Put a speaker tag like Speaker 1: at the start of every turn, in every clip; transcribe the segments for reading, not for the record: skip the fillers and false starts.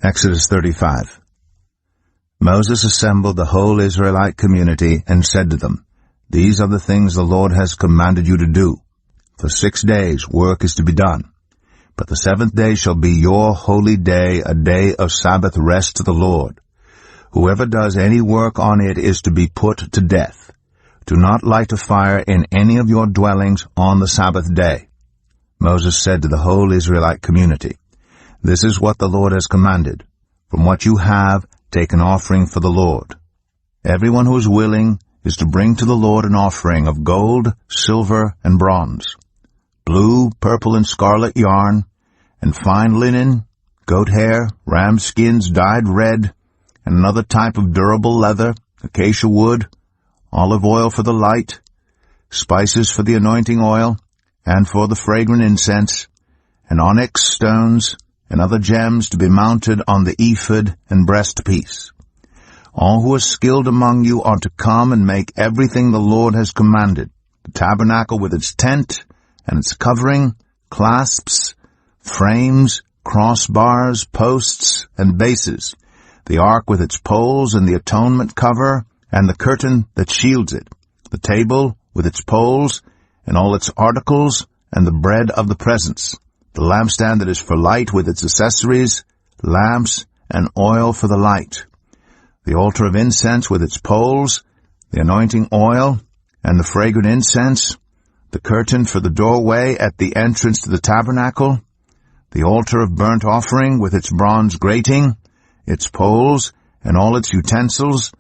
Speaker 1: Exodus 35. Moses assembled the whole Israelite community and said to them, "These are the things the Lord has commanded you to do. For 6 days work is to be done. But the seventh day shall be your holy day, a day of Sabbath rest to the Lord. Whoever does any work on it is to be put to death. Do not light a fire in any of your dwellings on the Sabbath day." Moses said to the whole Israelite community, "This is what the Lord has commanded. From what you have, take an offering for the Lord. Everyone who is willing is to bring to the Lord an offering of gold, silver, and bronze, blue, purple, and scarlet yarn, and fine linen, goat hair, ram skins dyed red, and another type of durable leather, acacia wood, olive oil for the light, spices for the anointing oil, and for the fragrant incense, and onyx stones, and other gems to be mounted on the ephod and breastpiece. All who are skilled among you are to come and make everything the Lord has commanded: the tabernacle with its tent and its covering, clasps, frames, crossbars, posts, and bases, the ark with its poles and the atonement cover and the curtain that shields it, the table with its poles and all its articles, and the bread of the presence, the lampstand that is for light with its accessories, lamps, and oil for the light, the altar of incense with its poles, the anointing oil, and the fragrant incense, the curtain for the doorway at the entrance to the tabernacle, the altar of burnt offering with its bronze grating, its poles, and all its utensils,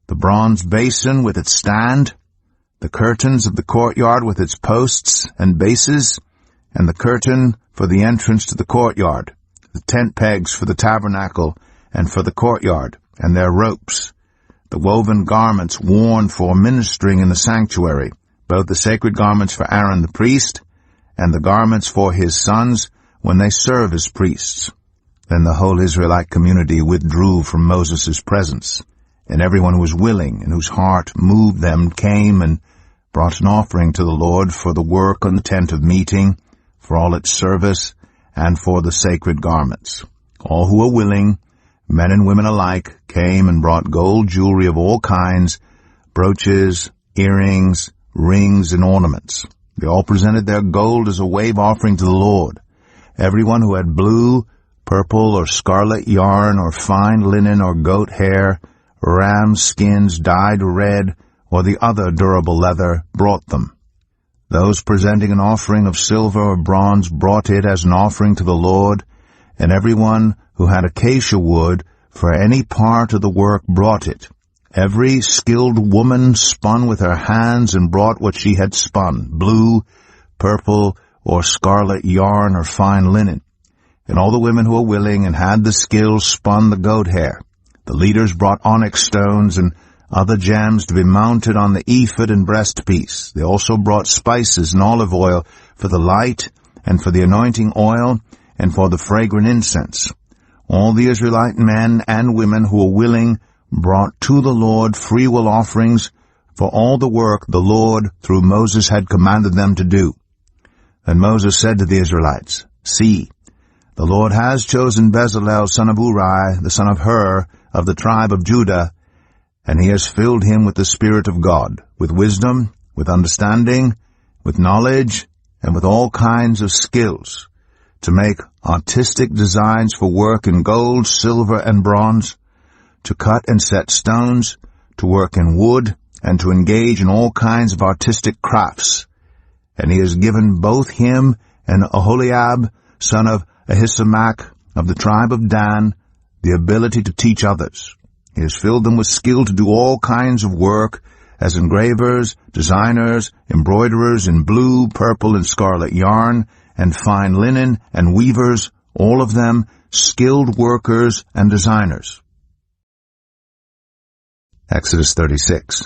Speaker 1: the bronze basin with its stand, the curtains of the courtyard with its posts and bases, and the curtain for the entrance to the courtyard, the tent pegs for the tabernacle and for the courtyard, and their ropes, the woven garments worn for ministering in the sanctuary, both the sacred garments for Aaron the priest, and the garments for his sons when they serve as priests. Then the whole Israelite community withdrew from Moses' presence, and everyone who was willing and whose heart moved them came and brought an offering to the Lord for the work on the tent of meeting, for all its service, and for the sacred garments. All who were willing, men and women alike, came and brought gold jewelry of all kinds, brooches, earrings, rings, and ornaments. They all presented their gold as a wave offering to the Lord. Everyone who had blue, purple, or scarlet yarn, or fine linen, or goat hair, ram skins dyed red, or the other durable leather, brought them. Those presenting an offering of silver or bronze brought it as an offering to the Lord, and everyone who had acacia wood for any part of the work brought it. Every skilled woman spun with her hands and brought what she had spun, blue, purple, or scarlet yarn or fine linen. And all the women who were willing and had the skill spun the goat hair. The leaders brought onyx stones and other gems to be mounted on the ephod and breastpiece. They also brought spices and olive oil for the light and for the anointing oil and for the fragrant incense. All the Israelite men and women who were willing brought to the Lord freewill offerings for all the work the Lord through Moses had commanded them to do. Then Moses said to the Israelites, "See, the Lord has chosen Bezalel son of Uri, the son of Hur, of the tribe of Judah, and he has filled him with the Spirit of God, with wisdom, with understanding, with knowledge, and with all kinds of skills, to make artistic designs for work in gold, silver, and bronze, to cut and set stones, to work in wood, and to engage in all kinds of artistic crafts. And he has given both him and Aholiab, son of Ahisamach, of the tribe of Dan, the ability to teach others. He has filled them with skill to do all kinds of work, as engravers, designers, embroiderers in blue, purple, and scarlet yarn, and fine linen, and weavers, all of them skilled workers and designers." Exodus 36.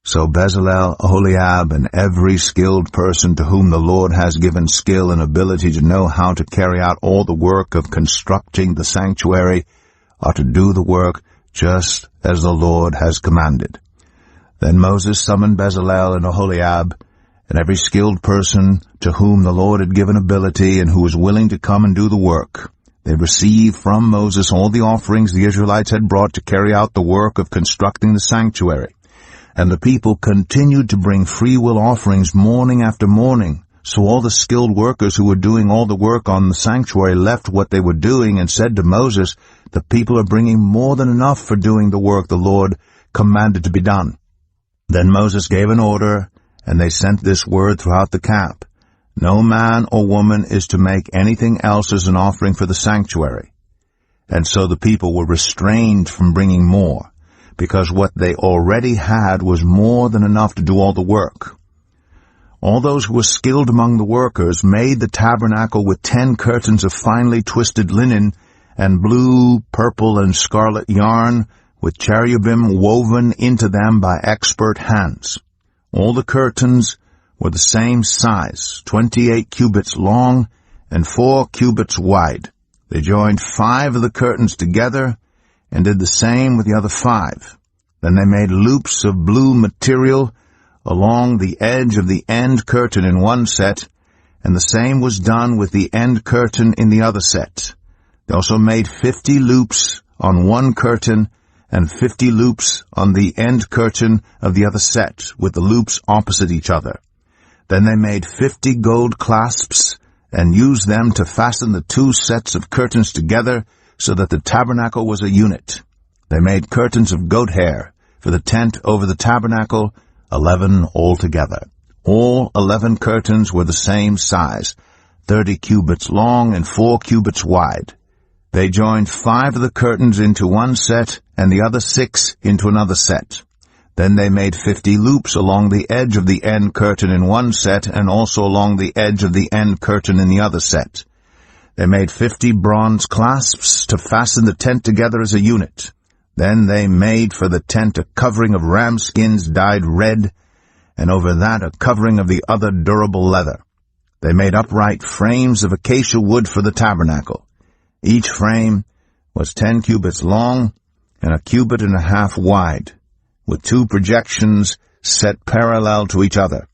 Speaker 1: So Bezalel, Aholiab, and every skilled person to whom the Lord has given skill and ability to know how to carry out all the work of constructing the sanctuary are to do the work just as the Lord has commanded. Then Moses summoned Bezalel and Aholiab, and every skilled person to whom the Lord had given ability and who was willing to come and do the work. They received from Moses all the offerings the Israelites had brought to carry out the work of constructing the sanctuary. And the people continued to bring free-will offerings morning after morning. So all the skilled workers who were doing all the work on the sanctuary left what they were doing and said to Moses, "The people are bringing more than enough for doing the work the Lord commanded to be done." Then Moses gave an order, and they sent this word throughout the camp: "No man or woman is to make anything else as an offering for the sanctuary." And so the people were restrained from bringing more, because what they already had was more than enough to do all the work. All those who were skilled among the workers made the tabernacle with 10 curtains of finely twisted linen and blue, purple, and scarlet yarn, with cherubim woven into them by expert hands. All the curtains were the same size, 28 cubits long and 4 cubits wide. They joined 5 of the curtains together and did the same with the other 5. Then they made loops of blue material along the edge of the end curtain in one set, and the same was done with the end curtain in the other set. They also made 50 loops on one curtain and 50 loops on the end curtain of the other set, with the loops opposite each other. Then they made 50 gold clasps and used them to fasten the 2 sets of curtains together so that the tabernacle was a unit. They made curtains of goat hair for the tent over the tabernacle, 11 altogether. All 11 curtains were the same size, 30 cubits long and 4 cubits wide. They joined 5 of the curtains into one set and the other 6 into another set. Then they made 50 loops along the edge of the end curtain in one set and also along the edge of the end curtain in the other set. They made 50 bronze clasps to fasten the tent together as a unit. Then they made for the tent a covering of ram skins dyed red, and over that a covering of the other durable leather. They made upright frames of acacia wood for the tabernacle. Each frame was 10 cubits long and 1.5 cubits wide, with 2 projections set parallel to each other.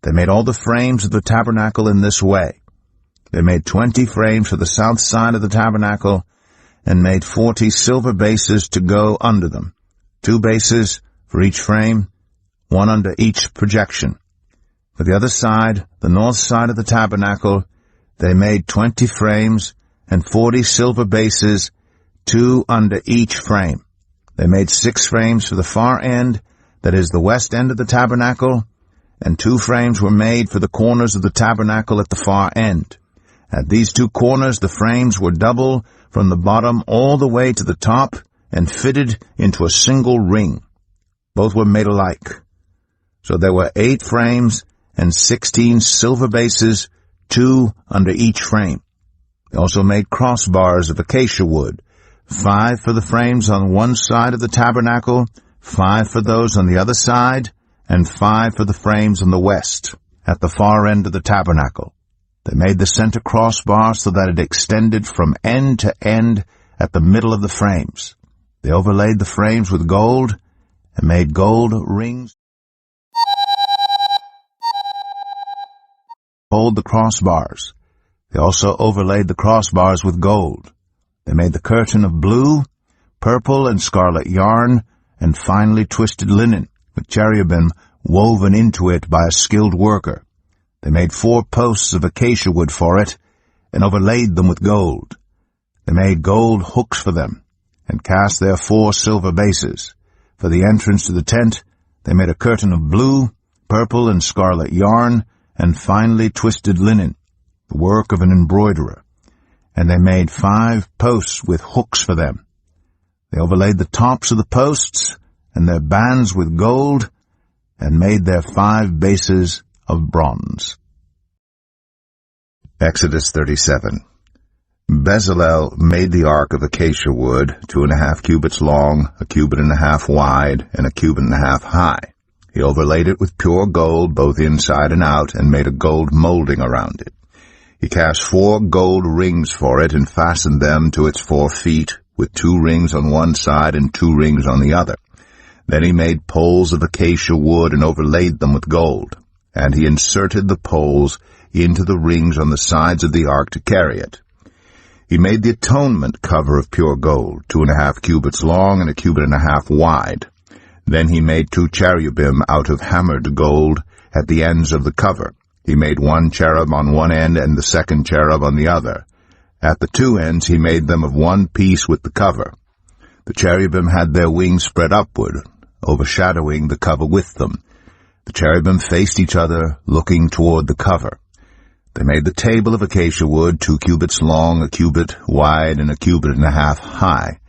Speaker 1: They made all the frames of the tabernacle in this way. They made 20 frames for the south side of the tabernacle, and made 40 silver bases to go under them, 2 bases for each frame, 1 under each projection. For the other side, the north side of the tabernacle, they made 20 frames and 40 silver bases, 2 under each frame. They made 6 frames for the far end, that is the west end of the tabernacle, and 2 frames were made for the corners of the tabernacle at the far end. At these 2 corners the frames were double from the bottom all the way to the top and fitted into a single ring. Both were made alike. So there were 8 frames and 16 silver bases, 2 under each frame. They also made crossbars of acacia wood, 5 for the frames on one side of the tabernacle, 5 for those on the other side, and 5 for the frames on the west, at the far end of the tabernacle. They made the center crossbar so that it extended from end to end at the middle of the frames. They overlaid the frames with gold and made gold rings to hold the crossbars. They also overlaid the crossbars with gold. They made the curtain of blue, purple, and scarlet yarn and finely twisted linen, with cherubim woven into it by a skilled worker. They made 4 posts of acacia wood for it, and overlaid them with gold. They made gold hooks for them, and cast their 4 silver bases. For the entrance to the tent, they made a curtain of blue, purple, and scarlet yarn, and finely twisted linen, the work of an embroiderer. And they made 5 posts with hooks for them. They overlaid the tops of the posts and their bands with gold, and made their 5 bases of bronze. Exodus 37. Bezalel made the ark of acacia wood, 2.5 cubits long, 1.5 cubits wide, and 1.5 cubits high. He overlaid it with pure gold, both inside and out, and made a gold molding around it. He cast 4 gold rings for it, and fastened them to its 4 feet, with 2 rings on one side and 2 rings on the other. Then he made poles of acacia wood, and overlaid them with gold. And he inserted the poles into the rings on the sides of the ark to carry it. He made the atonement cover of pure gold, 2.5 cubits long and 1.5 cubits wide. Then he made 2 cherubim out of hammered gold at the ends of the cover. He made 1 cherub on one end and the second cherub on the other. At the 2 ends he made them of one piece with the cover. The cherubim had their wings spread upward, overshadowing the cover with them. The cherubim faced each other, looking toward the cover. They made the table of acacia wood, 2 cubits long, 1 cubit wide, and 1.5 cubits high.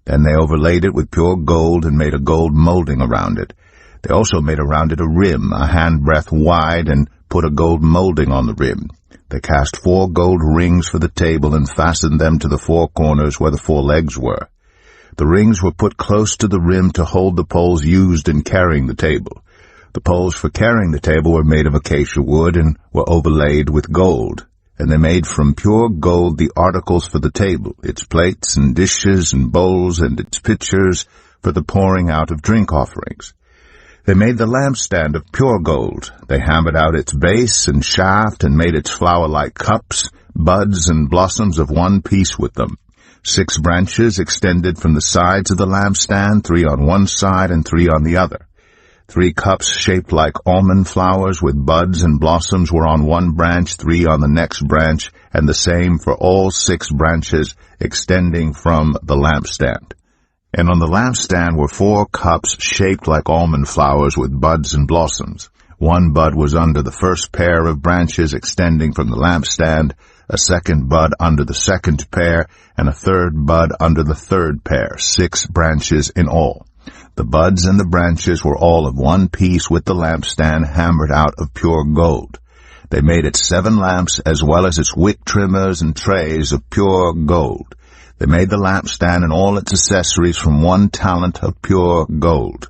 Speaker 1: Then they overlaid it with pure gold and made a gold molding around it. They also made around it a rim, a handbreadth wide, and put a gold molding on the rim. They cast 4 gold rings for the table and fastened them to the 4 corners where the 4 legs were. The rings were put close to the rim to hold the poles used in carrying the table. The poles for carrying the table were made of acacia wood and were overlaid with gold. And they made from pure gold the articles for the table, its plates and dishes and bowls and its pitchers for the pouring out of drink offerings. They made the lampstand of pure gold. They hammered out its base and shaft and made its flower-like cups, buds, and blossoms of one piece with them. 6 branches extended from the sides of the lampstand, 3 on one side and 3 on the other. 3 cups shaped like almond flowers with buds and blossoms were on one branch, 3 on the next branch, and the same for all 6 branches extending from the lampstand. And on the lampstand were 4 cups shaped like almond flowers with buds and blossoms. 1 bud was under the first pair of branches extending from the lampstand, a 2nd bud under the 2nd pair, and a 3rd bud under the 3rd pair, 6 branches in all. The buds and the branches were all of one piece with the lampstand hammered out of pure gold. They made its 7 lamps as well as its wick trimmers and trays of pure gold. They made the lampstand and all its accessories from 1 talent of pure gold.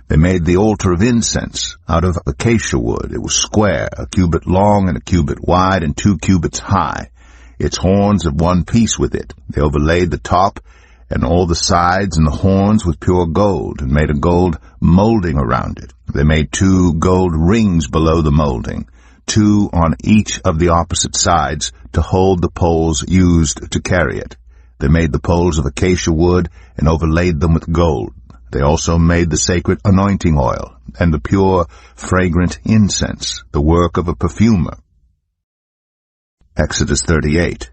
Speaker 1: They made the altar of incense out of acacia wood. It was square, 1 cubit long and 1 cubit wide and 2 cubits high. Its horns of one piece with it. They overlaid the top and all the sides and the horns with pure gold, and made a gold molding around it. They made 2 gold rings below the molding, 2 on each of the opposite sides, to hold the poles used to carry it. They made the poles of acacia wood and overlaid them with gold. They also made the sacred anointing oil and the pure, fragrant incense, the work of a perfumer. Exodus 38.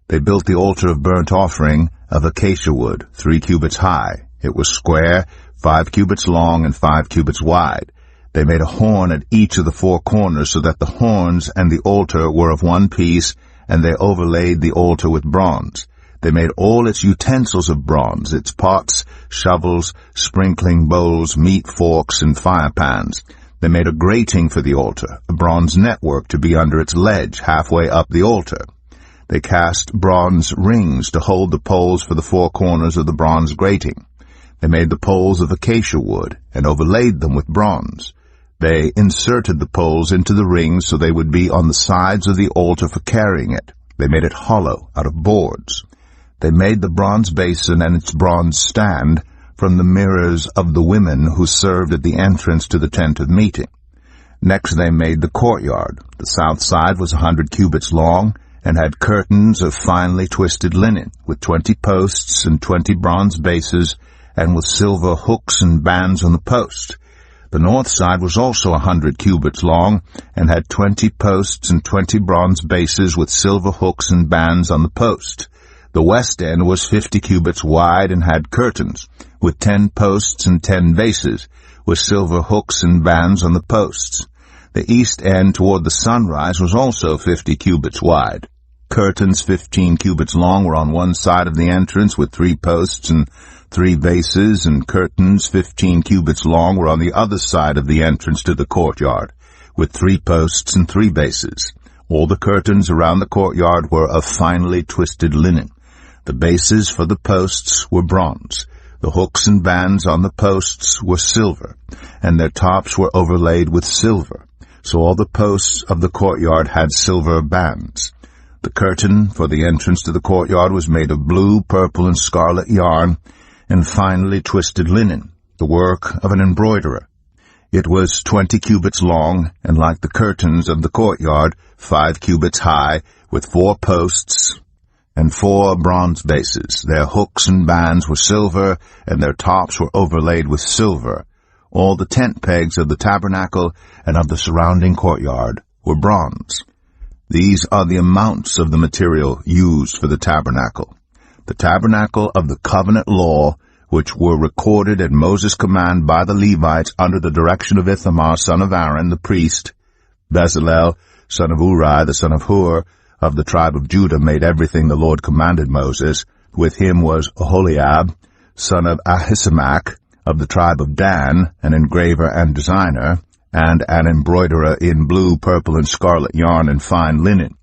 Speaker 1: They built the altar of burnt offering of acacia wood, 3 cubits high. It was square, 5 cubits long and 5 cubits wide. They made a horn at each of the 4 corners so that the horns and the altar were of one piece, and they overlaid the altar with bronze. They made all its utensils of bronze, its pots, shovels, sprinkling bowls, meat forks, and fire pans. They made a grating for the altar, a bronze network to be under its ledge halfway up the altar. They cast bronze rings to hold the poles for the 4 corners of the bronze grating. They made the poles of acacia wood and overlaid them with bronze. They inserted the poles into the rings so they would be on the sides of the altar for carrying it. They made it hollow out of boards. They made the bronze basin and its bronze stand from the mirrors of the women who served at the entrance to the tent of meeting. Next they made the courtyard. The south side was 100 cubits long, and had curtains of finely twisted linen, with 20 posts and 20 bronze bases, and with silver hooks and bands on the post. The north side was also 100 cubits long, and had 20 posts and 20 bronze bases with silver hooks and bands on the post. The west end was 50 cubits wide and had curtains, with 10 posts and 10 bases, with silver hooks and bands on the posts. The east end toward the sunrise was also 50 cubits wide. Curtains 15 cubits long were on one side of the entrance with 3 posts and 3 bases, and curtains 15 cubits long were on the other side of the entrance to the courtyard, with 3 posts and 3 bases. All the curtains around the courtyard were of finely twisted linen. The bases for the posts were bronze. The hooks and bands on the posts were silver, and their tops were overlaid with silver. So all the posts of the courtyard had silver bands. The curtain for the entrance to the courtyard was made of blue, purple, and scarlet yarn, and finely twisted linen, the work of an embroiderer. It was 20 cubits long, and like the curtains of the courtyard, 5 cubits high, with 4 posts and 4 bronze bases. Their hooks and bands were silver, and their tops were overlaid with silver. All the tent pegs of the tabernacle and of the surrounding courtyard were bronze. These are the amounts of the material used for the tabernacle. The tabernacle of the covenant law, which were recorded at Moses' command by the Levites under the direction of Ithamar, son of Aaron, the priest. Bezalel, son of Uri, the son of Hur, of the tribe of Judah, made everything the Lord commanded Moses. With him was Oholiab, son of Ahisamach, of the tribe of Dan, an engraver and designer, and an embroiderer in blue, purple, and scarlet yarn and fine linen.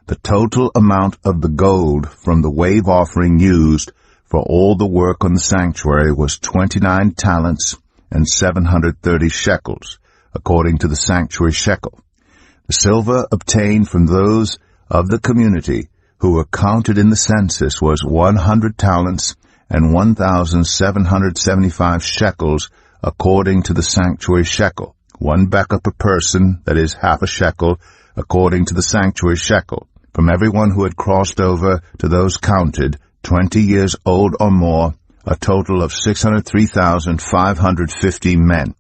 Speaker 1: The total amount of the gold from the wave offering used for all the work on the sanctuary was 29 talents and 730 shekels, according to the sanctuary shekel. The silver obtained from those of the community who were counted in the census was 100 talents and 1,775 shekels, according to the sanctuary shekel. 1 becca per person, that is half a shekel, according to the sanctuary shekel, from everyone who had crossed over to those counted, 20 years old or more, a total of 603,550 men.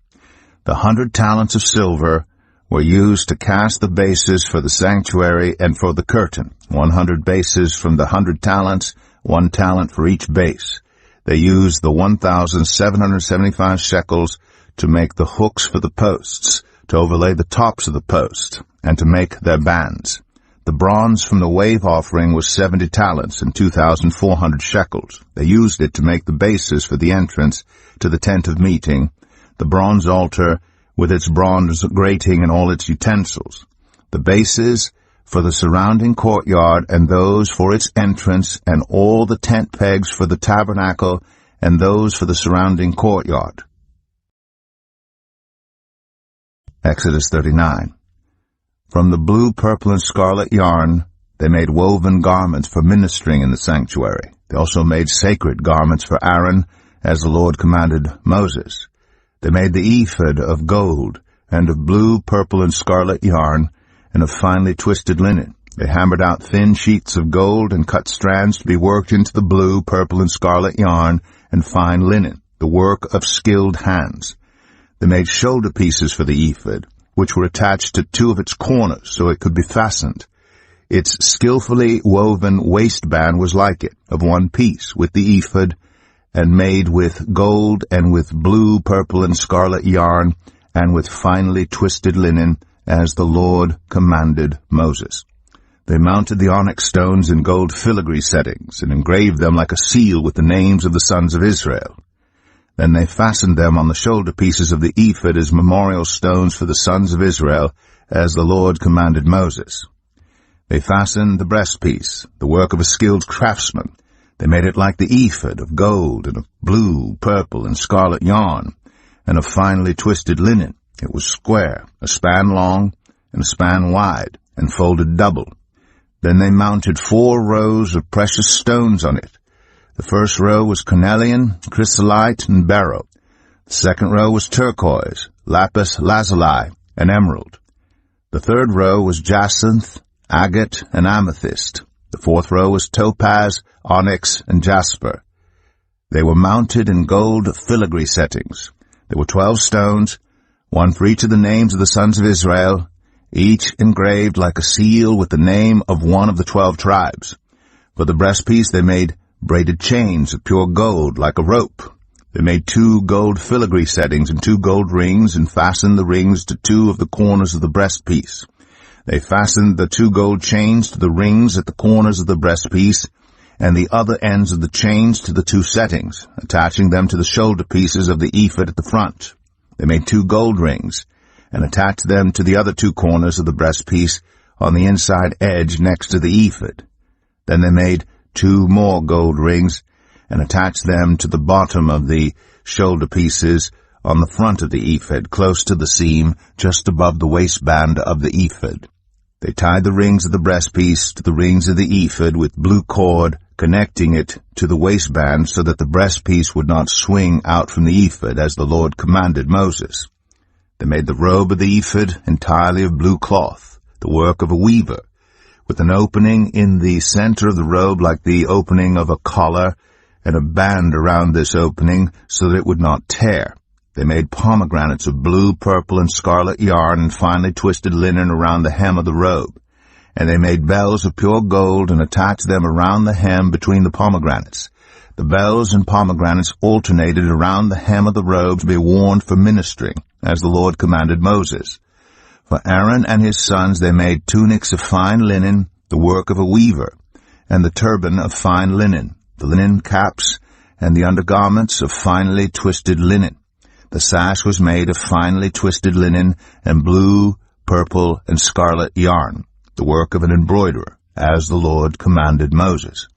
Speaker 1: The 100 talents of silver were used to cast the bases for the sanctuary and for the curtain, 100 bases from the 100 talents, 1 talent for each base. They used the 1,775 shekels to make the hooks for the posts, to overlay the tops of the posts, and to make their bands. The bronze from the wave offering was 70 talents and 2,400 shekels. They used it to make the bases for the entrance to the tent of meeting, the bronze altar with its bronze grating and all its utensils, the bases for the surrounding courtyard and those for its entrance, and all the tent pegs for the tabernacle and those for the surrounding courtyard. Exodus 39. From the blue, purple, and scarlet yarn, they made woven garments for ministering in the sanctuary. They also made sacred garments for Aaron, as the Lord commanded Moses. They made the ephod of gold, and of blue, purple, and scarlet yarn, and of finely twisted linen. They hammered out thin sheets of gold, and cut strands to be worked into the blue, purple, and scarlet yarn, and fine linen, the work of skilled hands. They made shoulder pieces for the ephod, which were attached to 2 of its corners, so it could be fastened. Its skillfully woven waistband was like it, of 1 piece, with the ephod, and made with gold, and with blue, purple, and scarlet yarn, and with finely twisted linen, as the Lord commanded Moses. They mounted the onyx stones in gold filigree settings, and engraved them like a seal with the names of the sons of Israel. Then they fastened them on the shoulder pieces of the ephod as memorial stones for the sons of Israel, as the Lord commanded Moses. They fastened the breastpiece, the work of a skilled craftsman. They made it like the ephod, of gold, and of blue, purple, and scarlet yarn, and of finely twisted linen. It was square, a span long, and a span wide, and folded double. Then they mounted 4 rows of precious stones on it. The first row was cornelian, chrysolite, and beryl. The second row was turquoise, lapis lazuli, and emerald. The third row was jacinth, agate, and amethyst. The fourth row was topaz, onyx, and jasper. They were mounted in gold filigree settings. There were 12 stones, 1 for each of the names of the sons of Israel, each engraved like a seal with the name of one of the 12 tribes. For the breastpiece they made braided chains of pure gold like a rope. They made 2 gold filigree settings and 2 gold rings, and fastened the rings to 2 of the corners of the breastpiece. They fastened the 2 gold chains to the rings at the corners of the breastpiece, and the other ends of the chains to the 2 settings, attaching them to the shoulder pieces of the ephod at the front. They made 2 gold rings, and attached them to the other 2 corners of the breastpiece on the inside edge next to the ephod. Then they made 2 more gold rings, and attached them to the bottom of the shoulder pieces on the front of the ephod, close to the seam, just above the waistband of the ephod. They tied the rings of the breastpiece to the rings of the ephod with blue cord, connecting it to the waistband so that the breastpiece would not swing out from the ephod, as the Lord commanded Moses. They made the robe of the ephod entirely of blue cloth, the work of a weaver, with an opening in the center of the robe like the opening of a collar, and a band around this opening so that it would not tear. They made pomegranates of blue, purple, and scarlet yarn and finely twisted linen around the hem of the robe. And they made bells of pure gold and attached them around the hem between the pomegranates. The bells and pomegranates alternated around the hem of the robe to be worn for ministering, as the Lord commanded Moses. For Aaron and his sons they made tunics of fine linen, the work of a weaver, and the turban of fine linen, the linen caps, and the undergarments of finely twisted linen. The sash was made of finely twisted linen and blue, purple, and scarlet yarn, the work of an embroiderer, as the Lord commanded Moses.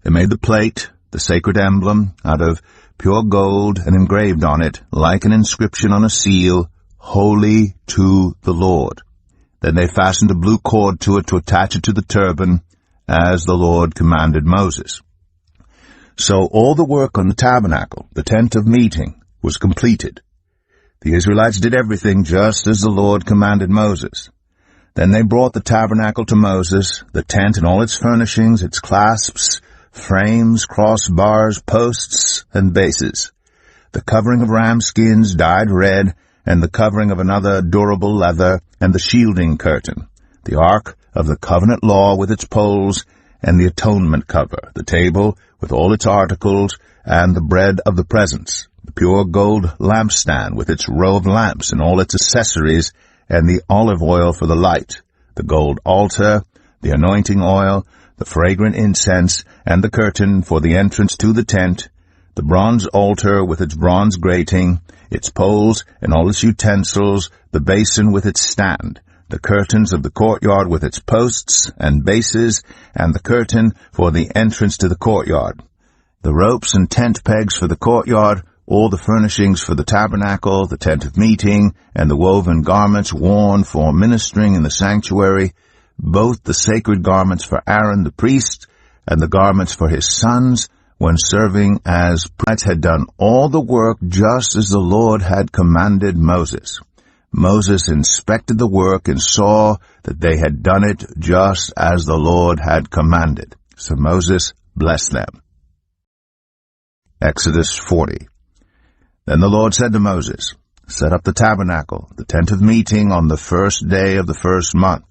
Speaker 1: They made the plate, the sacred emblem, out of pure gold, and engraved on it, like an inscription on a seal, Holy to the Lord. Then they fastened a blue cord to it to attach it to the turban, as the Lord commanded Moses. So all the work on the tabernacle, the tent of meeting, was completed. The Israelites did everything just as the Lord commanded Moses. Then they brought the tabernacle to Moses, the tent and all its furnishings, its clasps, frames, crossbars, posts, and bases, the covering of ram skins dyed red, and the covering of another durable leather, and the shielding curtain, the ark of the covenant law with its poles, and the atonement cover, the table with all its articles, and the bread of the presence, the pure gold lampstand with its row of lamps and all its accessories, and the olive oil for the light, the gold altar, the anointing oil, the fragrant incense, and the curtain for the entrance to the tent, the bronze altar with its bronze grating, its poles and all its utensils, the basin with its stand, the curtains of the courtyard with its posts and bases, and the curtain for the entrance to the courtyard, the ropes and tent pegs for the courtyard, all the furnishings for the tabernacle, the tent of meeting, and the woven garments worn for ministering in the sanctuary, both the sacred garments for Aaron the priest, and the garments for his sons, when serving as priests, had done all the work just as the Lord had commanded Moses. Moses inspected the work and saw that they had done it just as the Lord had commanded. So Moses blessed them. Exodus 40. Then the Lord said to Moses, Set up the tabernacle, the tent of meeting, on the first day of the first month.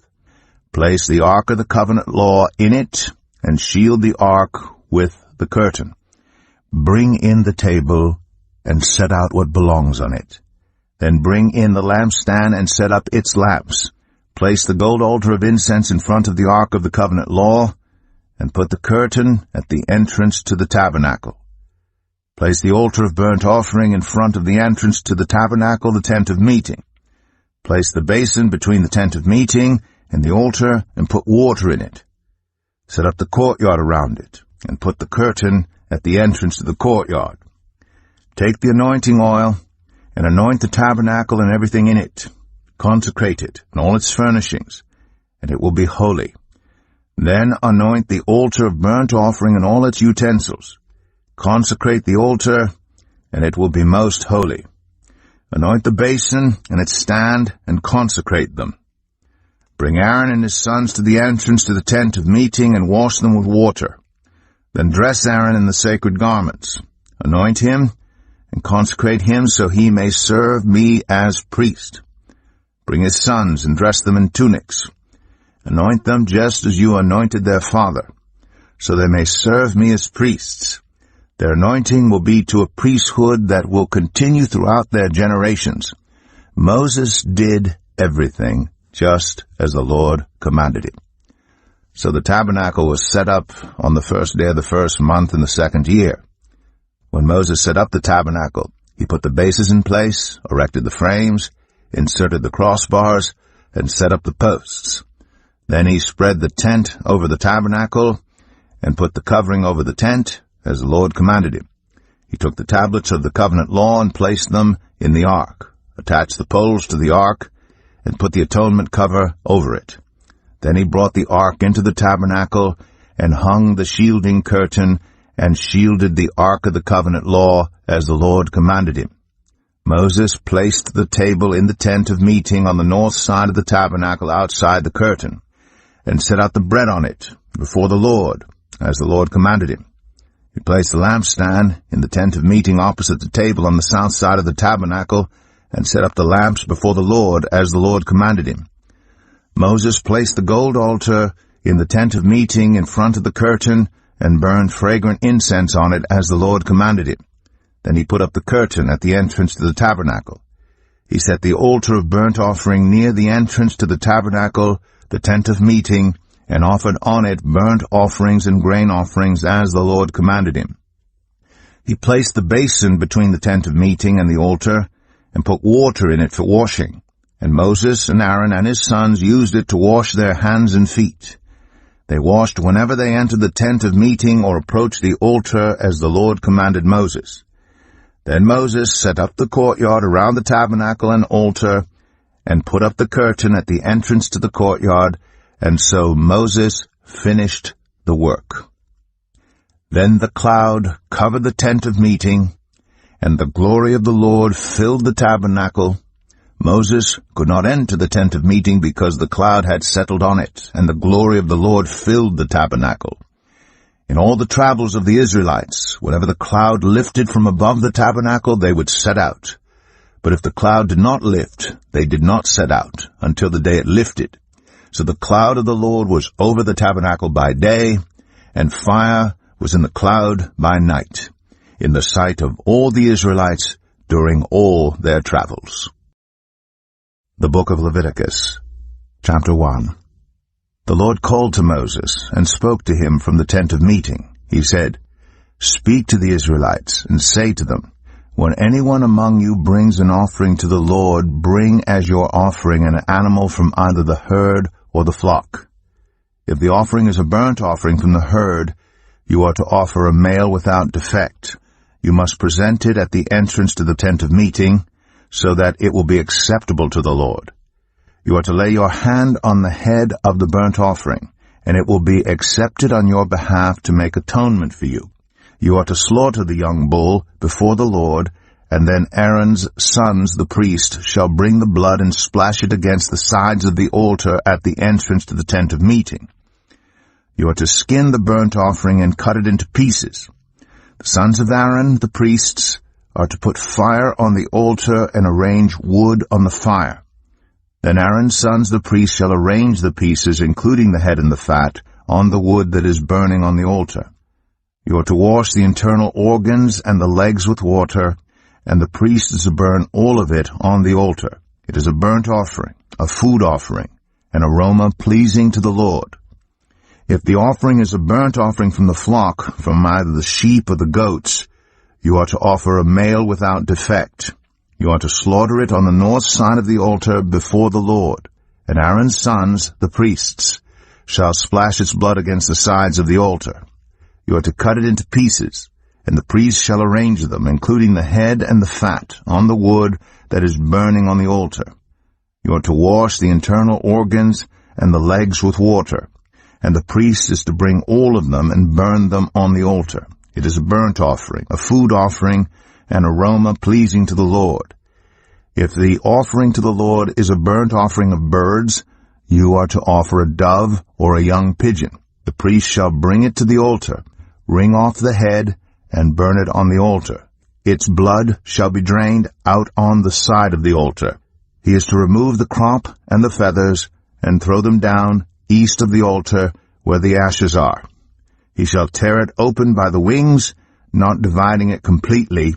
Speaker 1: Place the ark of the covenant law in it, and shield the ark with the curtain. Bring in the table, and set out what belongs on it. Then bring in the lampstand, and set up its lamps. Place the gold altar of incense in front of the ark of the covenant law, and put the curtain at the entrance to the tabernacle. Place the altar of burnt offering in front of the entrance to the tabernacle, the tent of meeting. Place the basin between the tent of meeting and the altar, and put water in it. Set up the courtyard around it, and put the curtain at the entrance to the courtyard. Take the anointing oil, and anoint the tabernacle and everything in it. Consecrate it, and all its furnishings, and it will be holy. Then anoint the altar of burnt offering and all its utensils. Consecrate the altar, and it will be most holy. Anoint the basin and its stand, and consecrate them. Bring Aaron and his sons to the entrance to the tent of meeting, and wash them with water. Then dress Aaron in the sacred garments. Anoint him, and consecrate him so he may serve me as priest. Bring his sons, and dress them in tunics. Anoint them just as you anointed their father, so they may serve me as priests. Their anointing will be to a priesthood that will continue throughout their generations. Moses did everything just as the Lord commanded him. So the tabernacle was set up on the first day of the first month in the second year. When Moses set up the tabernacle, he put the bases in place, erected the frames, inserted the crossbars, and set up the posts. Then he spread the tent over the tabernacle, and put the covering over the tent, as the Lord commanded him. He took the tablets of the covenant law and placed them in the ark, attached the poles to the ark, and put the atonement cover over it. Then he brought the ark into the tabernacle, and hung the shielding curtain, and shielded the ark of the covenant law, as the Lord commanded him. Moses placed the table in the tent of meeting on the north side of the tabernacle outside the curtain, and set out the bread on it before the Lord, as the Lord commanded him. He placed the lampstand in the tent of meeting opposite the table on the south side of the tabernacle, and set up the lamps before the Lord, as the Lord commanded him. Moses placed the gold altar in the tent of meeting in front of the curtain, and burned fragrant incense on it, as the Lord commanded him. Then he put up the curtain at the entrance to the tabernacle. He set the altar of burnt offering near the entrance to the tabernacle, the tent of meeting, and offered on it burnt offerings and grain offerings, as the Lord commanded him. He placed the basin between the tent of meeting and the altar, and put water in it for washing. And Moses and Aaron and his sons used it to wash their hands and feet. They washed whenever they entered the tent of meeting or approached the altar, as the Lord commanded Moses. Then Moses set up the courtyard around the tabernacle and altar, and put up the curtain at the entrance to the courtyard, and so Moses finished the work. Then the cloud covered the tent of meeting, and the glory of the Lord filled the tabernacle. Moses could not enter the tent of meeting because the cloud had settled on it, and the glory of the Lord filled the tabernacle. In all the travels of the Israelites, whenever the cloud lifted from above the tabernacle, they would set out. But if the cloud did not lift, they did not set out until the day it lifted. So the cloud of the Lord was over the tabernacle by day, and fire was in the cloud by night, in the sight of all the Israelites during all their travels. The Book of Leviticus, Chapter 1. The Lord called to Moses and spoke to him from the tent of meeting. He said, "Speak to the Israelites and say to them, when anyone among you brings an offering to the Lord, bring as your offering an animal from either the herd or the flock. If the offering is a burnt offering from the herd, you are to offer a male without defect. You must present it at the entrance to the tent of meeting, so that it will be acceptable to the Lord. You are to lay your hand on the head of the burnt offering, and it will be accepted on your behalf to make atonement for you. You are to slaughter the young bull before the Lord, and then Aaron's sons, the priest, shall bring the blood and splash it against the sides of the altar at the entrance to the tent of meeting. You are to skin the burnt offering and cut it into pieces. The sons of Aaron, the priests, are to put fire on the altar and arrange wood on the fire. Then Aaron's sons, the priests, shall arrange the pieces, including the head and the fat, on the wood that is burning on the altar. You are to wash the internal organs and the legs with water, and the priest is to burn all of it on the altar. It is a burnt offering, a food offering, an aroma pleasing to the Lord. If the offering is a burnt offering from the flock, from either the sheep or the goats, you are to offer a male without defect. You are to slaughter it on the north side of the altar before the Lord, and Aaron's sons, the priests, shall splash its blood against the sides of the altar. You are to cut it into pieces, and the priest shall arrange them, including the head and the fat, on the wood that is burning on the altar. You are to wash the internal organs and the legs with water, and the priest is to bring all of them and burn them on the altar. It is a burnt offering, a food offering, an aroma pleasing to the Lord. If the offering to the Lord is a burnt offering of birds, you are to offer a dove or a young pigeon. The priest shall bring it to the altar, wring off the head, and burn it on the altar. Its blood shall be drained out on the side of the altar. He is to remove the crop and the feathers, and throw them down east of the altar where the ashes are. He shall tear it open by the wings, not dividing it completely,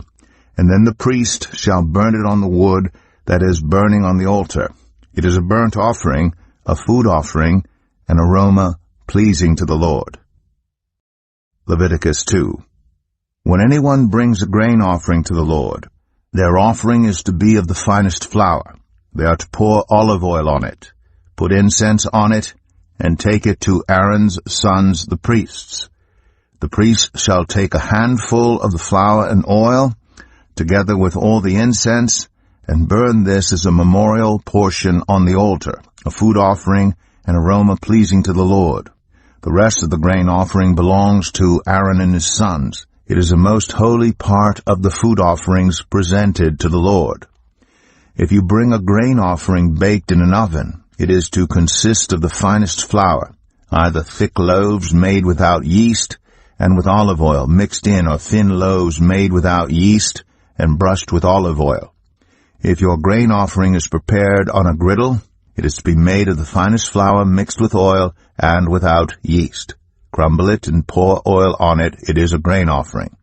Speaker 1: and then the priest shall burn it on the wood that is burning on the altar. It is a burnt offering, a food offering, an aroma pleasing to the Lord. Leviticus 2. When anyone brings a grain offering to the Lord, their offering is to be of the finest flour. They are to pour olive oil on it, put incense on it, and take it to Aaron's sons, the priests. The priest shall take a handful of the flour and oil, together with all the incense, and burn this as a memorial portion on the altar, a food offering, an aroma pleasing to the Lord. The rest of the grain offering belongs to Aaron and his sons. It is a most holy part of the food offerings presented to the Lord. If you bring a grain offering baked in an oven, it is to consist of the finest flour, either thick loaves made without yeast, and with olive oil mixed in, or thin loaves made without yeast, and brushed with olive oil. If your grain offering is prepared on a griddle, it is to be made of the finest flour mixed with oil and without yeast. Crumble it and pour oil on it. It is a grain offering.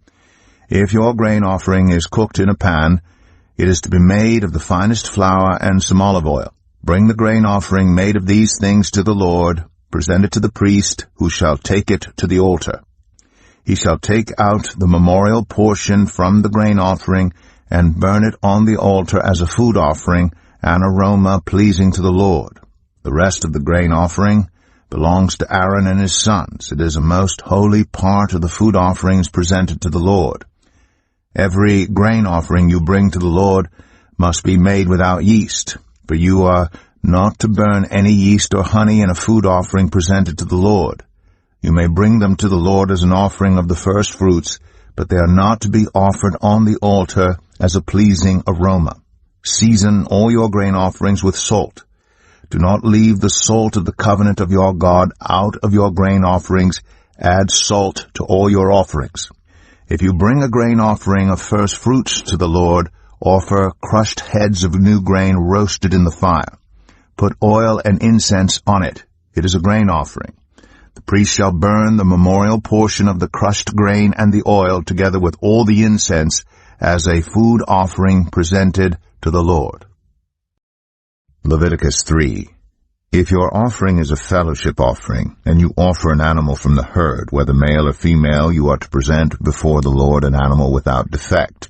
Speaker 1: If your grain offering is cooked in a pan, it is to be made of the finest flour and some olive oil. Bring the grain offering made of these things to the Lord. Present it to the priest, who shall take it to the altar. He shall take out the memorial portion from the grain offering and burn it on the altar as a food offering, an aroma pleasing to the Lord. The rest of the grain offering belongs to Aaron and his sons. It is a most holy part of the food offerings presented to the Lord. Every grain offering you bring to the Lord must be made without yeast, for you are not to burn any yeast or honey in a food offering presented to the Lord. You may bring them to the Lord as an offering of the first fruits, but they are not to be offered on the altar as a pleasing aroma. Season all your grain offerings with salt. Do not leave the salt of the covenant of your God out of your grain offerings. Add salt to all your offerings. If you bring a grain offering of first fruits to the Lord, offer crushed heads of new grain roasted in the fire. Put oil and incense on it. It is a grain offering. The priest shall burn the memorial portion of the crushed grain and the oil together with all the incense as a food offering presented to the Lord. Leviticus 3. If your offering is a fellowship offering, and you offer an animal from the herd, whether male or female, you are to present before the Lord an animal without defect.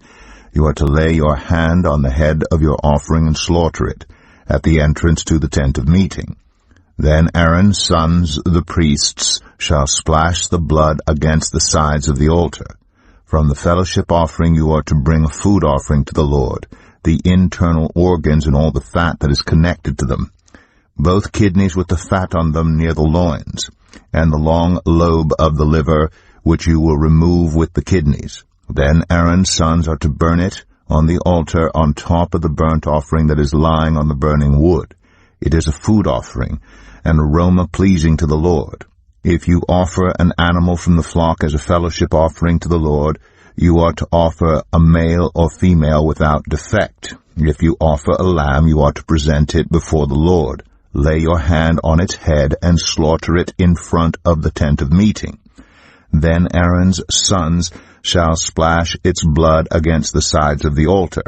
Speaker 1: You are to lay your hand on the head of your offering and slaughter it at the entrance to the tent of meeting. Then Aaron's sons, the priests, shall splash the blood against the sides of the altar. From the fellowship offering you are to bring a food offering to the Lord, the internal organs and all the fat that is connected to them, both kidneys with the fat on them near the loins, and the long lobe of the liver, which you will remove with the kidneys. Then Aaron's sons are to burn it on the altar on top of the burnt offering that is lying on the burning wood. It is a food offering, an aroma pleasing to the Lord. If you offer an animal from the flock as a fellowship offering to the Lord, you are to offer a male or female without defect. If you offer a lamb, you are to present it before the Lord. Lay your hand on its head and slaughter it in front of the tent of meeting. Then Aaron's sons shall splash its blood against the sides of the altar.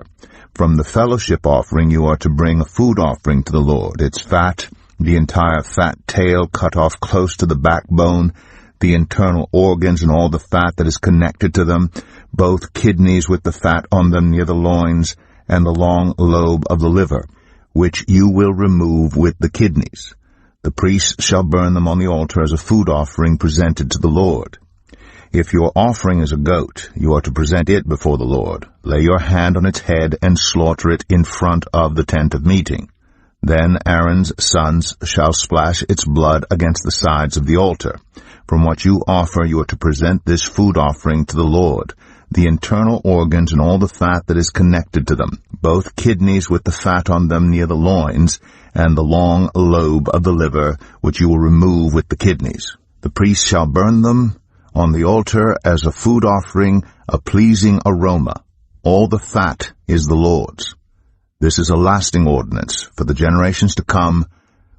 Speaker 1: From the fellowship offering you are to bring a food offering to the Lord, its fat, the entire fat tail cut off close to the backbone, the internal organs and all the fat that is connected to them, both kidneys with the fat on them near the loins, and the long lobe of the liver, which you will remove with the kidneys. The priest shall burn them on the altar as a food offering presented to the Lord. If your offering is a goat, you are to present it before the Lord. Lay your hand on its head and slaughter it in front of the tent of meeting. Then Aaron's sons shall splash its blood against the sides of the altar. From what you offer you are to present this food offering to the Lord, the internal organs and all the fat that is connected to them, both kidneys with the fat on them near the loins, and the long lobe of the liver, which you will remove with the kidneys. The priest shall burn them on the altar as a food offering, a pleasing aroma. All the fat is the Lord's. This is a lasting ordinance for the generations to come.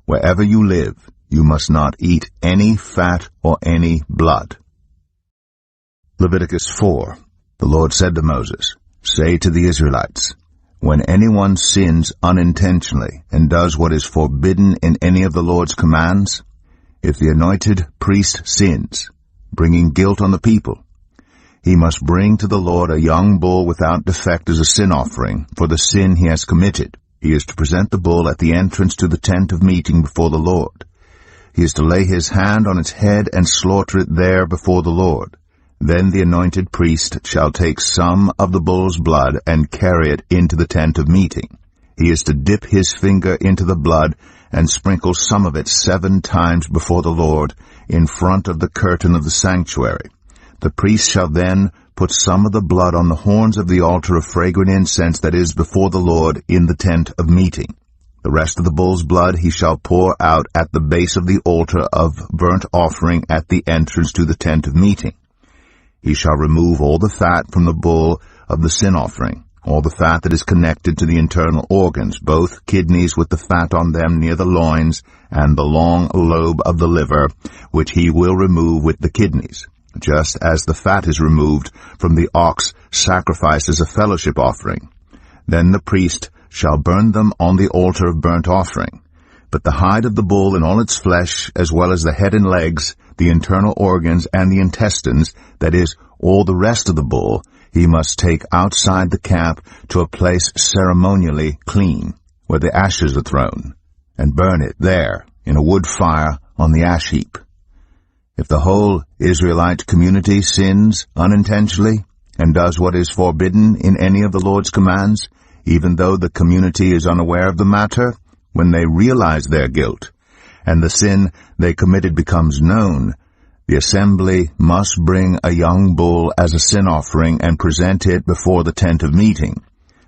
Speaker 1: Wherever you live, you must not eat any fat or any blood. Leviticus 4. The Lord said to Moses, "Say to the Israelites, when anyone sins unintentionally and does what is forbidden in any of the Lord's commands, if the anointed priest sins, bringing guilt on the people, he must bring to the Lord a young bull without defect as a sin offering for the sin he has committed. He is to present the bull at the entrance to the tent of meeting before the Lord. He is to lay his hand on its head and slaughter it there before the Lord. Then the anointed priest shall take some of the bull's blood and carry it into the tent of meeting. He is to dip his finger into the blood and sprinkle some of it 7 times before the Lord in front of the curtain of the sanctuary. The priest shall then put some of the blood on the horns of the altar of fragrant incense that is before the Lord in the tent of meeting. The rest of the bull's blood he shall pour out at the base of the altar of burnt offering at the entrance to the tent of meeting. He shall remove all the fat from the bull of the sin offering, all the fat that is connected to the internal organs, both kidneys with the fat on them near the loins, and the long lobe of the liver, which he will remove with the kidneys, just as the fat is removed from the ox sacrificed as a fellowship offering. Then the priest shall burn them on the altar of burnt offering. But the hide of the bull and all its flesh, as well as the head and legs, the internal organs, and the intestines, that is, all the rest of the bull, he must take outside the camp to a place ceremonially clean, where the ashes are thrown, and burn it there in a wood fire on the ash heap. If the whole Israelite community sins unintentionally and does what is forbidden in any of the Lord's commands, even though the community is unaware of the matter, when they realize their guilt, and the sin they committed becomes known, the assembly must bring a young bull as a sin offering and present it before the tent of meeting.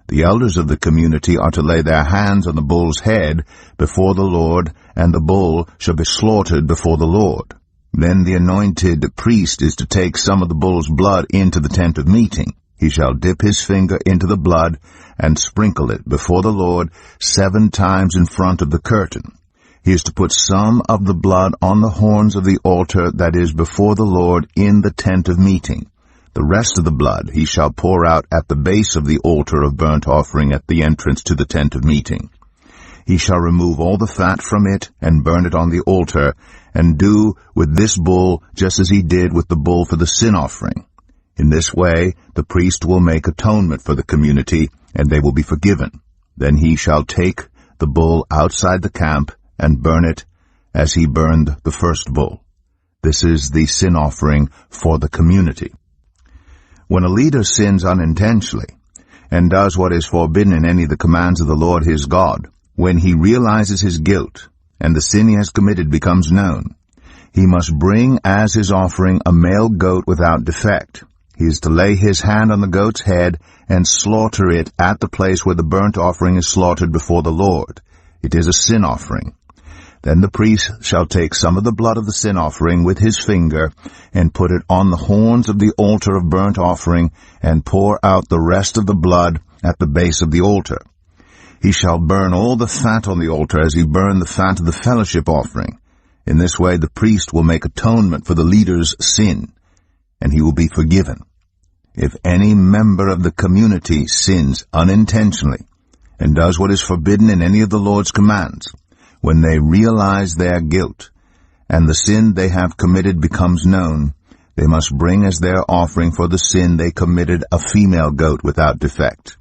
Speaker 1: The elders of the community are to lay their hands on the bull's head before the Lord, and the bull shall be slaughtered before the Lord. Then the anointed priest is to take some of the bull's blood into the tent of meeting. He shall dip his finger into the blood and sprinkle it before the Lord 7 times in front of the curtain. He is to put some of the blood on the horns of the altar that is before the Lord in the tent of meeting. The rest of the blood he shall pour out at the base of the altar of burnt offering at the entrance to the tent of meeting. He shall remove all the fat from it and burn it on the altar, and do with this bull just as he did with the bull for the sin offering. In this way the priest will make atonement for the community, and they will be forgiven. Then he shall take the bull outside the camp and burn it as he burned the first bull. This is the sin offering for the community. When a leader sins unintentionally and does what is forbidden in any of the commands of the Lord his God, when he realizes his guilt and the sin he has committed becomes known, he must bring as his offering a male goat without defect. He is to lay his hand on the goat's head and slaughter it at the place where the burnt offering is slaughtered before the Lord. It is a sin offering. Then the priest shall take some of the blood of the sin offering with his finger and put it on the horns of the altar of burnt offering and pour out the rest of the blood at the base of the altar. He shall burn all the fat on the altar as he burned the fat of the fellowship offering. In this way the priest will make atonement for the leader's sin, and he will be forgiven. If any member of the community sins unintentionally and does what is forbidden in any of the Lord's commands, when they realize their guilt and the sin they have committed becomes known, they must bring as their offering for the sin they committed a female goat without defect.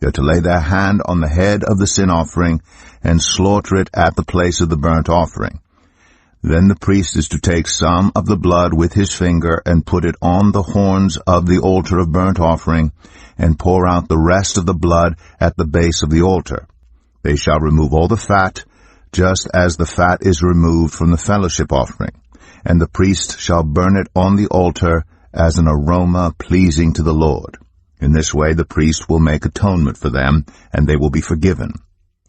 Speaker 1: They are to lay their hand on the head of the sin offering and slaughter it at the place of the burnt offering. Then the priest is to take some of the blood with his finger and put it on the horns of the altar of burnt offering and pour out the rest of the blood at the base of the altar. They shall remove all the fat, just as the fat is removed from the fellowship offering, and the priest shall burn it on the altar as an aroma pleasing to the Lord. In this way the priest will make atonement for them, and they will be forgiven.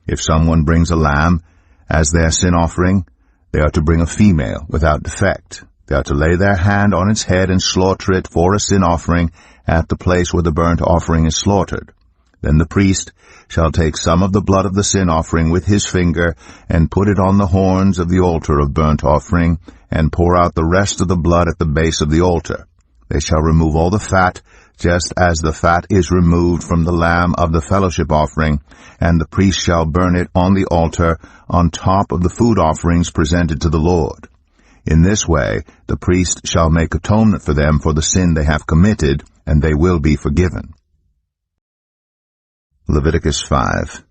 Speaker 1: If someone brings a lamb as their sin offering, they are to bring a female without defect. They are to lay their hand on its head and slaughter it for a sin offering at the place where the burnt offering is slaughtered. Then the priest shall take some of the blood of the sin offering with his finger and put it on the horns of the altar of burnt offering and pour out the rest of the blood at the base of the altar. They shall remove all the fat, just as the fat is removed from the lamb of the fellowship offering, and the priest shall burn it on the altar on top of the food offerings presented to the Lord. In this way the priest shall make atonement for them for the sin they have committed, and they will be forgiven. Leviticus 5.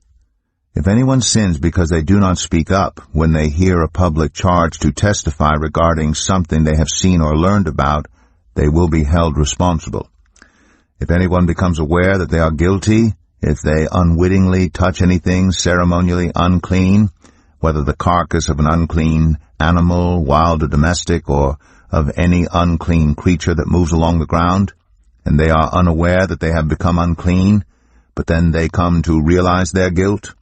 Speaker 1: If anyone sins because they do not speak up when they hear a public charge to testify regarding something they have seen or learned about, they will be held responsible. If anyone becomes aware that they are guilty, if they unwittingly touch anything ceremonially unclean, whether the carcass of an unclean animal, wild or domestic, or of any unclean creature that moves along the ground, and they are unaware that they have become unclean, but then they come to realize their guilt,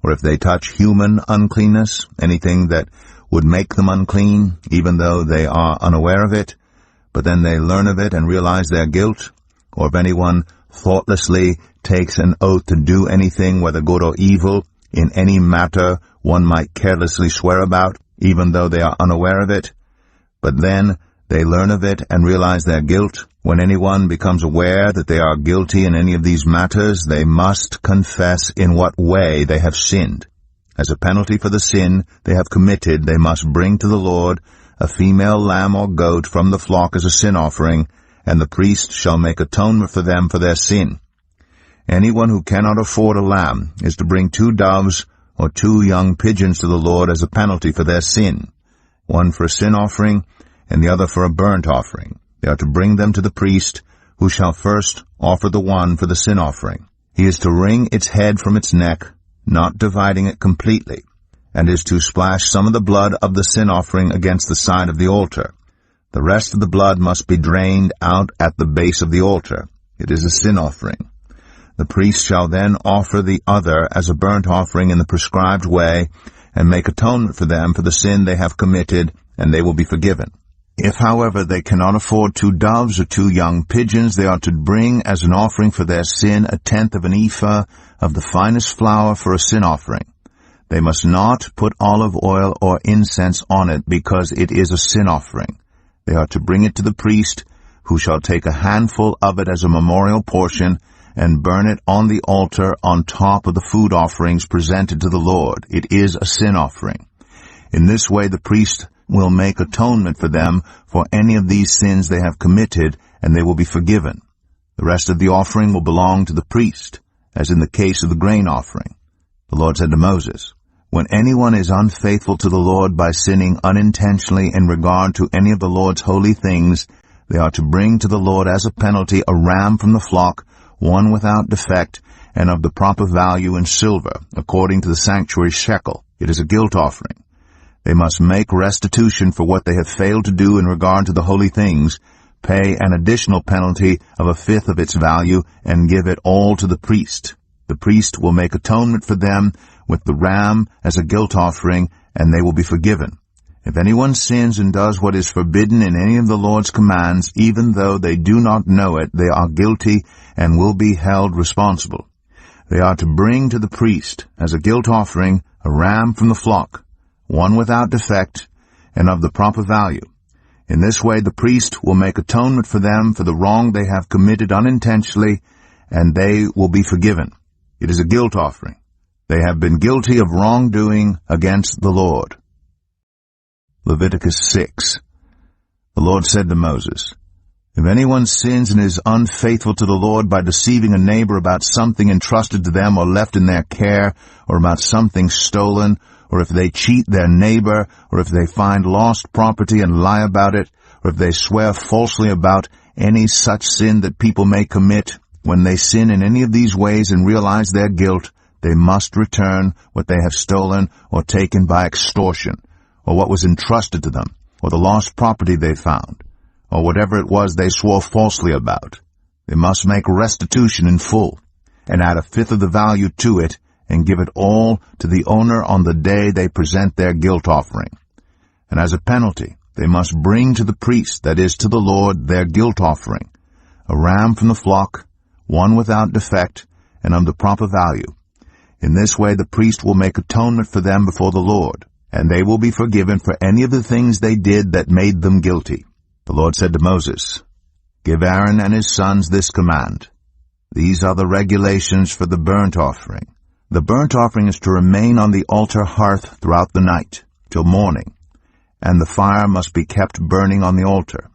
Speaker 1: or if they touch human uncleanness, anything that would make them unclean, even though they are unaware of it, but then they learn of it and realize their guilt, or if anyone thoughtlessly takes an oath to do anything, whether good or evil, in any matter one might carelessly swear about, even though they are unaware of it, but then they learn of it and realize their guilt. When anyone becomes aware that they are guilty in any of these matters, they must confess in what way they have sinned. As a penalty for the sin they have committed, they must bring to the Lord a female lamb or goat from the flock as a sin offering, and the priest shall make atonement for them for their sin. Anyone who cannot afford a lamb is to bring 2 doves or 2 young pigeons to the Lord as a penalty for their sin, one for a sin offering and the other for a burnt offering. They are to bring them to the priest, who shall first offer the one for the sin offering. He is to wring its head from its neck, not dividing it completely, and is to splash some of the blood of the sin offering against the side of the altar. The rest of the blood must be drained out at the base of the altar. It is a sin offering. The priest shall then offer the other as a burnt offering in the prescribed way, and make atonement for them for the sin they have committed, and they will be forgiven. If, however, they cannot afford 2 doves or 2 young pigeons, they are to bring as an offering for their sin 1/10 of an ephah of the finest flour for a sin offering. They must not put olive oil or incense on it, because it is a sin offering. They are to bring it to the priest, who shall take a handful of it as a memorial portion and burn it on the altar on top of the food offerings presented to the Lord. It is a sin offering. In this way the priest will make atonement for them for any of these sins they have committed, and they will be forgiven. The rest of the offering will belong to the priest, as in the case of the grain offering. The Lord said to Moses, "When anyone is unfaithful to the Lord by sinning unintentionally in regard to any of the Lord's holy things, they are to bring to the Lord as a penalty a ram from the flock, one without defect, and of the proper value in silver, according to the sanctuary shekel. It is a guilt offering. They must make restitution for what they have failed to do in regard to the holy things, pay an additional penalty of 1/5 of its value, and give it all to the priest. The priest will make atonement for them with the ram as a guilt offering, and they will be forgiven. If anyone sins and does what is forbidden in any of the Lord's commands, even though they do not know it, they are guilty and will be held responsible. They are to bring to the priest as a guilt offering a ram from the flock, one without defect, and of the proper value. In this way the priest will make atonement for them for the wrong they have committed unintentionally, and they will be forgiven. It is a guilt offering. They have been guilty of wrongdoing against the Lord." Leviticus 6. The Lord said to Moses, "If anyone sins and is unfaithful to the Lord by deceiving a neighbor about something entrusted to them or left in their care, or about something stolen, or if they cheat their neighbor, or if they find lost property and lie about it, or if they swear falsely about any such sin that people may commit, when they sin in any of these ways and realize their guilt, they must return what they have stolen or taken by extortion, or what was entrusted to them, or the lost property they found, or whatever it was they swore falsely about. They must make restitution in full, and add 1/5 of the value to it, and give it all to the owner on the day they present their guilt offering. And as a penalty, they must bring to the priest, that is, to the Lord, their guilt offering, a ram from the flock, one without defect, and of the proper value. In this way the priest will make atonement for them before the Lord, and they will be forgiven for any of the things they did that made them guilty." The Lord said to Moses, "Give Aaron and his sons this command. These are the regulations for the burnt offering. The burnt offering is to remain on the altar hearth throughout the night, till morning, and the fire must be kept burning on the altar.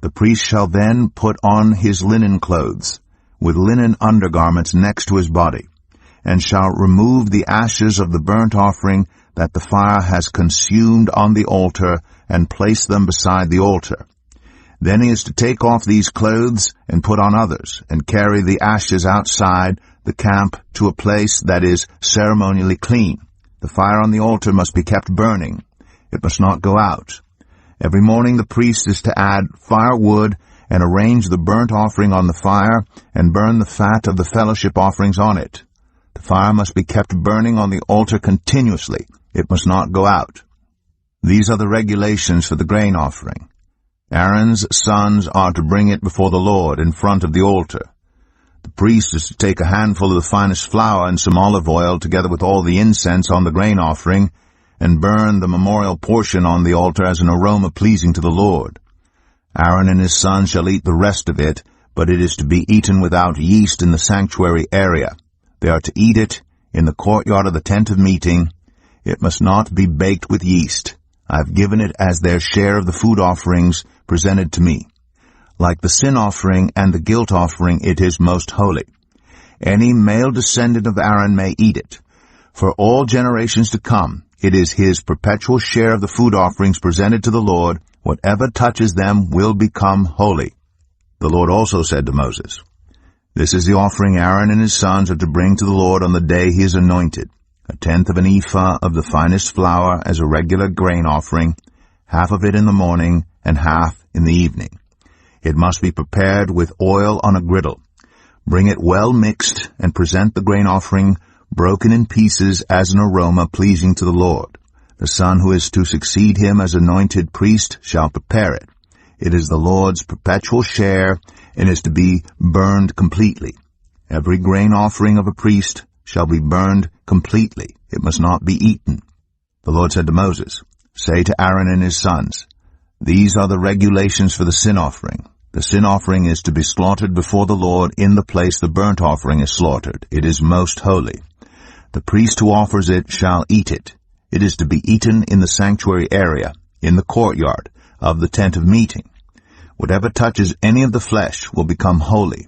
Speaker 1: The priest shall then put on his linen clothes, with linen undergarments next to his body, and shall remove the ashes of the burnt offering that the fire has consumed on the altar, and place them beside the altar. Then he is to take off these clothes and put on others, and carry the ashes outside the camp to a place that is ceremonially clean. The fire on the altar must be kept burning. It must not go out. Every morning the priest is to add firewood and arrange the burnt offering on the fire, and burn the fat of the fellowship offerings on it. The The fire must be kept burning on the altar continuously. It must not go out. These are the regulations for the grain offering. Aaron's sons are to bring it before the Lord in front of the altar. The priest is to take a handful of the finest flour and some olive oil together with all the incense on the grain offering and burn the memorial portion on the altar as an aroma pleasing to the Lord. Aaron and his sons shall eat the rest of it, but it is to be eaten without yeast in the sanctuary area. They are to eat it in the courtyard of the tent of meeting. It must not be baked with yeast. I have given it as their share of the food offerings presented to me. Like the sin offering and the guilt offering, it is most holy. Any male descendant of Aaron may eat it. For all generations to come, it is his perpetual share of the food offerings presented to the Lord. Whatever touches them will become holy. The Lord also said to Moses, This is the offering Aaron and his sons are to bring to the Lord on the day he is anointed, 1/10 of an ephah of the finest flour as a regular grain offering, half of it in the morning and half in the evening. It must be prepared with oil on a griddle. Bring it well mixed and present the grain offering broken in pieces as an aroma pleasing to the Lord. The son who is to succeed him as anointed priest shall prepare it. It is the Lord's perpetual share and is to be burned completely. Every grain offering of a priest shall be burned completely. It must not be eaten. The Lord said to Moses, Say to Aaron and his sons, These are the regulations for the sin offering. The sin offering is to be slaughtered before the Lord in the place the burnt offering is slaughtered. It is most holy. The priest who offers it shall eat it. It is to be eaten in the sanctuary area, in the courtyard of the tent of meeting. Whatever touches any of the flesh will become holy.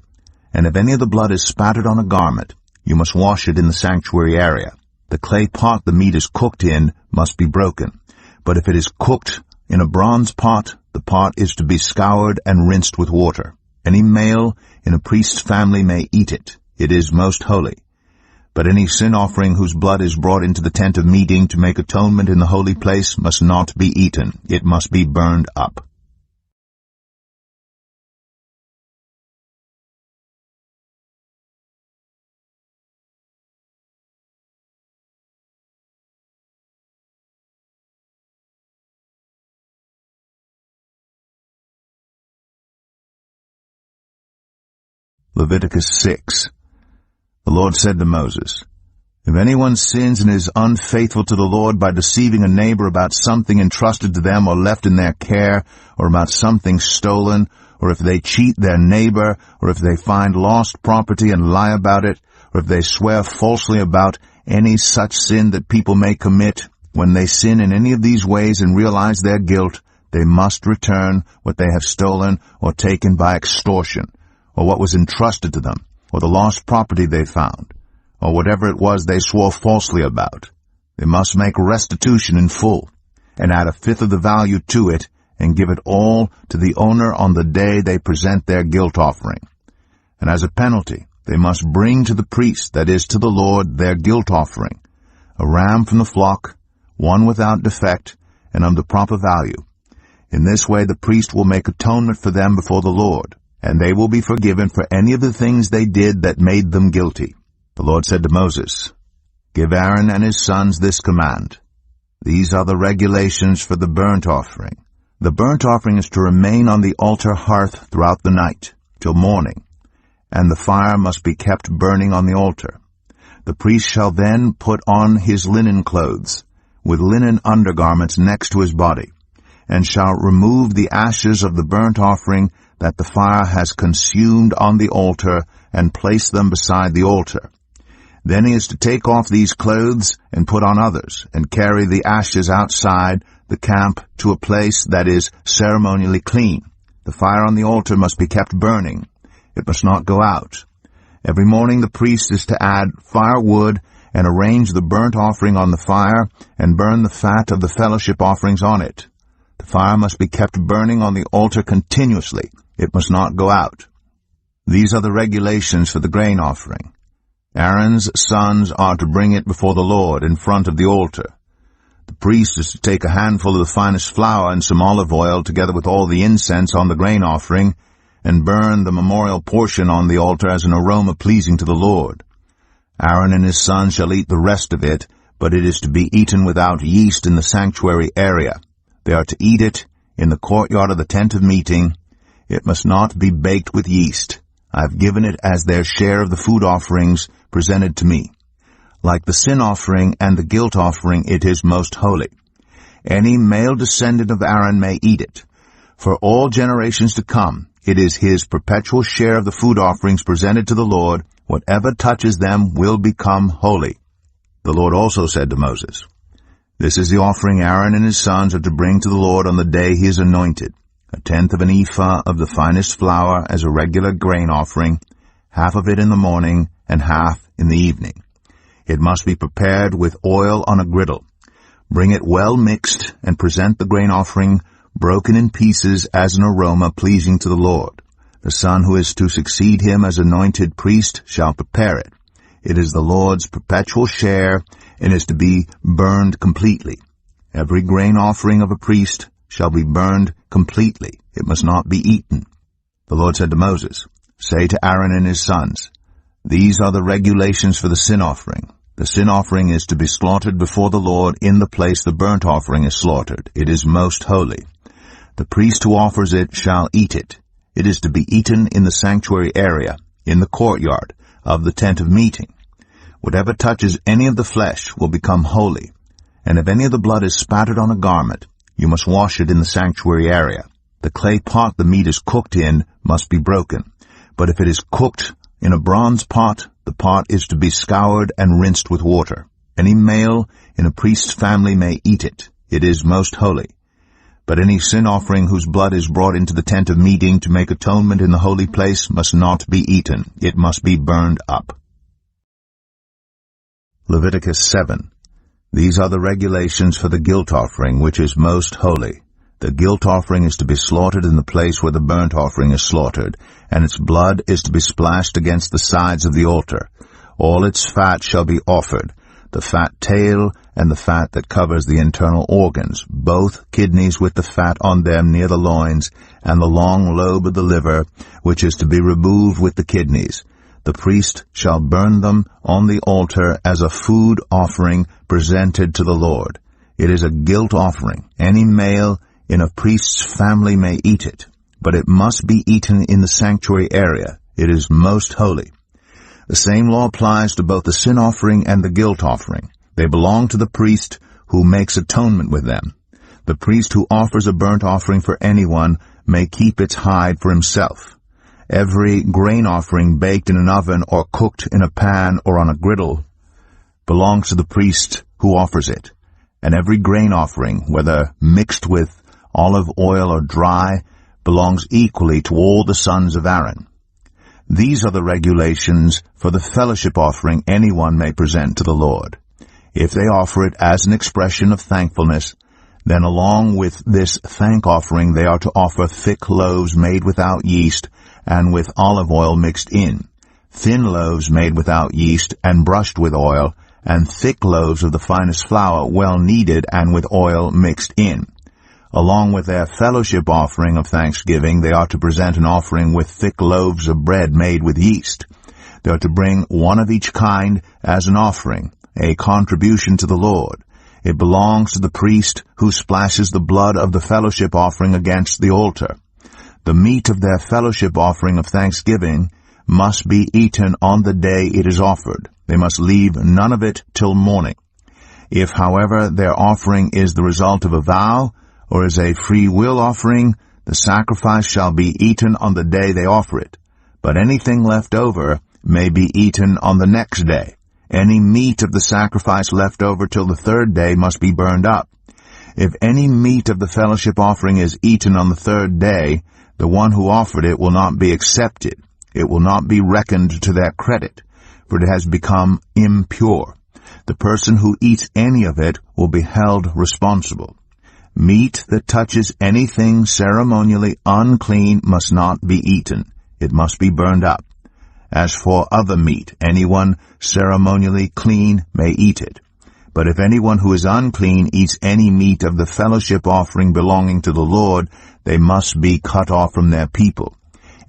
Speaker 1: And if any of the blood is spattered on a garment, you must wash it in the sanctuary area. The clay pot the meat is cooked in must be broken. But if it is cooked in a bronze pot, the pot is to be scoured and rinsed with water. Any male in a priest's family may eat it. It is most holy. But any sin offering whose blood is brought into the tent of meeting to make atonement in the holy place must not be eaten. It must be burned up. Leviticus 6. The Lord said to Moses, If anyone sins and is unfaithful to the Lord by deceiving a neighbor about something entrusted to them or left in their care, or about something stolen, or if they cheat their neighbor, or if they find lost property and lie about it, or if they swear falsely about any such sin that people may commit, when they sin in any of these ways and realize their guilt, they must return what they have stolen or taken by extortion, or what was entrusted to them, or the lost property they found, or whatever it was they swore falsely about. They must make restitution in full, and add 1/5 of the value to it, and give it all to the owner on the day they present their guilt offering. And as a penalty, they must bring to the priest, that is, to the Lord, their guilt offering, a ram from the flock, one without defect, and of the proper value. In this way the priest will make atonement for them before the Lord, and they will be forgiven for any of the things they did that made them guilty. The Lord said to Moses, Give Aaron and his sons this command. These are the regulations for the burnt offering. The burnt offering is to remain on the altar hearth throughout the night, till morning, and the fire must be kept burning on the altar. The priest shall then put on his linen clothes, with linen undergarments next to his body, and shall remove the ashes of the burnt offering that the fire has consumed on the altar, and place them beside the altar. Then he is to take off these clothes and put on others, and carry the ashes outside the camp to a place that is ceremonially clean. The fire on the altar must be kept burning. It must not go out. Every morning the priest is to add firewood and arrange the burnt offering on the fire, and burn the fat of the fellowship offerings on it. The fire must be kept burning on the altar continuously. It must not go out. These are the regulations for the grain offering. Aaron's sons are to bring it before the Lord in front of the altar. The priest is to take a handful of the finest flour and some olive oil together with all the incense on the grain offering, and burn the memorial portion on the altar as an aroma pleasing to the Lord. Aaron and his sons shall eat the rest of it, but it is to be eaten without yeast in the sanctuary area. They are to eat it in the courtyard of the tent of meeting. It must not be baked with yeast. I have given it as their share of the food offerings presented to me. Like the sin offering and the guilt offering, it is most holy. Any male descendant of Aaron may eat it. For all generations to come, it is his perpetual share of the food offerings presented to the Lord. Whatever touches them will become holy. The Lord also said to Moses, This is the offering Aaron and his sons are to bring to the Lord on the day he is anointed. 1/10 of an ephah of the finest flour as a regular grain offering, half of it in the morning and half in the evening. It must be prepared with oil on a griddle. Bring it well mixed and present the grain offering broken in pieces as an aroma pleasing to the Lord. The son who is to succeed him as anointed priest shall prepare it. It is the Lord's perpetual share and is to be burned completely. Every grain offering of a priest shall be burned completely. It must not be eaten. The Lord said to Moses, Say to Aaron and his sons, These are the regulations for the sin offering. The sin offering is to be slaughtered before the Lord in the place the burnt offering is slaughtered. It is most holy. The priest who offers it shall eat it. It is to be eaten in the sanctuary area, in the courtyard of the tent of meeting. Whatever touches any of the flesh will become holy. And if any of the blood is spattered on a garment, you must wash it in the sanctuary area. The clay pot the meat is cooked in must be broken. But if it is cooked in a bronze pot, the pot is to be scoured and rinsed with water. Any male in a priest's family may eat it. It is most holy. But any sin offering whose blood is brought into the tent of meeting to make atonement in the holy place must not be eaten. It must be burned up. Leviticus 7. These are the regulations for the guilt offering, which is most holy. The guilt offering is to be slaughtered in the place where the burnt offering is slaughtered, and its blood is to be splashed against the sides of the altar. All its fat shall be offered, the fat tail and the fat that covers the internal organs, both kidneys with the fat on them near the loins, and the long lobe of the liver, which is to be removed with the kidneys. The priest shall burn them on the altar as a food offering presented to the Lord. It is a guilt offering. Any male in a priest's family may eat it, but it must be eaten in the sanctuary area. It is most holy. The same law applies to both the sin offering and the guilt offering. They belong to the priest who makes atonement with them. The priest who offers a burnt offering for anyone may keep its hide for himself. Every grain offering baked in an oven or cooked in a pan or on a griddle belongs to the priest who offers it. And every grain offering, whether mixed with olive oil or dry, belongs equally to all the sons of Aaron. These are the regulations for the fellowship offering anyone may present to the Lord. If they offer it as an expression of thankfulness, then along with this thank offering they are to offer thick loaves made without yeast and with olive oil mixed in, thin loaves made without yeast and brushed with oil, and thick loaves of the finest flour well kneaded and with oil mixed in. Along with their fellowship offering of thanksgiving, they are to present an offering with thick loaves of bread made with yeast. They are to bring one of each kind as an offering, a contribution to the Lord. It belongs to the priest who splashes the blood of the fellowship offering against the altar. The meat of their fellowship offering of thanksgiving must be eaten on the day it is offered. They must leave none of it till morning. If, however, their offering is the result of a vow, or is a free will offering, the sacrifice shall be eaten on the day they offer it. But anything left over may be eaten on the next day. Any meat of the sacrifice left over till the third day must be burned up. If any meat of the fellowship offering is eaten on the third day, the one who offered it will not be accepted. It will not be reckoned to their credit, for it has become impure. The person who eats any of it will be held responsible. Meat that touches anything ceremonially unclean must not be eaten. It must be burned up. As for other meat, anyone ceremonially clean may eat it. But if anyone who is unclean eats any meat of the fellowship offering belonging to the Lord, they must be cut off from their people.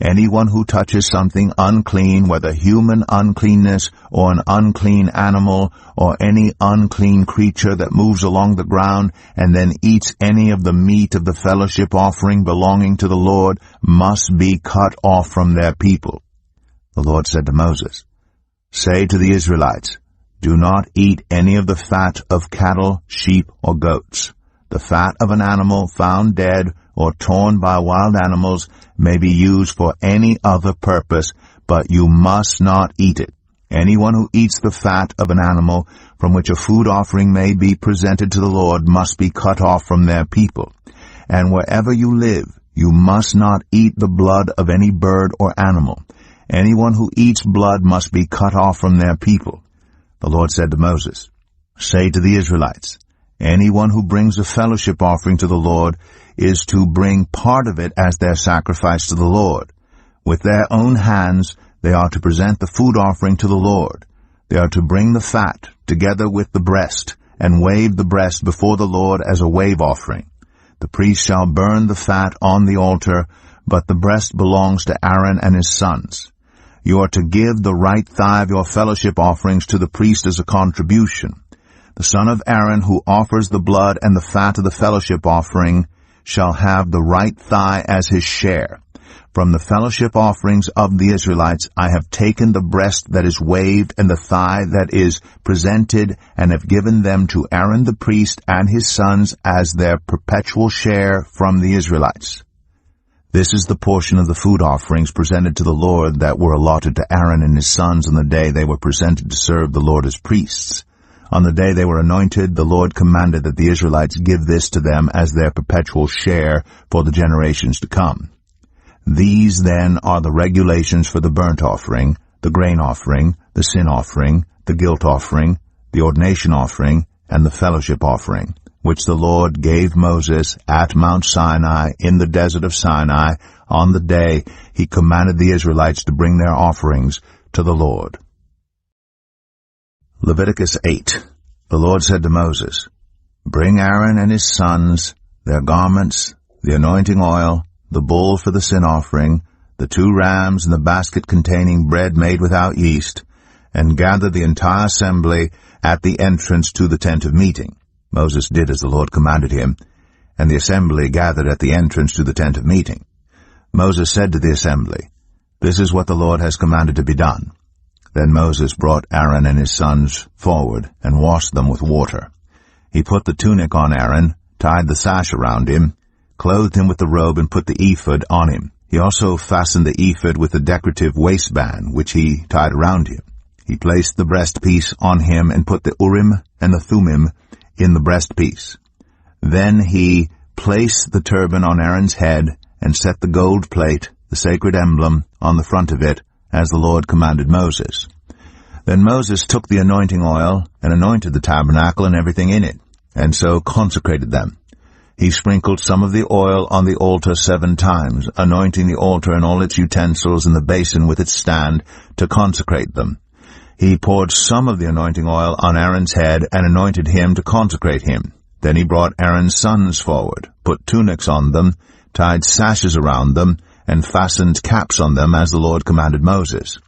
Speaker 1: Anyone who touches something unclean, whether human uncleanness or an unclean animal or any unclean creature that moves along the ground and then eats any of the meat of the fellowship offering belonging to the Lord must be cut off from their people. The Lord said to Moses, "Say to the Israelites, do not eat any of the fat of cattle, sheep, or goats. The fat of an animal found dead or torn by wild animals may be used for any other purpose, but you must not eat it. Anyone who eats the fat of an animal from which a food offering may be presented to the Lord must be cut off from their people. And wherever you live, you must not eat the blood of any bird or animal. Anyone who eats blood must be cut off from their people." The Lord said to Moses, "Say to the Israelites, anyone who brings a fellowship offering to the Lord is to bring part of it as their sacrifice to the Lord. With their own hands they are to present the food offering to the Lord. They are to bring the fat together with the breast and wave the breast before the Lord as a wave offering. The priest shall burn the fat on the altar, but the breast belongs to Aaron and his sons. You are to give the right thigh of your fellowship offerings to the priest as a contribution. The son of Aaron who offers the blood and the fat of the fellowship offering shall have the right thigh as his share. From the fellowship offerings of the Israelites I have taken the breast that is waved and the thigh that is presented, and have given them to Aaron the priest and his sons as their perpetual share from the Israelites. This is the portion of the food offerings presented to the Lord that were allotted to Aaron and his sons on the day they were presented to serve the Lord as priests. On the day they were anointed, the Lord commanded that the Israelites give this to them as their perpetual share for the generations to come. These, then, are the regulations for the burnt offering, the grain offering, the sin offering, the guilt offering, the ordination offering, and the fellowship offering, which the Lord gave Moses at Mount Sinai in the desert of Sinai on the day he commanded the Israelites to bring their offerings to the Lord. Leviticus 8. The Lord said to Moses, "Bring Aaron and his sons, their garments, the anointing oil, the bull for the sin offering, the 2 rams and the basket containing bread made without yeast, and gather the entire assembly at the entrance to the tent of meeting." Moses did as the Lord commanded him, and the assembly gathered at the entrance to the tent of meeting. Moses said to the assembly, "This is what the Lord has commanded to be done." Then Moses brought Aaron and his sons forward and washed them with water. He put the tunic on Aaron, tied the sash around him, clothed him with the robe, and put the ephod on him. He also fastened the ephod with a decorative waistband, which he tied around him. He placed the breastpiece on him and put the Urim and the Thummim in the breastpiece. Then he placed the turban on Aaron's head and set the gold plate, the sacred emblem, on the front of it, as the Lord commanded Moses. Then Moses took the anointing oil and anointed the tabernacle and everything in it, and so consecrated them. He sprinkled some of the oil on the altar 7 times, anointing the altar and all its utensils and the basin with its stand to consecrate them. He poured some of the anointing oil on Aaron's head and anointed him to consecrate him. Then he brought Aaron's sons forward, put tunics on them, tied sashes around them, and fastened caps on them as the Lord commanded Moses.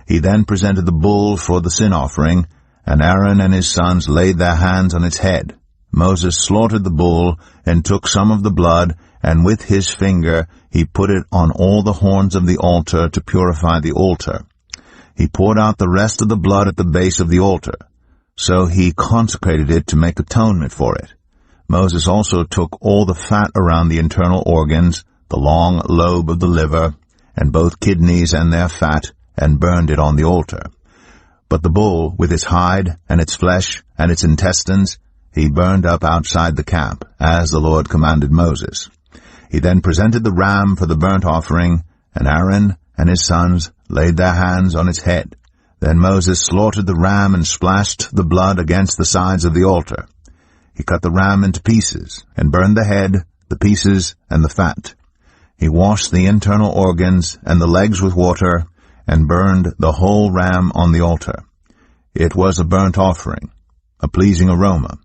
Speaker 1: He then presented the bull for the sin offering, and Aaron and his sons laid their hands on its head. Moses slaughtered the bull and took some of the blood, and with his finger he put it on all the horns of the altar to purify the altar. He poured out the rest of the blood at the base of the altar. So he consecrated it to make atonement for it. Moses also took all the fat around the internal organs, the long lobe of the liver, and both kidneys and their fat, and burned it on the altar. But the bull, with its hide, and its flesh, and its intestines, he burned up outside the camp, as the Lord commanded Moses. He then presented the ram for the burnt offering, and Aaron and his sons laid their hands on its head. Then Moses slaughtered the ram and splashed the blood against the sides of the altar. He cut the ram into pieces, and burned the head, the pieces, and the fat. He washed the internal organs and the legs with water, and burned the whole ram on the altar. It was a burnt offering, a pleasing aroma,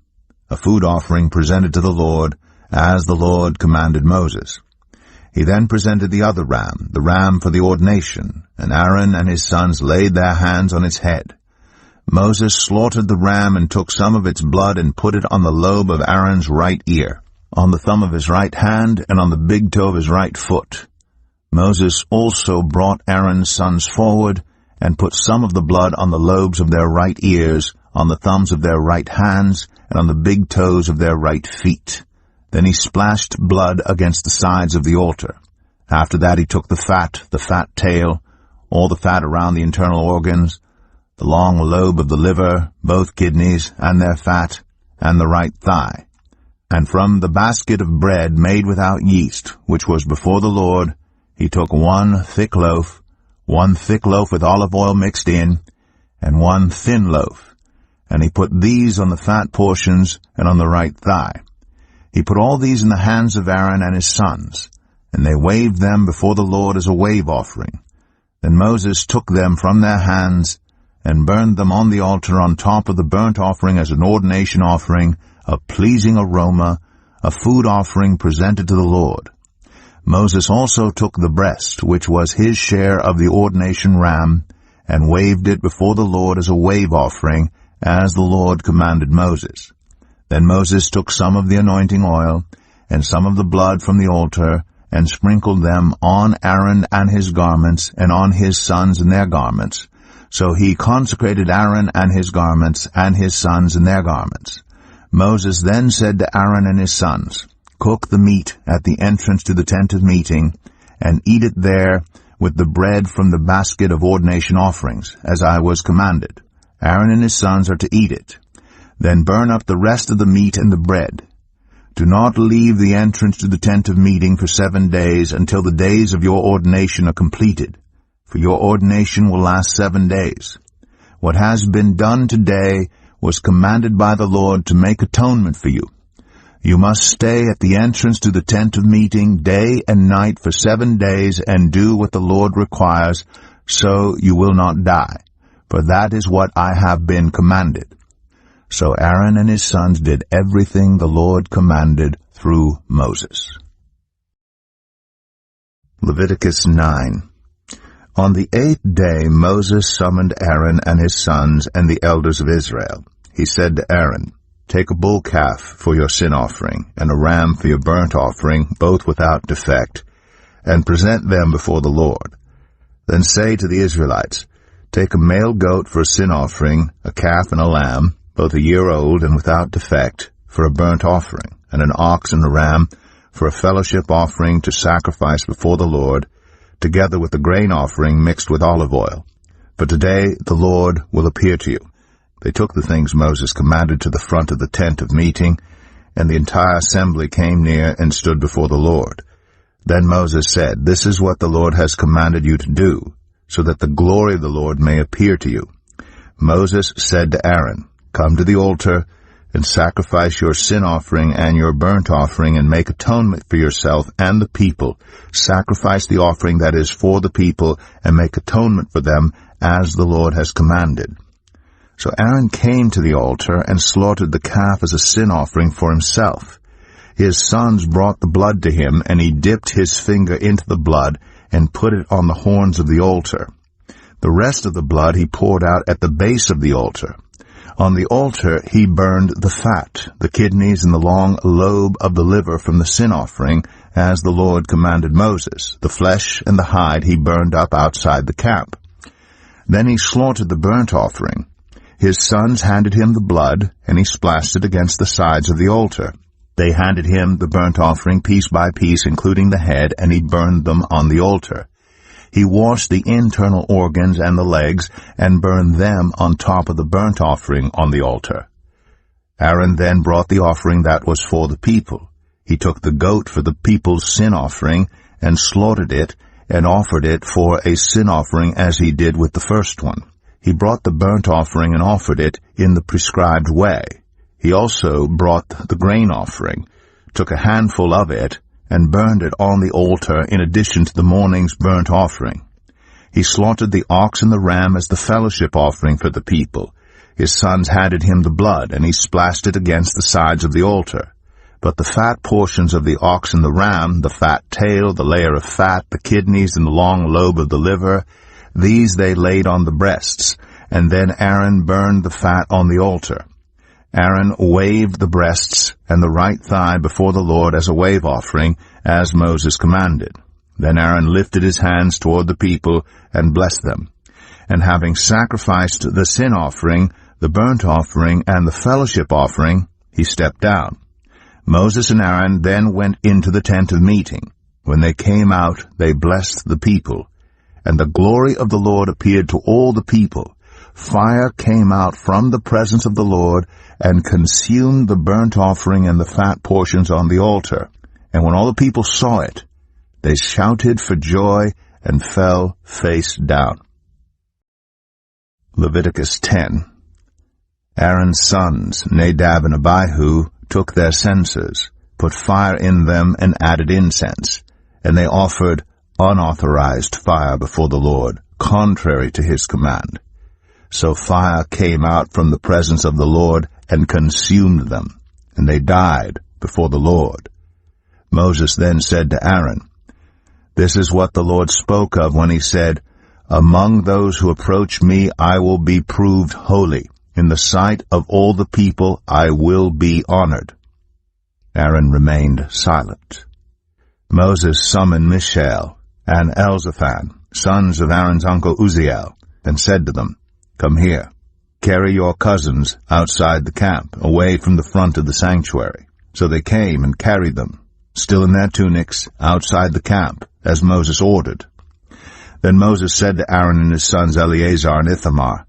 Speaker 1: a food offering presented to the Lord, as the Lord commanded Moses. He then presented the other ram, the ram for the ordination, and Aaron and his sons laid their hands on its head. Moses slaughtered the ram and took some of its blood and put it on the lobe of Aaron's right ear, on the thumb of his right hand, and on the big toe of his right foot. Moses also brought Aaron's sons forward and put some of the blood on the lobes of their right ears, on the thumbs of their right hands, and on the big toes of their right feet. Then he splashed blood against the sides of the altar. After that he took the fat tail, all the fat around the internal organs, the long lobe of the liver, both kidneys, and their fat, and the right thigh. And from the basket of bread made without yeast, which was before the Lord, he took one thick loaf with olive oil mixed in, and one thin loaf, and he put these on the fat portions and on the right thigh. He put all these in the hands of Aaron and his sons, and they waved them before the Lord as a wave offering. Then Moses took them from their hands and burned them on the altar on top of the burnt offering as an ordination offering, a pleasing aroma, a food offering presented to the Lord. Moses also took the breast, which was his share of the ordination ram, and waved it before the Lord as a wave offering, as the Lord commanded Moses. Then Moses took some of the anointing oil, and some of the blood from the altar, and sprinkled them on Aaron and his garments, and on his sons and their garments. So he consecrated Aaron and his garments, and his sons and their garments. Moses then said to Aaron and his sons, "Cook the meat at the entrance to the tent of meeting, and eat it there with the bread from the basket of ordination offerings, as I was commanded. Aaron and his sons are to eat it. Then burn up the rest of the meat and the bread. Do not leave the entrance to the tent of meeting for 7 days until the days of your ordination are completed, for your ordination will last 7 days. What has been done today was commanded by the Lord to make atonement for you. You must stay at the entrance to the tent of meeting day and night for 7 days and do what the Lord requires, so you will not die, for that is what I have been commanded." So Aaron and his sons did everything the Lord commanded through Moses. Leviticus 9. On the 8th day Moses summoned Aaron and his sons and the elders of Israel. He said to Aaron, "Take a bull calf for your sin offering, and a ram for your burnt offering, both without defect, and present them before the Lord. Then say to the Israelites, Take a male goat for a sin offering, a calf and a lamb, both a year old and without defect, for a burnt offering, and an ox and a ram for a fellowship offering to sacrifice before the Lord, together with the grain offering mixed with olive oil. For today the Lord will appear to you." They took the things Moses commanded to the front of the tent of meeting, and the entire assembly came near and stood before the Lord. Then Moses said, "This is what the Lord has commanded you to do, so that the glory of the Lord may appear to you." Moses said to Aaron, "Come to the altar, and sacrifice your sin offering and your burnt offering, and make atonement for yourself and the people. Sacrifice the offering that is for the people, and make atonement for them, as the Lord has commanded." So Aaron came to the altar and slaughtered the calf as a sin offering for himself. His sons brought the blood to him, and he dipped his finger into the blood and put it on the horns of the altar. The rest of the blood he poured out at the base of the altar. On the altar he burned the fat, the kidneys, and the long lobe of the liver from the sin offering, as the Lord commanded Moses. The flesh and the hide he burned up outside the camp. Then he slaughtered the burnt offering. His sons handed him the blood, and he splashed it against the sides of the altar. They handed him the burnt offering piece by piece, including the head, and he burned them on the altar. He washed the internal organs and the legs, and burned them on top of the burnt offering on the altar. Aaron then brought the offering that was for the people. He took the goat for the people's sin offering, and slaughtered it, and offered it for a sin offering as he did with the first one. He brought the burnt offering and offered it in the prescribed way. He also brought the grain offering, took a handful of it, and burned it on the altar in addition to the morning's burnt offering. He slaughtered the ox and the ram as the fellowship offering for the people. His sons handed him the blood, and he splashed it against the sides of the altar. But the fat portions of the ox and the ram, the fat tail, the layer of fat, the kidneys, and the long lobe of the liver, these they laid on the breasts, and then Aaron burned the fat on the altar. Aaron waved the breasts and the right thigh before the Lord as a wave offering, as Moses commanded. Then Aaron lifted his hands toward the people and blessed them. And having sacrificed the sin offering, the burnt offering, and the fellowship offering, he stepped down. Moses and Aaron then went into the tent of meeting. When they came out, they blessed the people. And the glory of the Lord appeared to all the people. Fire came out from the presence of the Lord and consumed the burnt offering and the fat portions on the altar. And when all the people saw it, they shouted for joy and fell face down. Leviticus 10. Aaron's sons, Nadab and Abihu, took their censers, put fire in them, and added incense. And they offered unauthorized fire before the Lord, contrary to his command. So fire came out from the presence of the Lord and consumed them, and they died before the Lord. Moses then said to Aaron, "This is what the Lord spoke of when he said, 'Among those who approach me I will be proved holy. In the sight of all the people I will be honored.'" Aaron remained silent. Moses summoned Mishael and Elzaphan, sons of Aaron's uncle Uzziel, and said to them, "Come here. Carry your cousins outside the camp, away from the front of the sanctuary." So they came and carried them, still in their tunics, outside the camp, as Moses ordered. Then Moses said to Aaron and his sons Eleazar and Ithamar,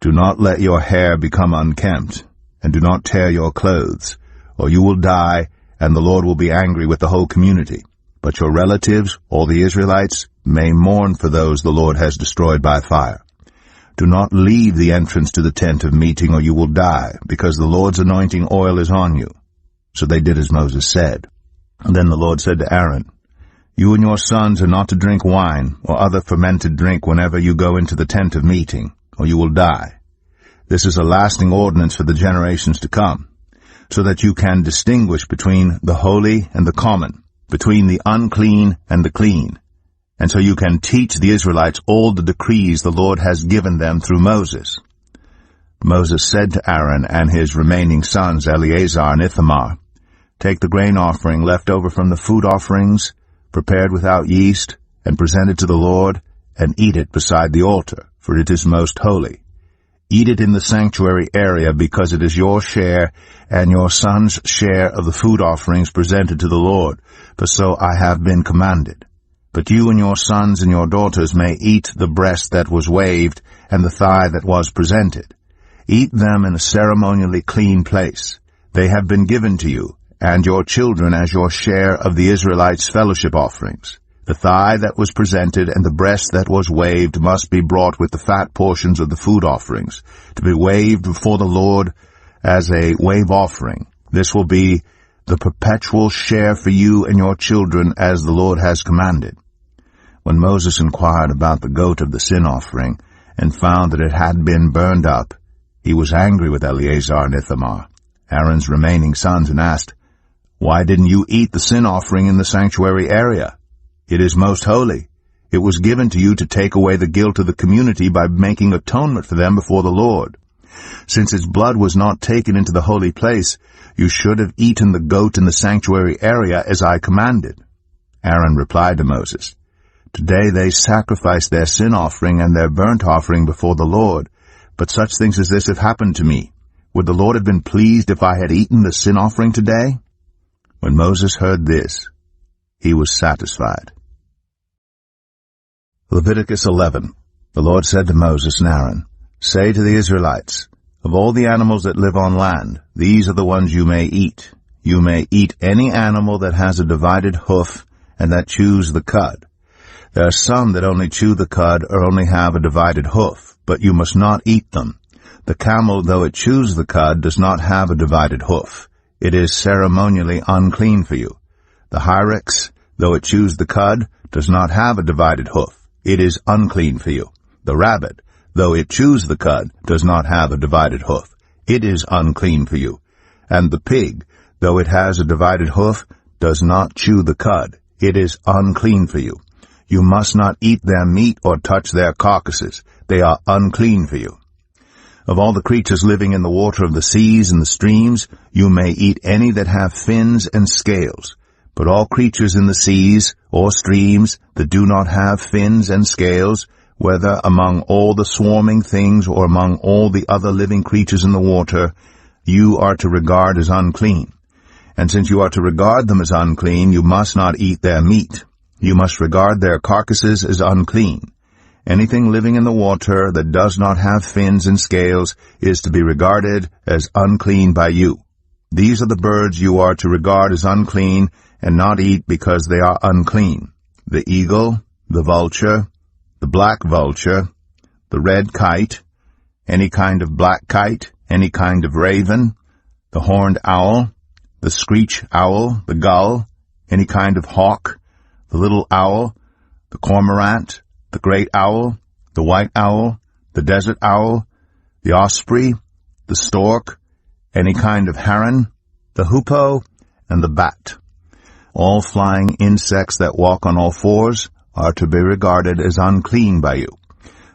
Speaker 1: "Do not let your hair become unkempt, and do not tear your clothes, or you will die, and the Lord will be angry with the whole community. But your relatives, all the Israelites, may mourn for those the Lord has destroyed by fire. Do not leave the entrance to the tent of meeting, or you will die, because the Lord's anointing oil is on you." So they did as Moses said. And then the Lord said to Aaron, "You and your sons are not to drink wine or other fermented drink whenever you go into the tent of meeting, or you will die. This is a lasting ordinance for the generations to come, so that you can distinguish between the holy and the common, between the unclean and the clean, and so you can teach the Israelites all the decrees the Lord has given them through Moses." Moses said to Aaron and his remaining sons Eleazar and Ithamar, "Take the grain offering left over from the food offerings, prepared without yeast, and presented to the Lord, and eat it beside the altar, for it is most holy. Eat it in the sanctuary area, because it is your share and your son's share of the food offerings presented to the Lord, for so I have been commanded. But you and your sons and your daughters may eat the breast that was waved and the thigh that was presented. Eat them in a ceremonially clean place. They have been given to you, and your children as your share of the Israelites' fellowship offerings. The thigh that was presented and the breast that was waved must be brought with the fat portions of the food offerings, to be waved before the Lord as a wave offering. This will be the perpetual share for you and your children, as the Lord has commanded." When Moses inquired about the goat of the sin offering, and found that it had been burned up, he was angry with Eleazar and Ithamar, Aaron's remaining sons, and asked, "Why didn't you eat the sin offering in the sanctuary area? It is most holy. It was given to you to take away the guilt of the community by making atonement for them before the Lord. Since its blood was not taken into the holy place, you should have eaten the goat in the sanctuary area as I commanded." Aaron replied to Moses, "Today they sacrifice their sin offering and their burnt offering before the Lord, but such things as this have happened to me. Would the Lord have been pleased if I had eaten the sin offering today?" When Moses heard this, he was satisfied. Leviticus 11. The Lord said to Moses and Aaron, "Say to the Israelites, of all the animals that live on land, these are the ones you may eat. You may eat any animal that has a divided hoof and that chews the cud. There are some that only chew the cud or only have a divided hoof, but you must not eat them. The camel, though it chews the cud, does not have a divided hoof. It is ceremonially unclean for you. The hyrax, though it chews the cud, does not have a divided hoof. It is unclean for you. The rabbit, though it chews the cud, does not have a divided hoof. It is unclean for you. And the pig, though it has a divided hoof, does not chew the cud. It is unclean for you. You must not eat their meat or touch their carcasses. They are unclean for you. Of all the creatures living in the water of the seas and the streams, you may eat any that have fins and scales. But all creatures in the seas or streams that do not have fins and scales, whether among all the swarming things or among all the other living creatures in the water, you are to regard as unclean. And since you are to regard them as unclean, you must not eat their meat. You must regard their carcasses as unclean. Anything living in the water that does not have fins and scales is to be regarded as unclean by you. These are the birds you are to regard as unclean and not eat because they are unclean: the eagle, the vulture, the black vulture, the red kite, any kind of black kite, any kind of raven, the horned owl, the screech owl, the gull, any kind of hawk, the little owl, the cormorant, the great owl, the white owl, the desert owl, the osprey, the stork, any kind of heron, the hoopoe, and the bat. All flying insects that walk on all fours are to be regarded as unclean by you.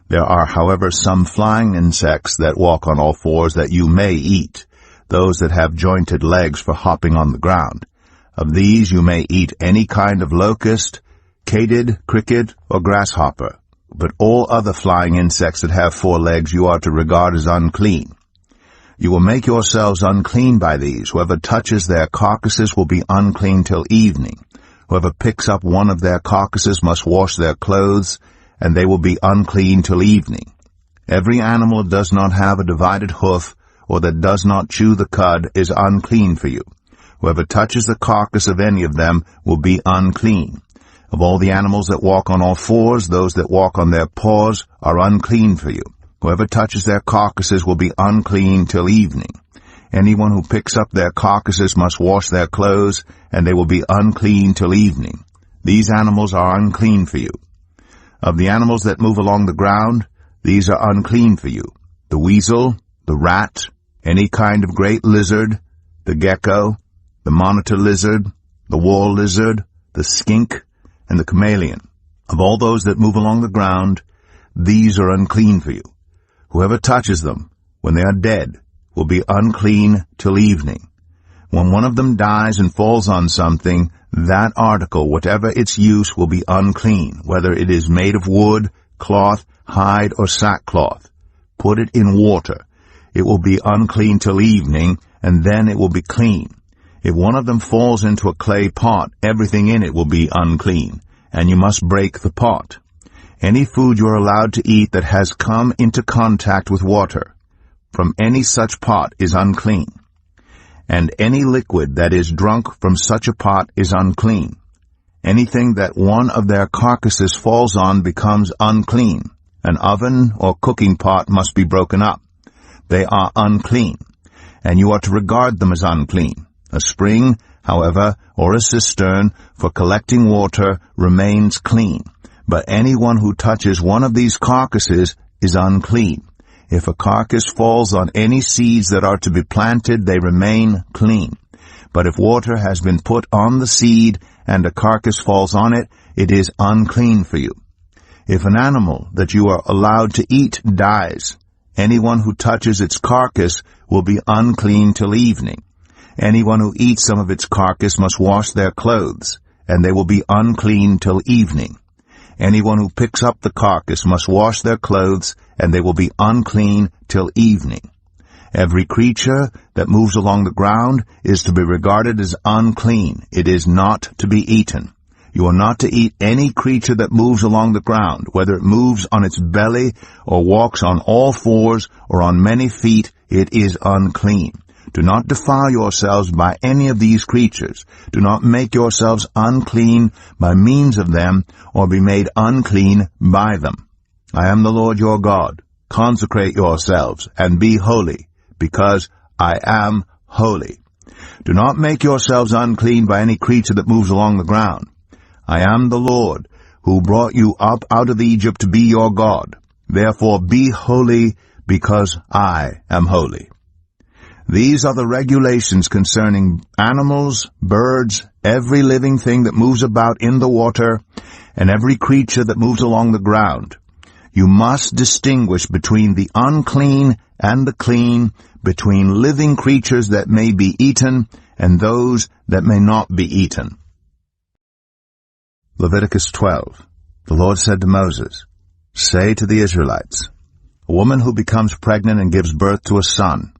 Speaker 1: There are, however, some flying insects that walk on all fours that you may eat, those that have jointed legs for hopping on the ground. Of these you may eat any kind of locust, katyd, cricket, or grasshopper. But all other flying insects that have 4 legs you are to regard as unclean. You will make yourselves unclean by these. Whoever touches their carcasses will be unclean till evening. Whoever picks up one of their carcasses must wash their clothes, and they will be unclean till evening. Every animal that does not have a divided hoof, or that does not chew the cud, is unclean for you. Whoever touches the carcass of any of them will be unclean. Of all the animals that walk on all fours, those that walk on their paws are unclean for you. Whoever touches their carcasses will be unclean till evening. Anyone who picks up their carcasses must wash their clothes, and they will be unclean till evening. These animals are unclean for you. Of the animals that move along the ground, these are unclean for you: the weasel, the rat, any kind of great lizard, the gecko, the monitor lizard, the wall lizard, the skink, and the chameleon. Of all those that move along the ground, these are unclean for you. Whoever touches them, when they are dead, will be unclean till evening. When one of them dies and falls on something, that article, whatever its use, will be unclean, whether it is made of wood, cloth, hide, or sackcloth. Put it in water. It will be unclean till evening, and then it will be clean. If one of them falls into a clay pot, everything in it will be unclean, and you must break the pot. Any food you are allowed to eat that has come into contact with water from any such pot is unclean, and any liquid that is drunk from such a pot is unclean. Anything that one of their carcasses falls on becomes unclean. An oven or cooking pot must be broken up. They are unclean, and you are to regard them as unclean. A spring, however, or a cistern for collecting water remains clean. But anyone who touches one of these carcasses is unclean. If a carcass falls on any seeds that are to be planted, they remain clean. But if water has been put on the seed and a carcass falls on it, it is unclean for you. If an animal that you are allowed to eat dies, anyone who touches its carcass will be unclean till evening. Anyone who eats some of its carcass must wash their clothes, and they will be unclean till evening. Anyone who picks up the carcass must wash their clothes, and they will be unclean till evening. Every creature that moves along the ground is to be regarded as unclean. It is not to be eaten. You are not to eat any creature that moves along the ground, whether it moves on its belly or walks on all fours or on many feet. It is unclean. Do not defile yourselves by any of these creatures. Do not make yourselves unclean by means of them, or be made unclean by them. I am the Lord your God. Consecrate yourselves, and be holy, because I am holy. Do not make yourselves unclean by any creature that moves along the ground. I am the Lord, who brought you up out of Egypt to be your God. Therefore be holy, because I am holy. These are the regulations concerning animals, birds, every living thing that moves about in the water, and every creature that moves along the ground. You must distinguish between the unclean and the clean, between living creatures that may be eaten and those that may not be eaten. Leviticus 12. The Lord said to Moses, "Say to the Israelites, a woman who becomes pregnant and gives birth to a son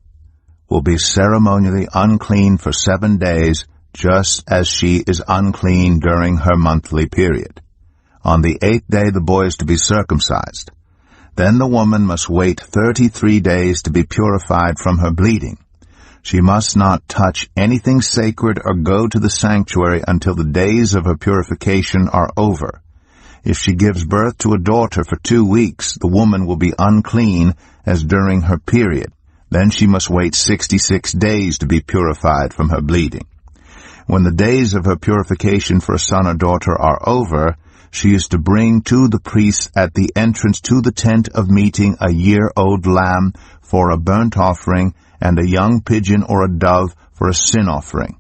Speaker 1: will be ceremonially unclean for 7 days, just as she is unclean during her monthly period. On the 8th day the boy is to be circumcised. Then the woman must wait 33 days to be purified from her bleeding. She must not touch anything sacred or go to the sanctuary until the days of her purification are over. If she gives birth to a daughter for 2 weeks, the woman will be unclean as during her period. Then she must wait 66 days to be purified from her bleeding. When the days of her purification for a son or daughter are over, she is to bring to the priest at the entrance to the tent of meeting a year-old lamb for a burnt offering and a young pigeon or a dove for a sin offering.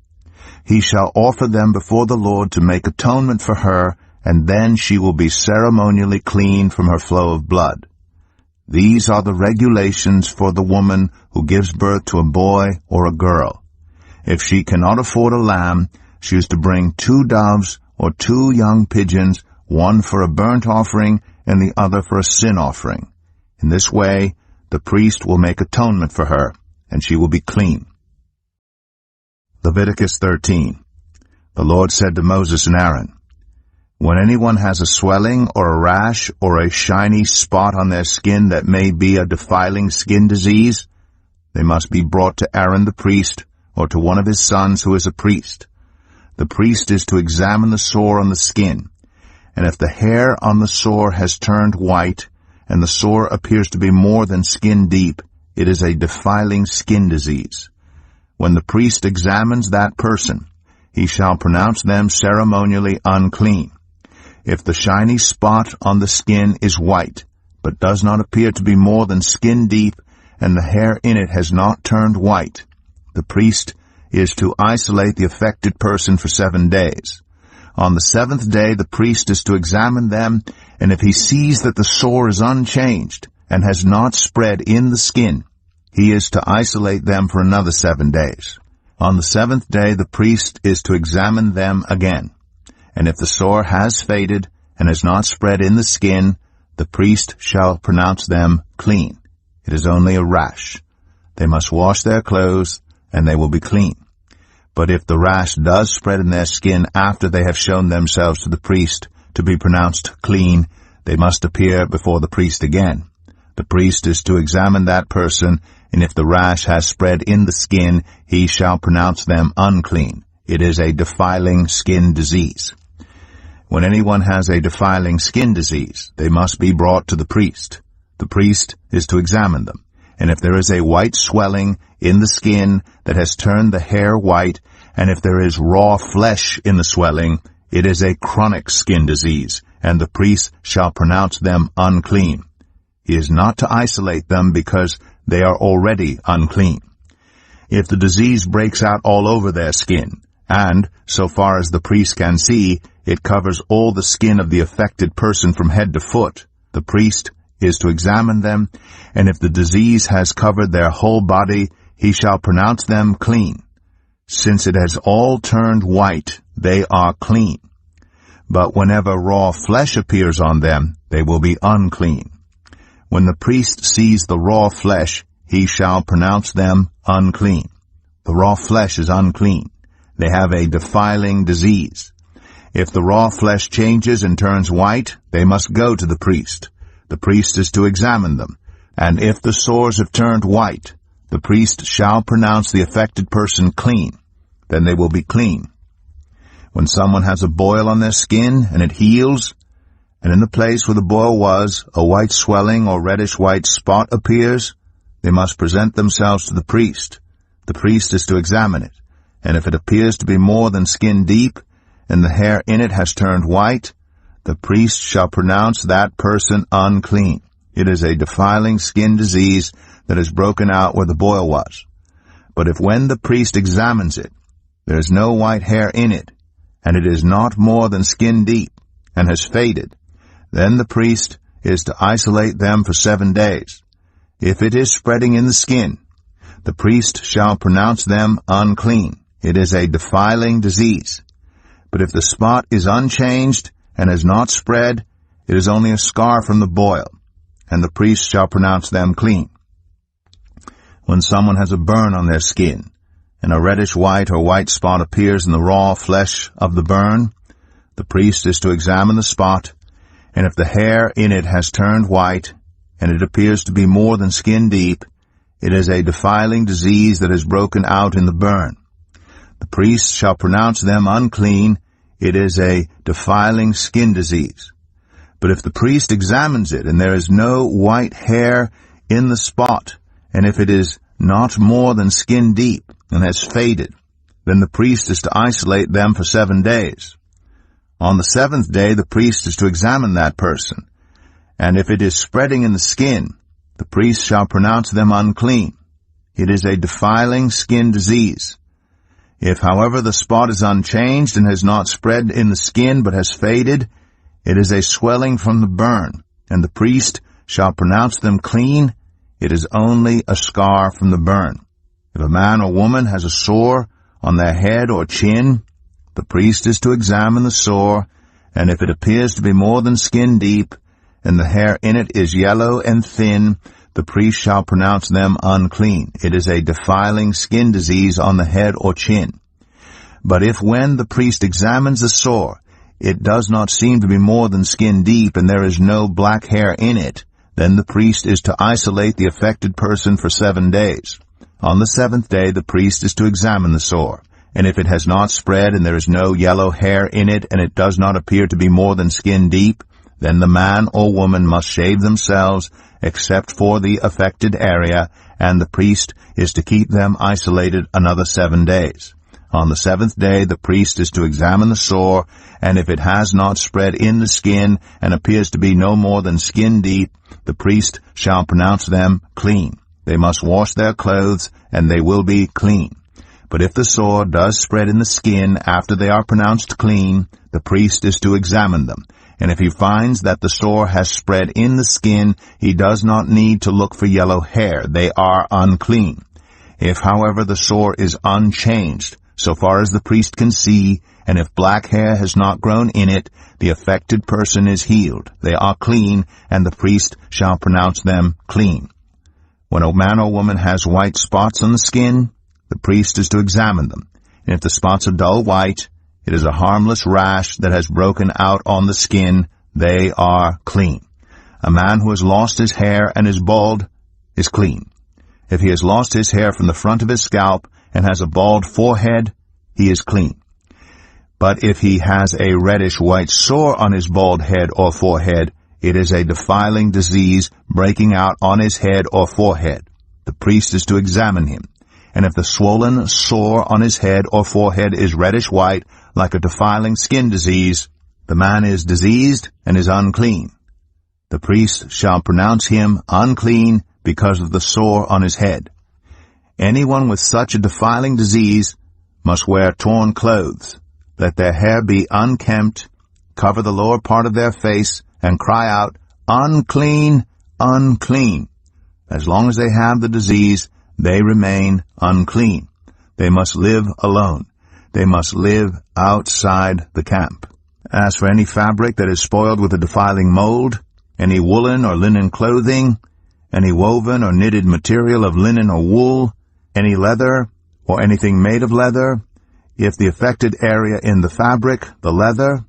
Speaker 1: He shall offer them before the Lord to make atonement for her, and then she will be ceremonially clean from her flow of blood. These are the regulations for the woman who gives birth to a boy or a girl. If she cannot afford a lamb, she is to bring 2 doves or 2 young pigeons, one for a burnt offering and the other for a sin offering. In this way, the priest will make atonement for her, and she will be clean." Leviticus 13. The Lord said to Moses and Aaron, "When anyone has a swelling or a rash or a shiny spot on their skin that may be a defiling skin disease, they must be brought to Aaron the priest or to one of his sons who is a priest. The priest is to examine the sore on the skin, and if the hair on the sore has turned white and the sore appears to be more than skin deep, it is a defiling skin disease. When the priest examines that person, he shall pronounce them ceremonially unclean. If the shiny spot on the skin is white, but does not appear to be more than skin deep, and the hair in it has not turned white, the priest is to isolate the affected person for 7 days. On the 7th day the priest is to examine them, and if he sees that the sore is unchanged and has not spread in the skin, he is to isolate them for another 7 days. On the 7th day the priest is to examine them again. And if the sore has faded and has not spread in the skin, the priest shall pronounce them clean. It is only a rash. They must wash their clothes, and they will be clean. But if the rash does spread in their skin after they have shown themselves to the priest to be pronounced clean, they must appear before the priest again. The priest is to examine that person, and if the rash has spread in the skin, he shall pronounce them unclean. It is a defiling skin disease. When anyone has a defiling skin disease, they must be brought to the priest. The priest is to examine them, and if there is a white swelling in the skin that has turned the hair white, and if there is raw flesh in the swelling, it is a chronic skin disease, and the priest shall pronounce them unclean. He is not to isolate them because they are already unclean. If the disease breaks out all over their skin, and, so far as the priest can see, it covers all the skin of the affected person from head to foot, the priest is to examine them, and if the disease has covered their whole body, he shall pronounce them clean. Since it has all turned white, they are clean. But whenever raw flesh appears on them, they will be unclean. When the priest sees the raw flesh, he shall pronounce them unclean. The raw flesh is unclean. They have a defiling disease. If the raw flesh changes and turns white, they must go to the priest. The priest is to examine them, and if the sores have turned white, the priest shall pronounce the affected person clean. Then they will be clean. When someone has a boil on their skin and it heals, and in the place where the boil was, a white swelling or reddish-white spot appears, they must present themselves to the priest. The priest is to examine it, and if it appears to be more than skin deep, and the hair in it has turned white, the priest shall pronounce that person unclean. It is a defiling skin disease that has broken out where the boil was. But if when the priest examines it, there is no white hair in it, and it is not more than skin deep, and has faded, then the priest is to isolate them for 7 days. If it is spreading in the skin, the priest shall pronounce them unclean. It is a defiling disease. But if the spot is unchanged and has not spread, it is only a scar from the boil, and the priest shall pronounce them clean. When someone has a burn on their skin, and a reddish-white or white spot appears in the raw flesh of the burn, the priest is to examine the spot, and if the hair in it has turned white, and it appears to be more than skin deep, it is a defiling disease that has broken out in the burn. The priest shall pronounce them unclean. It is a defiling skin disease. But if the priest examines it, and there is no white hair in the spot, and if it is not more than skin deep, and has faded, then the priest is to isolate them for 7 days. On the 7th day the priest is to examine that person, and if it is spreading in the skin, the priest shall pronounce them unclean. It is a defiling skin disease. If, however, the spot is unchanged and has not spread in the skin but has faded, it is a swelling from the burn, and the priest shall pronounce them clean. It is only a scar from the burn. If a man or woman has a sore on their head or chin, the priest is to examine the sore, and if it appears to be more than skin deep, and the hair in it is yellow and thin, the priest shall pronounce them unclean. It is a defiling skin disease on the head or chin. But if when the priest examines the sore, it does not seem to be more than skin deep, and there is no black hair in it, then the priest is to isolate the affected person for 7 days. On the 7th day the priest is to examine the sore, and if it has not spread and there is no yellow hair in it, and it does not appear to be more than skin deep, then the man or woman must shave themselves, except for the affected area, and the priest is to keep them isolated another 7 days. On the 7th day the priest is to examine the sore, and if it has not spread in the skin and appears to be no more than skin deep, the priest shall pronounce them clean. They must wash their clothes, and they will be clean. But if the sore does spread in the skin after they are pronounced clean, the priest is to examine them. And if he finds that the sore has spread in the skin, he does not need to look for yellow hair. They are unclean. If, however, the sore is unchanged, so far as the priest can see, and if black hair has not grown in it, the affected person is healed. They are clean, and the priest shall pronounce them clean. When a man or woman has white spots on the skin, the priest is to examine them. And if the spots are dull white, it is a harmless rash that has broken out on the skin. They are clean. A man who has lost his hair and is bald is clean. If he has lost his hair from the front of his scalp and has a bald forehead, he is clean. But if he has a reddish-white sore on his bald head or forehead, it is a defiling disease breaking out on his head or forehead. The priest is to examine him. And if the swollen sore on his head or forehead is reddish-white, like a defiling skin disease, the man is diseased and is unclean. The priest shall pronounce him unclean because of the sore on his head. Anyone with such a defiling disease must wear torn clothes. Let their hair be unkempt, cover the lower part of their face, and cry out, "Unclean, unclean." As long as they have the disease, they remain unclean. They must live alone. They must live outside the camp. As for any fabric that is spoiled with a defiling mold, any woolen or linen clothing, any woven or knitted material of linen or wool, any leather, or anything made of leather, if the affected area in the fabric, the leather,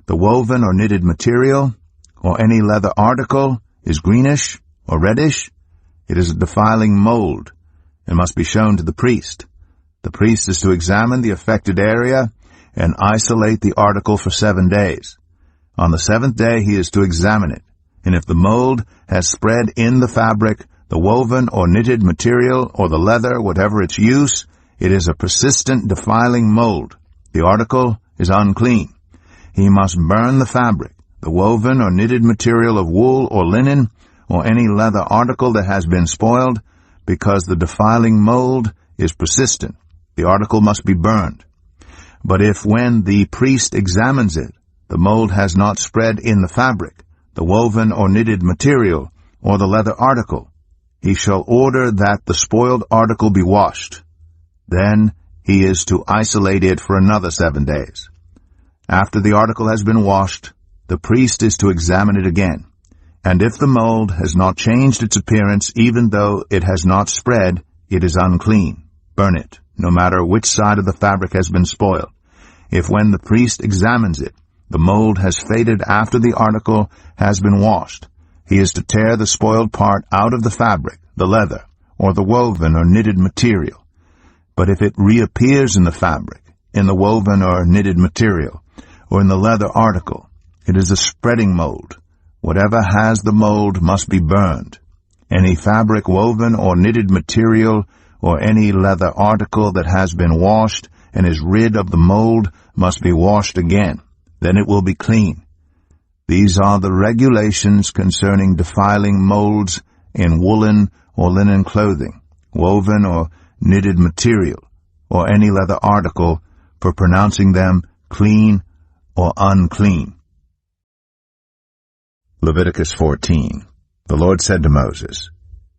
Speaker 1: the woven or knitted material, or any leather article is greenish or reddish, it is a defiling mold and must be shown to the priest. The priest is to examine the affected area and isolate the article for 7 days. On the 7th day he is to examine it, and if the mold has spread in the fabric, the woven or knitted material, or the leather, whatever its use, it is a persistent defiling mold. The article is unclean. He must burn the fabric, the woven or knitted material of wool or linen, or any leather article that has been spoiled, because the defiling mold is persistent, the article must be burned. But if when the priest examines it, the mold has not spread in the fabric, the woven or knitted material, or the leather article, he shall order that the spoiled article be washed. Then he is to isolate it for another 7 days. After the article has been washed, the priest is to examine it again. And if the mold has not changed its appearance, even though it has not spread, it is unclean. Burn it, no matter which side of the fabric has been spoiled. If when the priest examines it, the mold has faded after the article has been washed, he is to tear the spoiled part out of the fabric, the leather, or the woven or knitted material. But if it reappears in the fabric, in the woven or knitted material, or in the leather article, it is a spreading mold. Whatever has the mold must be burned. Any fabric, woven, or knitted material, or any leather article that has been washed and is rid of the mold must be washed again. Then it will be clean. These are the regulations concerning defiling molds in woolen or linen clothing, woven or knitted material, or any leather article, for pronouncing them clean or unclean. Leviticus 14. The Lord said to Moses,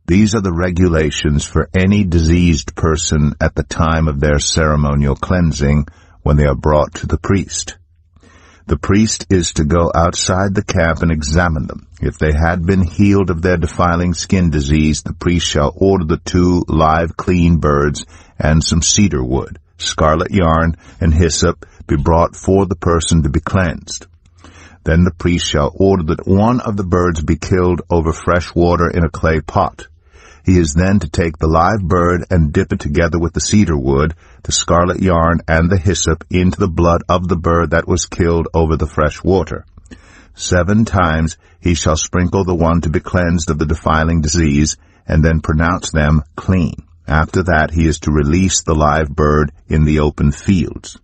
Speaker 1: "These are the regulations for any diseased person at the time of their ceremonial cleansing when they are brought to the priest. The priest is to go outside the camp and examine them. If they had been healed of their defiling skin disease, the priest shall order the 2 live clean birds and some cedar wood, scarlet yarn, and hyssop be brought for the person to be cleansed. Then the priest shall order that one of the birds be killed over fresh water in a clay pot. He is then to take the live bird and dip it together with the cedar wood, the scarlet yarn, and the hyssop into the blood of the bird that was killed over the fresh water. 7 times he shall sprinkle the one to be cleansed of the defiling disease, and then pronounce them clean. After that he is to release the live bird in the open fields.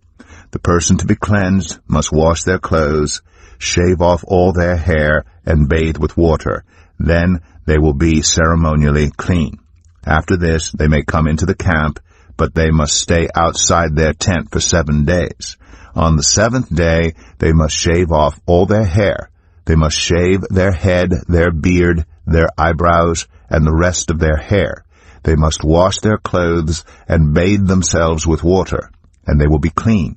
Speaker 1: The person to be cleansed must wash their clothes, shave off all their hair, and bathe with water. Then they will be ceremonially clean. After this they may come into the camp, but they must stay outside their tent for 7 days. On the 7th day they must shave off all their hair. They must shave their head, their beard, their eyebrows, and the rest of their hair. They must wash their clothes and bathe themselves with water, and they will be clean.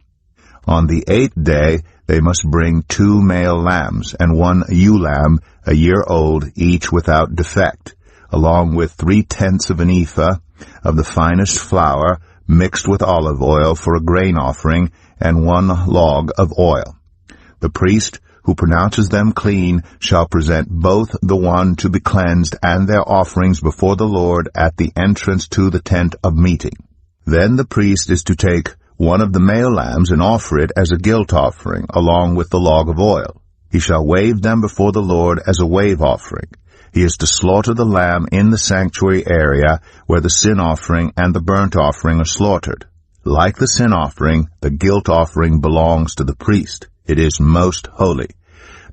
Speaker 1: On the 8th day they must bring 2 male lambs and 1 ewe lamb, a year old, each without defect, along with 3/10 of an ephah of the finest flour mixed with olive oil for a grain offering, and 1 log of oil. The priest who pronounces them clean shall present both the one to be cleansed and their offerings before the Lord at the entrance to the tent of meeting. Then the priest is to take 1 of the male lambs and offer it as a guilt offering, along with the log of oil. He shall wave them before the Lord as a wave offering. He is to slaughter the lamb in the sanctuary area where the sin offering and the burnt offering are slaughtered. Like the sin offering, the guilt offering belongs to the priest. It is most holy.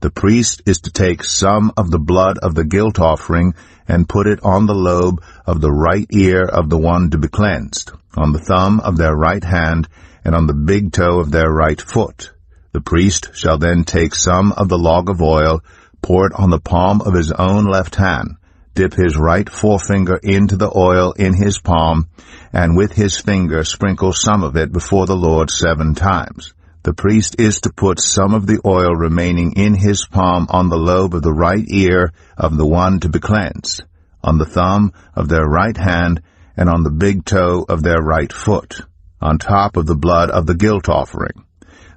Speaker 1: The priest is to take some of the blood of the guilt offering and put it on the lobe of the right ear of the one to be cleansed, on the thumb of their right hand, and on the big toe of their right foot. The priest shall then take some of the log of oil, pour it on the palm of his own left hand, dip his right forefinger into the oil in his palm, and with his finger sprinkle some of it before the Lord 7 times. The priest is to put some of the oil remaining in his palm on the lobe of the right ear of the one to be cleansed, on the thumb of their right hand, and on the big toe of their right foot, on top of the blood of the guilt offering.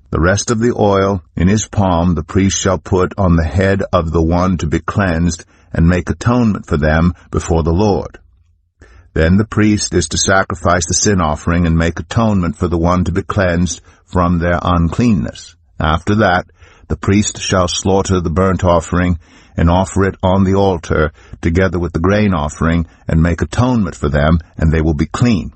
Speaker 1: The rest of the oil in his palm the priest shall put on the head of the one to be cleansed, and make atonement for them before the Lord. Then the priest is to sacrifice the sin offering and make atonement for the one to be cleansed from their uncleanness. After that, the priest shall slaughter the burnt offering and offer it on the altar together with the grain offering, and make atonement for them, and they will be clean.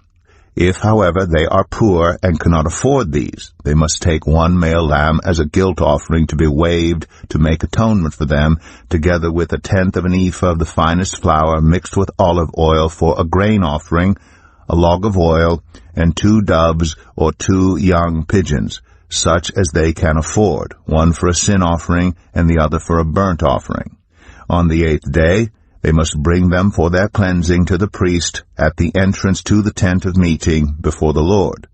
Speaker 1: If, however, they are poor and cannot afford these, they must take 1 male lamb as a guilt offering to be waved to make atonement for them, together with 1/10 of an ephah of the finest flour mixed with olive oil for a grain offering, a log of oil, and 2 doves or 2 young pigeons, such as they can afford, one for a sin offering and the other for a burnt offering. On the 8th day they must bring them for their cleansing to the priest at the entrance to the tent of meeting before the Lord.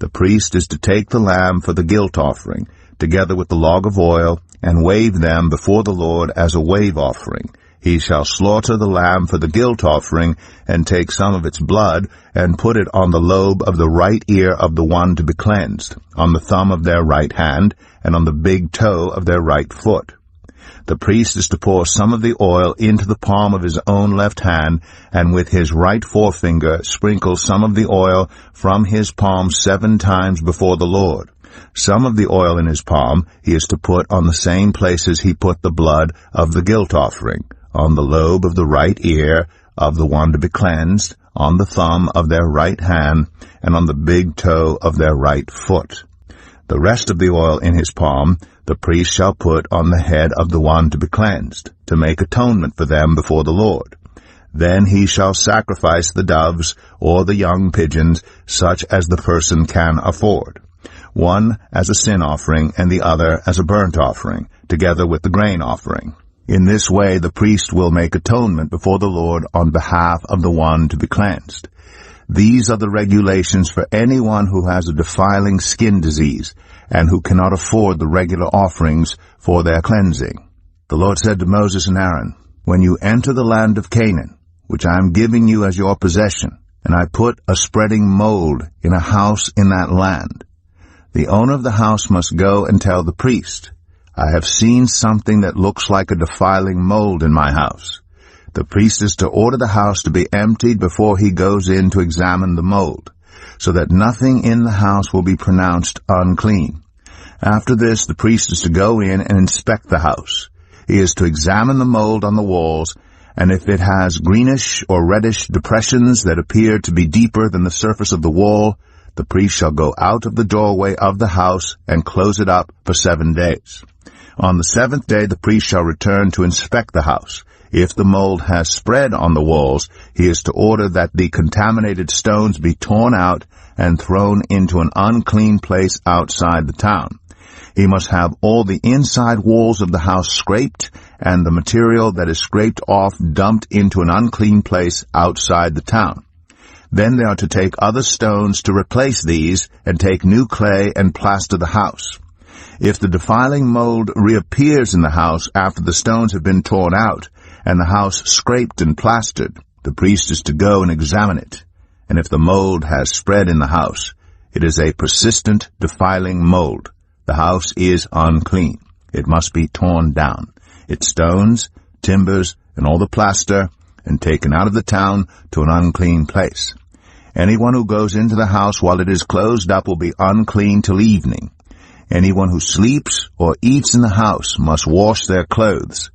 Speaker 1: The priest is to take the lamb for the guilt offering, together with the log of oil, and wave them before the Lord as a wave offering. He shall slaughter the lamb for the guilt offering, and take some of its blood, and put it on the lobe of the right ear of the one to be cleansed, on the thumb of their right hand, and on the big toe of their right foot. The priest is to pour some of the oil into the palm of his own left hand, and with his right forefinger sprinkle some of the oil from his palm 7 times before the Lord. Some of the oil in his palm he is to put on the same places he put the blood of the guilt offering, on the lobe of the right ear of the one to be cleansed, on the thumb of their right hand, and on the big toe of their right foot. The rest of the oil in his palm the priest shall put on the head of the one to be cleansed, to make atonement for them before the Lord. Then he shall sacrifice the doves or the young pigeons, such as the person can afford, one as a sin offering and the other as a burnt offering, together with the grain offering. In this way the priest will make atonement before the Lord on behalf of the one to be cleansed. These are the regulations for anyone who has a defiling skin disease, and who cannot afford the regular offerings for their cleansing. The Lord said to Moses and Aaron, "When you enter the land of Canaan, which I am giving you as your possession, and I put a spreading mold in a house in that land, the owner of the house must go and tell the priest, 'I have seen something that looks like a defiling mold in my house.' The priest is to order the house to be emptied before he goes in to examine the mold, so that nothing in the house will be pronounced unclean. After this, the priest is to go in and inspect the house. He is to examine the mold on the walls, and if it has greenish or reddish depressions that appear to be deeper than the surface of the wall, the priest shall go out of the doorway of the house and close it up for 7 days. On the 7th day the priest shall return to inspect the house. If the mold has spread on the walls, he is to order that the contaminated stones be torn out and thrown into an unclean place outside the town. He must have all the inside walls of the house scraped, and the material that is scraped off dumped into an unclean place outside the town. Then they are to take other stones to replace these, and take new clay and plaster the house. If the defiling mold reappears in the house after the stones have been torn out, and the house scraped and plastered, the priest is to go and examine it. And if the mold has spread in the house, it is a persistent defiling mold. The house is unclean. It must be torn down, its stones, timbers, and all the plaster, and taken out of the town to an unclean place. Anyone who goes into the house while it is closed up will be unclean till evening. Anyone who sleeps or eats in the house must wash their clothes.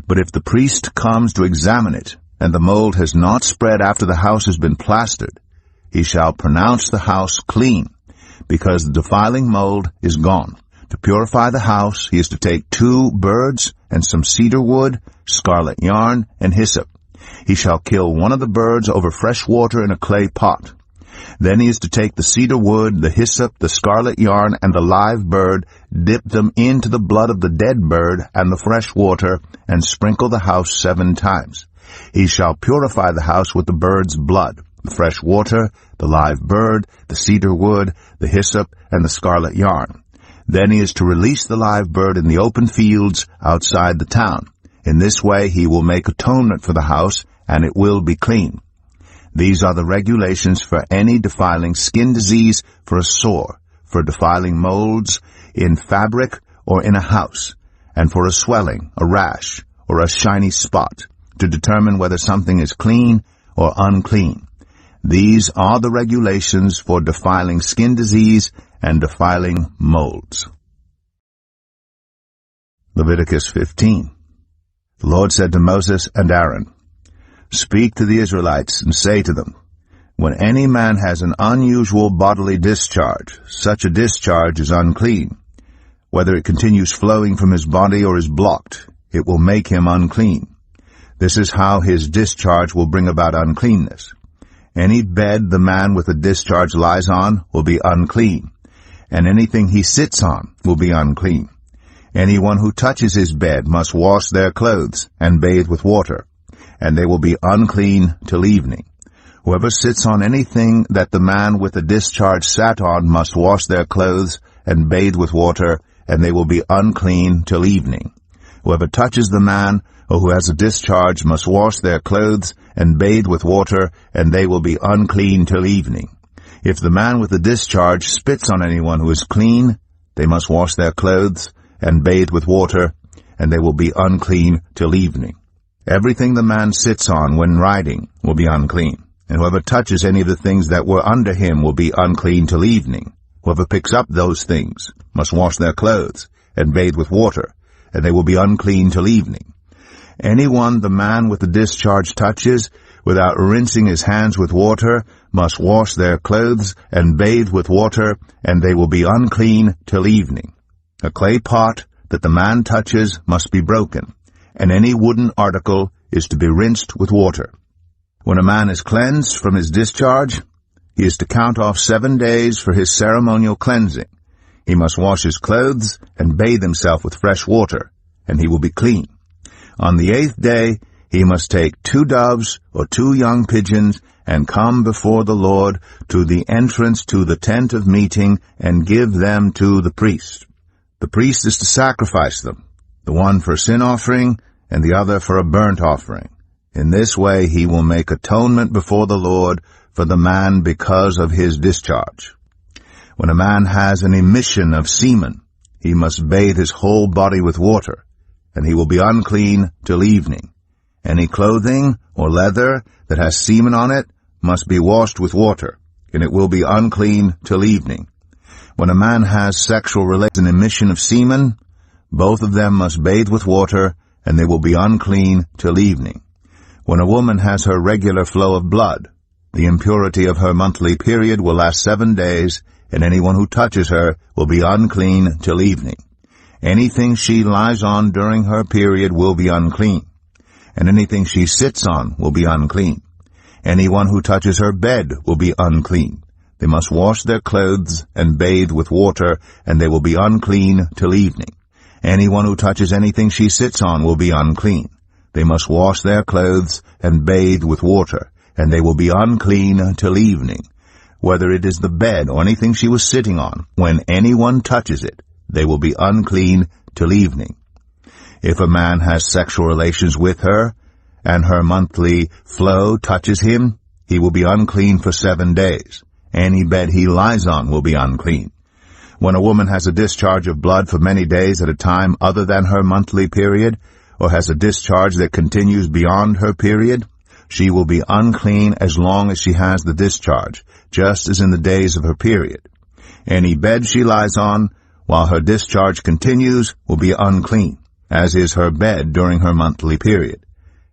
Speaker 1: But if the priest comes to examine it, and the mold has not spread after the house has been plastered, he shall pronounce the house clean, because the defiling mold is gone. To purify the house, he is to take 2 birds and some cedar wood, scarlet yarn, and hyssop. He shall kill one of the birds over fresh water in a clay pot. Then he is to take the cedar wood, the hyssop, the scarlet yarn, and the live bird, dip them into the blood of the dead bird and the fresh water, and sprinkle the house 7 times. He shall purify the house with the bird's blood, the fresh water, the live bird, the cedar wood, the hyssop, and the scarlet yarn. Then he is to release the live bird in the open fields outside the town. In this way he will make atonement for the house, and it will be clean. These are the regulations for any defiling skin disease, for a sore, for defiling molds in fabric or in a house, and for a swelling, a rash, or a shiny spot, to determine whether something is clean or unclean. These are the regulations for defiling skin disease and defiling molds. Leviticus 15. The Lord said to Moses and Aaron, "Speak to the Israelites and say to them, when any man has an unusual bodily discharge, such a discharge is unclean. Whether it continues flowing from his body or is blocked, it will make him unclean. This is how his discharge will bring about uncleanness. Any bed the man with a discharge lies on will be unclean, and anything he sits on will be unclean. Anyone who touches his bed must wash their clothes and bathe with water, and they will be unclean till evening. Whoever sits on anything that the man with a discharge sat on must wash their clothes and bathe with water, and they will be unclean till evening. Whoever touches the man or who has a discharge must wash their clothes and bathe with water, and they will be unclean till evening. If the man with the discharge spits on anyone who is clean, they must wash their clothes and bathe with water, and they will be unclean till evening. Everything the man sits on when riding will be unclean, and whoever touches any of the things that were under him will be unclean till evening. Whoever picks up those things must wash their clothes and bathe with water, and they will be unclean till evening. Anyone the man with the discharge touches, without rinsing his hands with water, must wash their clothes and bathe with water, and they will be unclean till evening. A clay pot that the man touches must be broken, and any wooden article is to be rinsed with water. When a man is cleansed from his discharge, he is to count off 7 days for his ceremonial cleansing. He must wash his clothes and bathe himself with fresh water, and he will be clean. On the 8th day he must take 2 doves or 2 young pigeons and come before the Lord to the entrance to the tent of meeting and give them to the priest. The priest is to sacrifice them, the one for a sin offering and the other for a burnt offering. In this way he will make atonement before the Lord for the man because of his discharge. When a man has an emission of semen, he must bathe his whole body with water, and he will be unclean till evening. Any clothing or leather that has semen on it must be washed with water, and it will be unclean till evening. When a man has sexual relations, an emission of semen, both of them must bathe with water, and they will be unclean till evening. When a woman has her regular flow of blood, the impurity of her monthly period will last 7 days, and anyone who touches her will be unclean till evening. Anything she lies on during her period will be unclean, and anything she sits on will be unclean. Anyone who touches her bed will be unclean. They must wash their clothes and bathe with water, and they will be unclean till evening. Anyone who touches anything she sits on will be unclean. They must wash their clothes and bathe with water, and they will be unclean till evening. Whether it is the bed or anything she was sitting on, when anyone touches it, they will be unclean till evening. If a man has sexual relations with her, and her monthly flow touches him, he will be unclean for 7 days. Any bed he lies on will be unclean. When a woman has a discharge of blood for many days at a time other than her monthly period, or has a discharge that continues beyond her period, she will be unclean as long as she has the discharge, just as in the days of her period. Any bed she lies on while her discharge continues will be unclean, as is her bed during her monthly period.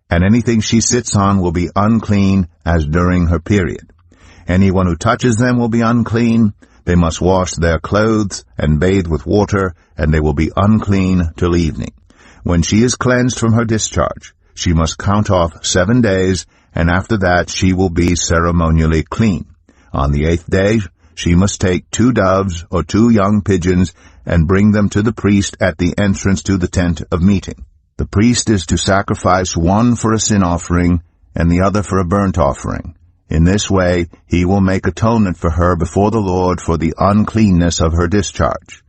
Speaker 1: And anything she sits on will be unclean as during her period. Anyone who touches them will be unclean. They must wash their clothes and bathe with water, and they will be unclean till evening. When she is cleansed from her discharge, she must count off 7 days, and after that she will be ceremonially clean. On the 8th day she must take 2 doves or 2 young pigeons and bring them to the priest at the entrance to the tent of meeting. The priest is to sacrifice one for a sin offering and the other for a burnt offering. In this way he will make atonement for her before the Lord for the uncleanness of her discharge.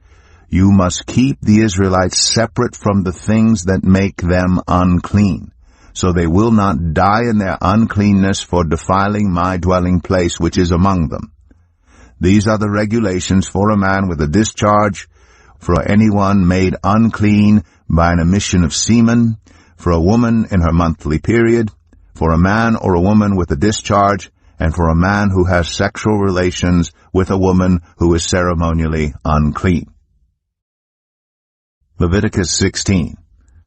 Speaker 1: You must keep the Israelites separate from the things that make them unclean, so they will not die in their uncleanness for defiling my dwelling place which is among them. These are the regulations for a man with a discharge, for anyone made unclean by an emission of semen, for a woman in her monthly period, for a man or a woman with a discharge, and for a man who has sexual relations with a woman who is ceremonially unclean. Leviticus 16.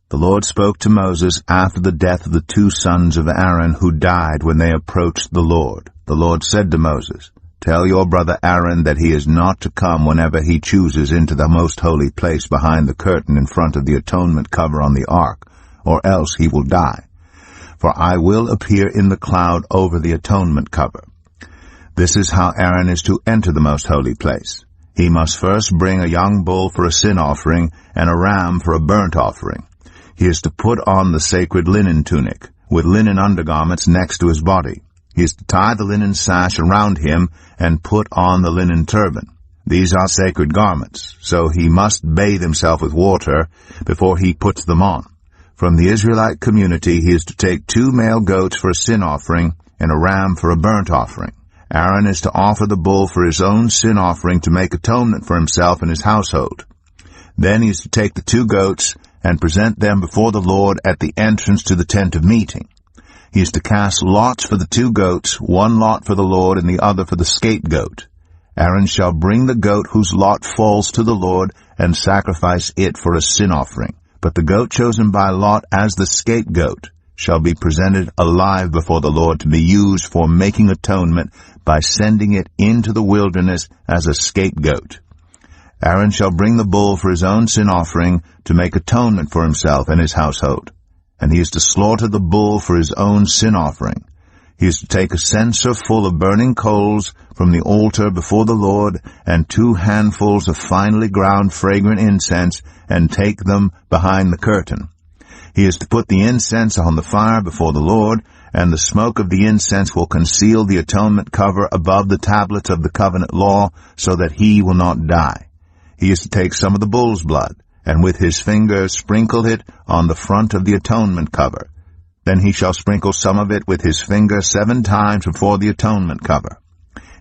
Speaker 1: The Lord spoke to Moses after the death of the 2 sons of Aaron who died when they approached the Lord. The Lord said to Moses, "Tell your brother Aaron that he is not to come whenever he chooses into the most holy place behind the curtain in front of the atonement cover on the ark, or else he will die. For I will appear in the cloud over the atonement cover. This is how Aaron is to enter the most holy place. He must first bring a young bull for a sin offering and a ram for a burnt offering. He is to put on the sacred linen tunic, with linen undergarments next to his body. He is to tie the linen sash around him and put on the linen turban. These are sacred garments, so he must bathe himself with water before he puts them on. From the Israelite community he is to take 2 male goats for a sin offering and a ram for a burnt offering. Aaron is to offer the bull for his own sin offering to make atonement for himself and his household. Then he is to take the 2 goats and present them before the Lord at the entrance to the tent of meeting. He is to cast lots for the 2 goats, 1 lot for the Lord and the other for the scapegoat. Aaron shall bring the goat whose lot falls to the Lord and sacrifice it for a sin offering. But the goat chosen by lot as the scapegoat shall be presented alive before the Lord to be used for making atonement by sending it into the wilderness as a scapegoat. Aaron shall bring the bull for his own sin offering to make atonement for himself and his household. And he is to slaughter the bull for his own sin offering. He is to take a censer full of burning coals from the altar before the Lord and 2 handfuls of finely ground fragrant incense and take them behind the curtain. He is to put the incense on the fire before the Lord, and the smoke of the incense will conceal the atonement cover above the tablets of the covenant law so that he will not die. He is to take some of the bull's blood and with his finger sprinkle it on the front of the atonement cover. Then he shall sprinkle some of it with his finger 7 times before the atonement cover.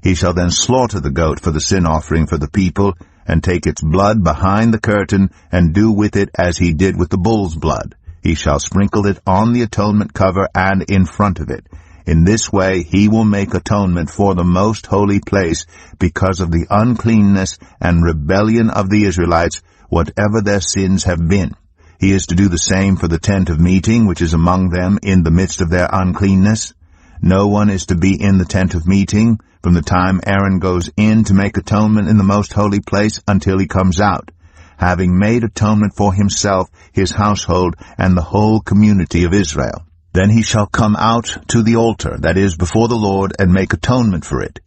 Speaker 1: He shall then slaughter the goat for the sin offering for the people, and take its blood behind the curtain, and do with it as he did with the bull's blood. He shall sprinkle it on the atonement cover and in front of it. In this way he will make atonement for the most holy place because of the uncleanness and rebellion of the Israelites, whatever their sins have been. He is to do the same for the tent of meeting, which is among them in the midst of their uncleanness. No one is to be in the tent of meeting from the time Aaron goes in to make atonement in the most holy place until he comes out, having made atonement for himself, his household, and the whole community of Israel. Then he shall come out to the altar, that is, before the Lord, and make atonement for it.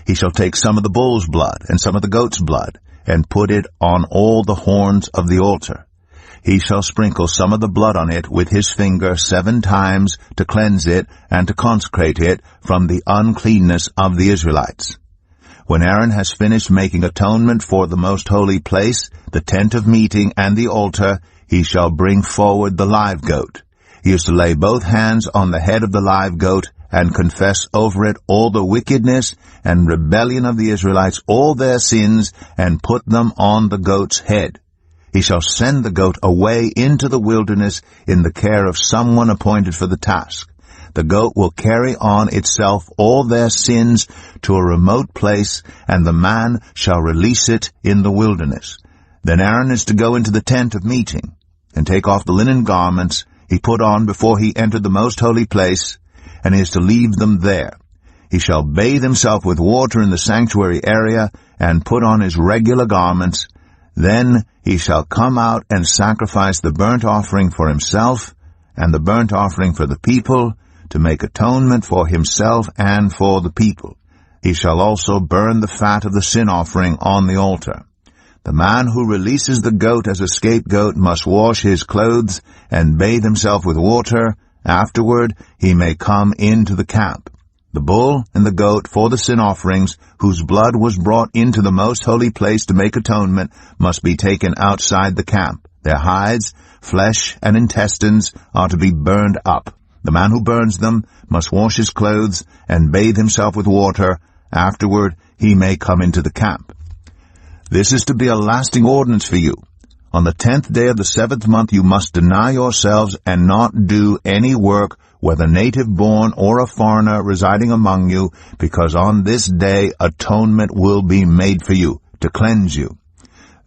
Speaker 1: He shall take some of the bull's blood and some of the goat's blood, and put it on all the horns of the altar. He shall sprinkle some of the blood on it with his finger 7 times to cleanse it and to consecrate it from the uncleanness of the Israelites. When Aaron has finished making atonement for the most holy place, the tent of meeting, and the altar, he shall bring forward the live goat. He is to lay both hands on the head of the live goat and confess over it all the wickedness and rebellion of the Israelites, all their sins, and put them on the goat's head. He shall send the goat away into the wilderness in the care of someone appointed for the task. The goat will carry on itself all their sins to a remote place, and the man shall release it in the wilderness. Then Aaron is to go into the tent of meeting, and take off the linen garments he put on before he entered the most holy place, and he is to leave them there. He shall bathe himself with water in the sanctuary area, and put on his regular garments. Then he shall come out and sacrifice the burnt offering for himself, and the burnt offering for the people, to make atonement for himself and for the people. He shall also burn the fat of the sin offering on the altar. The man who releases the goat as a scapegoat must wash his clothes and bathe himself with water. Afterward he may come into the camp. The bull and the goat for the sin offerings, whose blood was brought into the most holy place to make atonement, must be taken outside the camp. Their hides, flesh, and intestines are to be burned up. The man who burns them must wash his clothes and bathe himself with water. Afterward he may come into the camp. This is to be a lasting ordinance for you. On the 10th day of the 7th month you must deny yourselves and not do any work, whether native-born or a foreigner residing among you, because on this day atonement will be made for you, to cleanse you.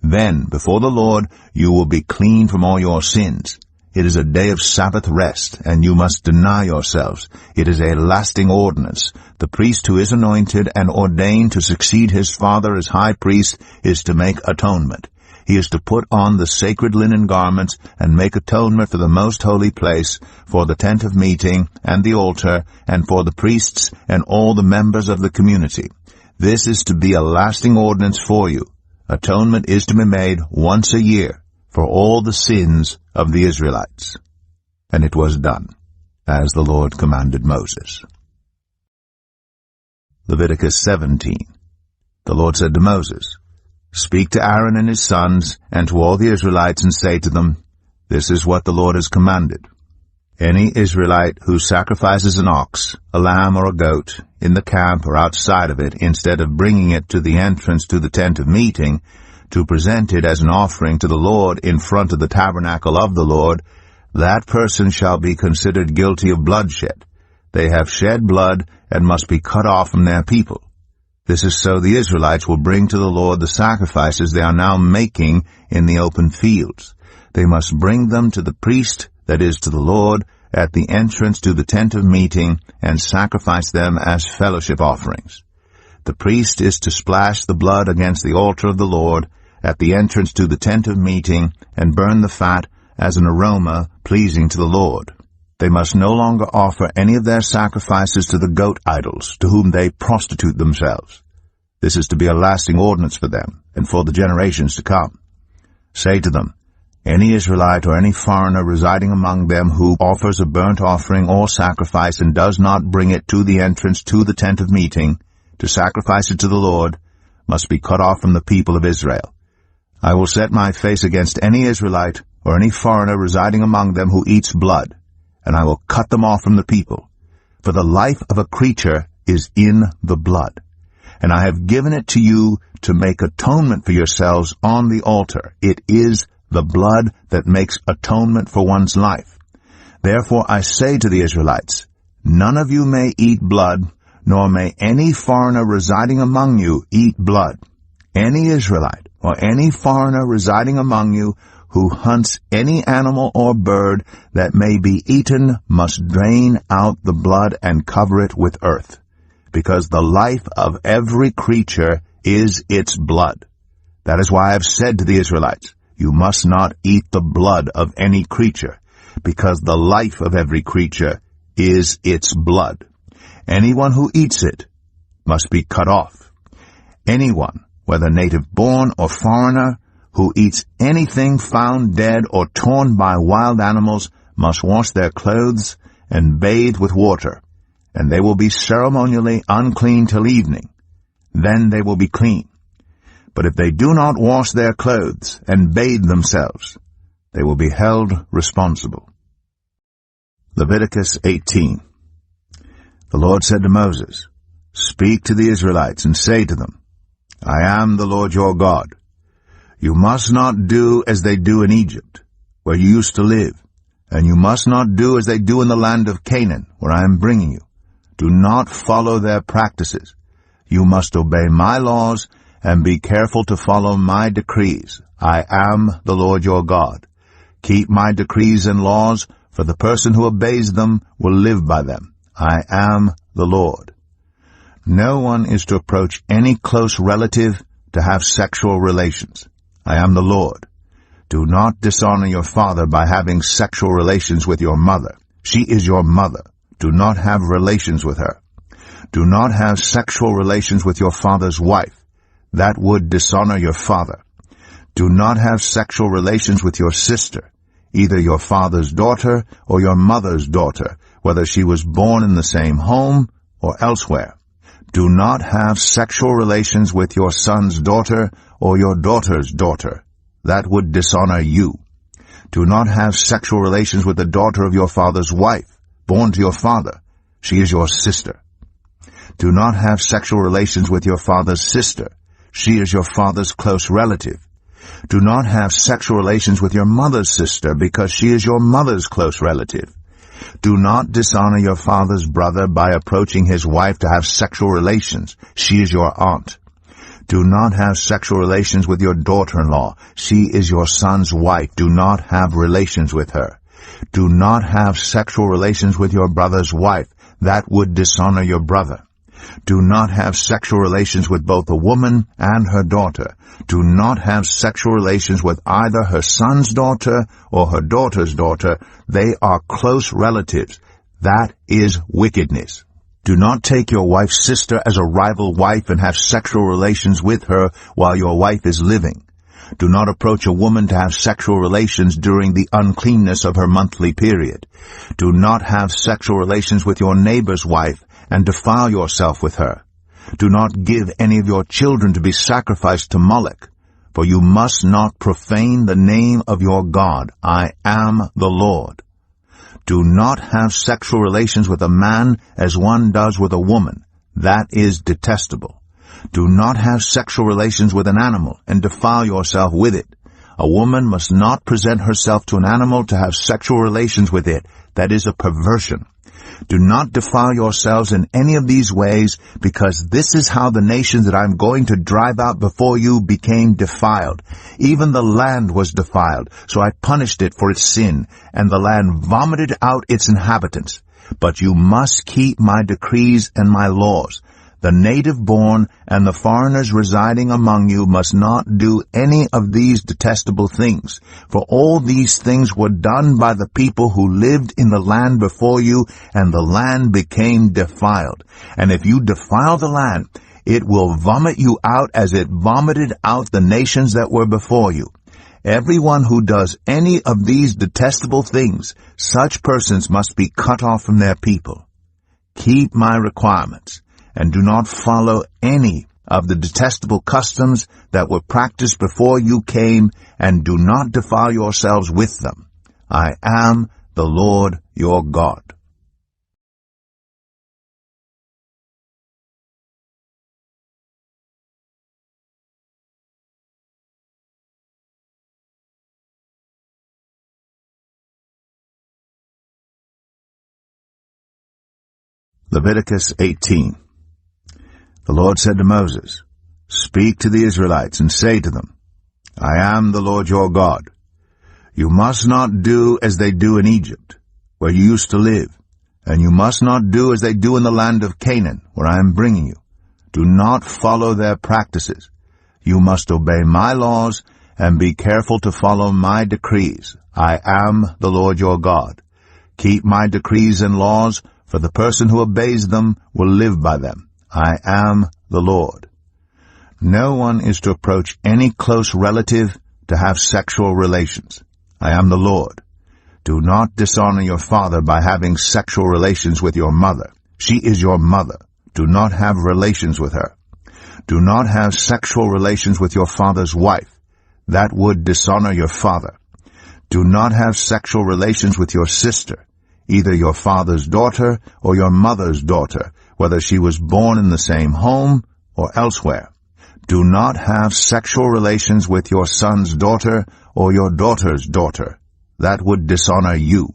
Speaker 1: Then, before the Lord, you will be clean from all your sins. It is a day of Sabbath rest, and you must deny yourselves. It is a lasting ordinance. The priest who is anointed and ordained to succeed his father as high priest is to make atonement. He is to put on the sacred linen garments and make atonement for the most holy place, for the tent of meeting and the altar, and for the priests and all the members of the community. This is to be a lasting ordinance for you. Atonement is to be made once a year for all the sins of the Israelites. And it was done, as the Lord commanded Moses. Leviticus 17. The Lord said to Moses, "Speak to Aaron and his sons, and to all the Israelites, and say to them, This is what the Lord has commanded. Any Israelite who sacrifices an ox, a lamb, or a goat, in the camp or outside of it, instead of bringing it to the entrance to the tent of meeting, to present it as an offering to the Lord in front of the tabernacle of the Lord, that person shall be considered guilty of bloodshed. They have shed blood and must be cut off from their people. This is so the Israelites will bring to the Lord the sacrifices they are now making in the open fields. They must bring them to the priest, that is, to the Lord, at the entrance to the tent of meeting, and sacrifice them as fellowship offerings. The priest is to splash the blood against the altar of the Lord at the entrance to the tent of meeting, and burn the fat as an aroma pleasing to the Lord. They must no longer offer any of their sacrifices to the goat idols, to whom they prostitute themselves. This is to be a lasting ordinance for them, and for the generations to come. Say to them, Any Israelite or any foreigner residing among them who offers a burnt offering or sacrifice and does not bring it to the entrance to the tent of meeting, to sacrifice it to the Lord, must be cut off from the people of Israel. I will set my face against any Israelite or any foreigner residing among them who eats blood, and I will cut them off from the people. For the life of a creature is in the blood, and I have given it to you to make atonement for yourselves on the altar. It is the blood that makes atonement for one's life. Therefore I say to the Israelites, None of you may eat blood, nor may any foreigner residing among you eat blood. Any Israelite or any foreigner residing among you who hunts any animal or bird that may be eaten must drain out the blood and cover it with earth, because the life of every creature is its blood. That is why I have said to the Israelites, You must not eat the blood of any creature, because the life of every creature is its blood. Anyone who eats it must be cut off. Anyone, whether native-born or foreigner, who eats anything found dead or torn by wild animals must wash their clothes and bathe with water, and they will be ceremonially unclean till evening. Then they will be clean. But if they do not wash their clothes and bathe themselves, they will be held responsible. Leviticus 18. The Lord said to Moses, Speak to the Israelites and say to them, I am the Lord your God. You must not do as they do in Egypt, where you used to live, and you must not do as they do in the land of Canaan, where I am bringing you. Do not follow their practices. You must obey my laws and be careful to follow my decrees. I am the Lord your God. Keep my decrees and laws, for the person who obeys them will live by them. I am the Lord. No one is to approach any close relative to have sexual relations. I am the Lord. Do not dishonor your father by having sexual relations with your mother. She is your mother. Do not have relations with her. Do not have sexual relations with your father's wife. That would dishonor your father. Do not have sexual relations with your sister, either your father's daughter or your mother's daughter, whether she was born in the same home or elsewhere. Do not have sexual relations with your son's daughter or your daughter's daughter. That would dishonor you. Do not have sexual relations with the daughter of your father's wife, born to your father. She is your sister. Do not have sexual relations with your father's sister. She is your father's close relative. Do not have sexual relations with your mother's sister, because she is your mother's close relative. Do not dishonor your father's brother by approaching his wife to have sexual relations. She is your aunt. Do not have sexual relations with your daughter-in-law. She is your son's wife. Do not have relations with her. Do not have sexual relations with your brother's wife. That would dishonor your brother. Do not have sexual relations with both a woman and her daughter. Do not have sexual relations with either her son's daughter or her daughter's daughter. They are close relatives. That is wickedness. Do not take your wife's sister as a rival wife and have sexual relations with her while your wife is living. Do not approach a woman to have sexual relations during the uncleanness of her monthly period. Do not have sexual relations with your neighbor's wife and defile yourself with her. Do not give any of your children to be sacrificed to Moloch, for you must not profane the name of your God. I am the Lord. Do not have sexual relations with a man as one does with a woman. That is detestable. Do not have sexual relations with an animal and defile yourself with it. A woman must not present herself to an animal to have sexual relations with it. That is a perversion. Do not defile yourselves in any of these ways, because this is how the nations that I am going to drive out before you became defiled. Even the land was defiled, so I punished it for its sin, and the land vomited out its inhabitants. But you must keep my decrees and my laws. The native-born and the foreigners residing among you must not do any of these detestable things, for all these things were done by the people who lived in the land before you, and the land became defiled. And if you defile the land, it will vomit you out as it vomited out the nations that were before you. Everyone who does any of these detestable things, such persons must be cut off from their people. Keep my requirements, and do not follow any of the detestable customs that were practiced before you came, and do not defile yourselves with them. I am the Lord your God. Leviticus 18. The Lord said to Moses, Speak to the Israelites and say to them, I am the Lord your God. You must not do as they do in Egypt, where you used to live, and you must not do as they do in the land of Canaan, where I am bringing you. Do not follow their practices. You must obey my laws and be careful to follow my decrees. I am the Lord your God. Keep my decrees and laws, for the person who obeys them will live by them. I am the Lord. No one is to approach any close relative to have sexual relations. I am the Lord. Do not dishonor your father by having sexual relations with your mother. She is your mother. Do not have relations with her. Do not have sexual relations with your father's wife. That would dishonor your father. Do not have sexual relations with your sister, either your father's daughter or your mother's daughter, whether she was born in the same home or elsewhere. Do not have sexual relations with your son's daughter or your daughter's daughter. That would dishonor you.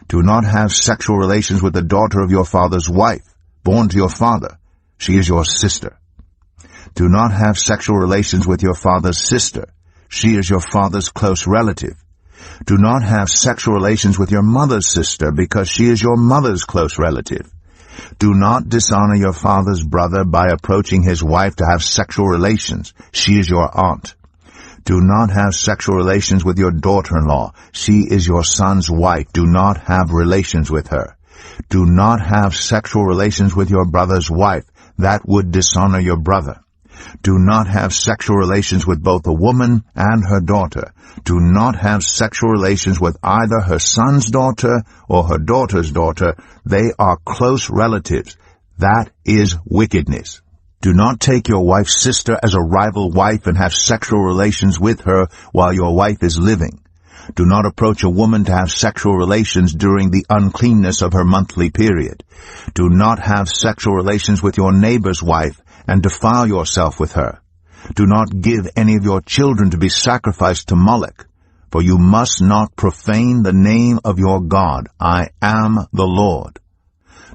Speaker 1: Do not have sexual relations with the daughter of your father's wife, born to your father. She is your sister. Do not have sexual relations with your father's sister. She is your father's close relative. Do not have sexual relations with your mother's sister, because she is your mother's close relative. Do not dishonor your father's brother by approaching his wife to have sexual relations. She is your aunt. Do not have sexual relations with your daughter-in-law. She is your son's wife. Do not have relations with her. Do not have sexual relations with your brother's wife. That would dishonor your brother. Do not have sexual relations with both a woman and her daughter. Do not have sexual relations with either her son's daughter or her daughter's daughter. They are close relatives. That is wickedness. Do not take your wife's sister as a rival wife and have sexual relations with her while your wife is living. Do not approach a woman to have sexual relations during the uncleanness of her monthly period. Do not have sexual relations with your neighbor's wife and defile yourself with her. Do not give any of your children to be sacrificed to Moloch, for you must not profane the name of your God. I am the Lord.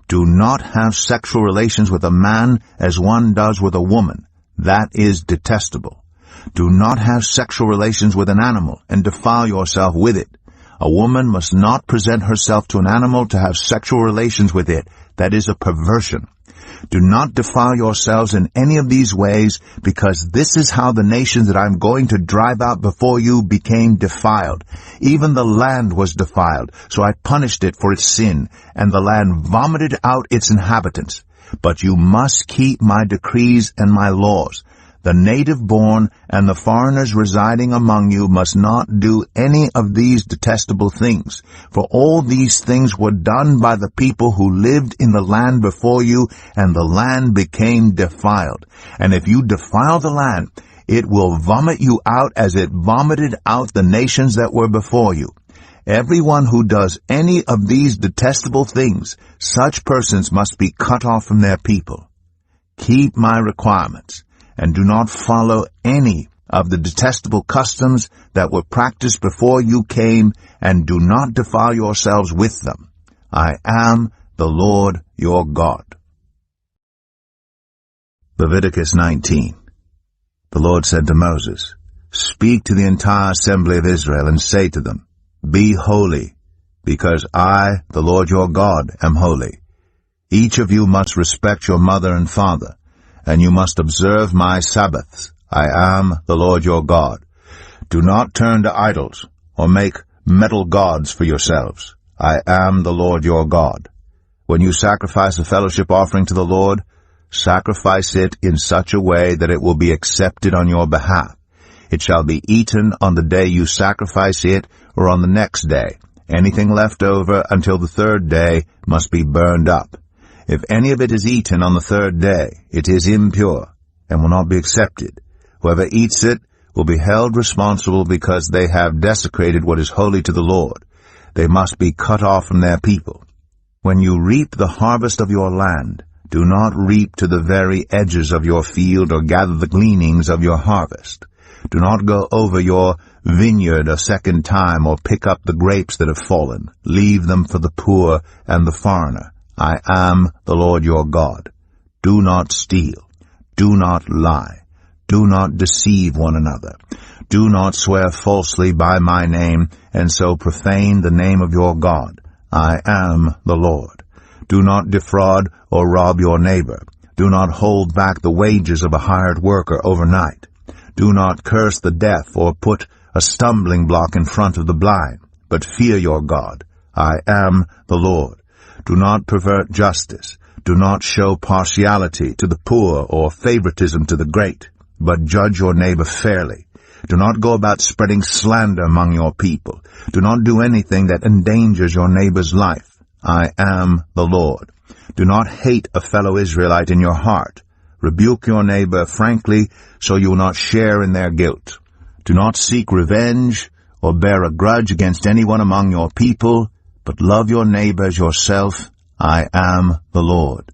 Speaker 1: Do not have sexual relations with a man as one does with a woman. That is detestable. Do not have sexual relations with an animal and defile yourself with it. A woman must not present herself to an animal to have sexual relations with it. That is a perversion. Do not defile yourselves in any of these ways, because this is how the nations that I am going to drive out before you became defiled. Even the land was defiled, so I punished it for its sin, and the land vomited out its inhabitants. But you must keep my decrees and my laws. The native-born and the foreigners residing among you must not do any of these detestable things, for all these things were done by the people who lived in the land before you, and the land became defiled. And if you defile the land, it will vomit you out as it vomited out the nations that were before you. Everyone who does any of these detestable things, such persons must be cut off from their people. Keep my requirements, and do not follow any of the detestable customs that were practiced before you came, and do not defile yourselves with them. I am the Lord your God. Leviticus 19. The Lord said to Moses, Speak to the entire assembly of Israel, and say to them, Be holy, because I, the Lord your God, am holy. Each of you must respect your mother and father, and you must observe my Sabbaths. I am the Lord your God. Do not turn to idols, or make metal gods for yourselves. I am the Lord your God. When you sacrifice a fellowship offering to the Lord, sacrifice it in such a way that it will be accepted on your behalf. It shall be eaten on the day you sacrifice it, or on the next day. Anything left over until the third day must be burned up. If any of it is eaten on the third day, it is impure, and will not be accepted. Whoever eats it will be held responsible because they have desecrated what is holy to the Lord. They must be cut off from their people. When you reap the harvest of your land, do not reap to the very edges of your field or gather the gleanings of your harvest. Do not go over your vineyard a second time or pick up the grapes that have fallen. Leave them for the poor and the foreigner. I am the Lord your God. Do not steal. Do not lie. Do not deceive one another. Do not swear falsely by my name, and so profane the name of your God. I am the Lord. Do not defraud or rob your neighbor. Do not hold back the wages of a hired worker overnight. Do not curse the deaf or put a stumbling block in front of the blind, but fear your God. I am the Lord. Do not pervert justice. Do not show partiality to the poor or favoritism to the great, but judge your neighbor fairly. Do not go about spreading slander among your people. Do not do anything that endangers your neighbor's life. I am the Lord. Do not hate a fellow Israelite in your heart. Rebuke your neighbor frankly, so you will not share in their guilt. Do not seek revenge or bear a grudge against anyone among your people, but love your neighbor as yourself. I am the Lord.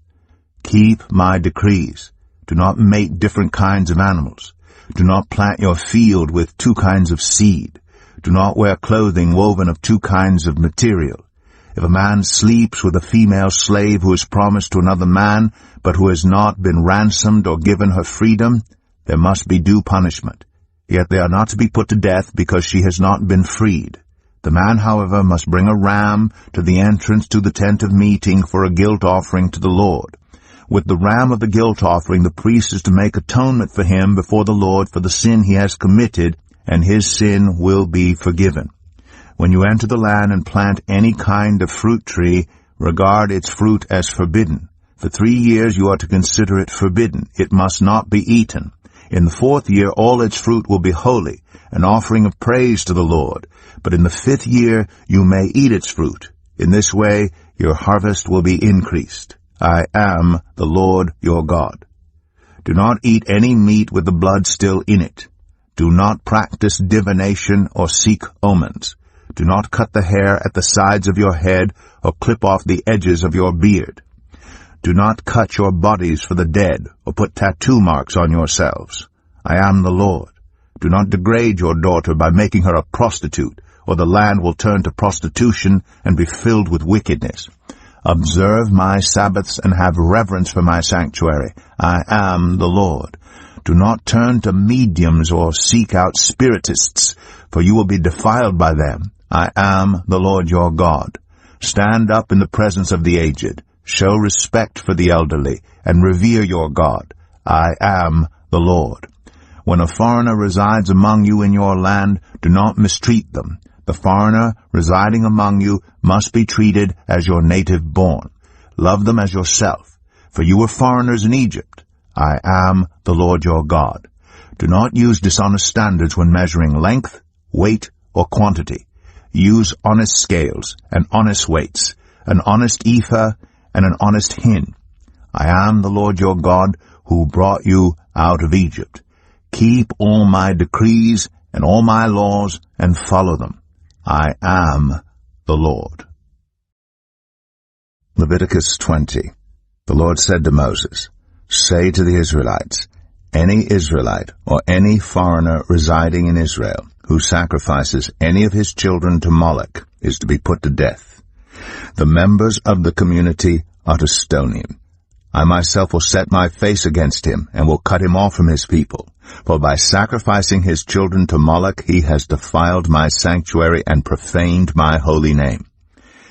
Speaker 1: Keep my decrees. Do not mate different kinds of animals. Do not plant your field with two kinds of seed. Do not wear clothing woven of two kinds of material. If a man sleeps with a female slave who is promised to another man, but who has not been ransomed or given her freedom, there must be due punishment. Yet they are not to be put to death because she has not been freed. The man, however, must bring a ram to the entrance to the tent of meeting for a guilt offering to the Lord. With the ram of the guilt offering, the priest is to make atonement for him before the Lord for the sin he has committed, and his sin will be forgiven. When you enter the land and plant any kind of fruit tree, regard its fruit as forbidden. For 3 years you are to consider it forbidden. It must not be eaten. In the 4th year all its fruit will be holy, an offering of praise to the Lord. But in the 5th year you may eat its fruit. In this way your harvest will be increased. I am the Lord your God. Do not eat any meat with the blood still in it. Do not practice divination or seek omens. Do not cut the hair at the sides of your head or clip off the edges of your beard. Do not cut your bodies for the dead or put tattoo marks on yourselves. I am the Lord. Do not degrade your daughter by making her a prostitute, or the land will turn to prostitution and be filled with wickedness. Observe my Sabbaths and have reverence for my sanctuary. I am the Lord. Do not turn to mediums or seek out spiritists, for you will be defiled by them. I am the Lord your God. Stand up in the presence of the aged. Show respect for the elderly, and revere your God. I am the Lord. When a foreigner resides among you in your land, do not mistreat them. The foreigner residing among you must be treated as your native born. Love them as yourself, for you were foreigners in Egypt. I am the Lord your God. Do not use dishonest standards when measuring length, weight, or quantity. Use honest scales and honest weights, an honest ephah and an honest hin. I am the Lord your God who brought you out of Egypt. Keep all my decrees and all my laws and follow them. I am the Lord. Leviticus 20. The Lord said to Moses, Say to the Israelites, any Israelite or any foreigner residing in Israel who sacrifices any of his children to Moloch is to be put to death. The members of the community are to stone him. I myself will set my face against him and will cut him off from his people. For by sacrificing his children to Moloch he has defiled my sanctuary and profaned my holy name.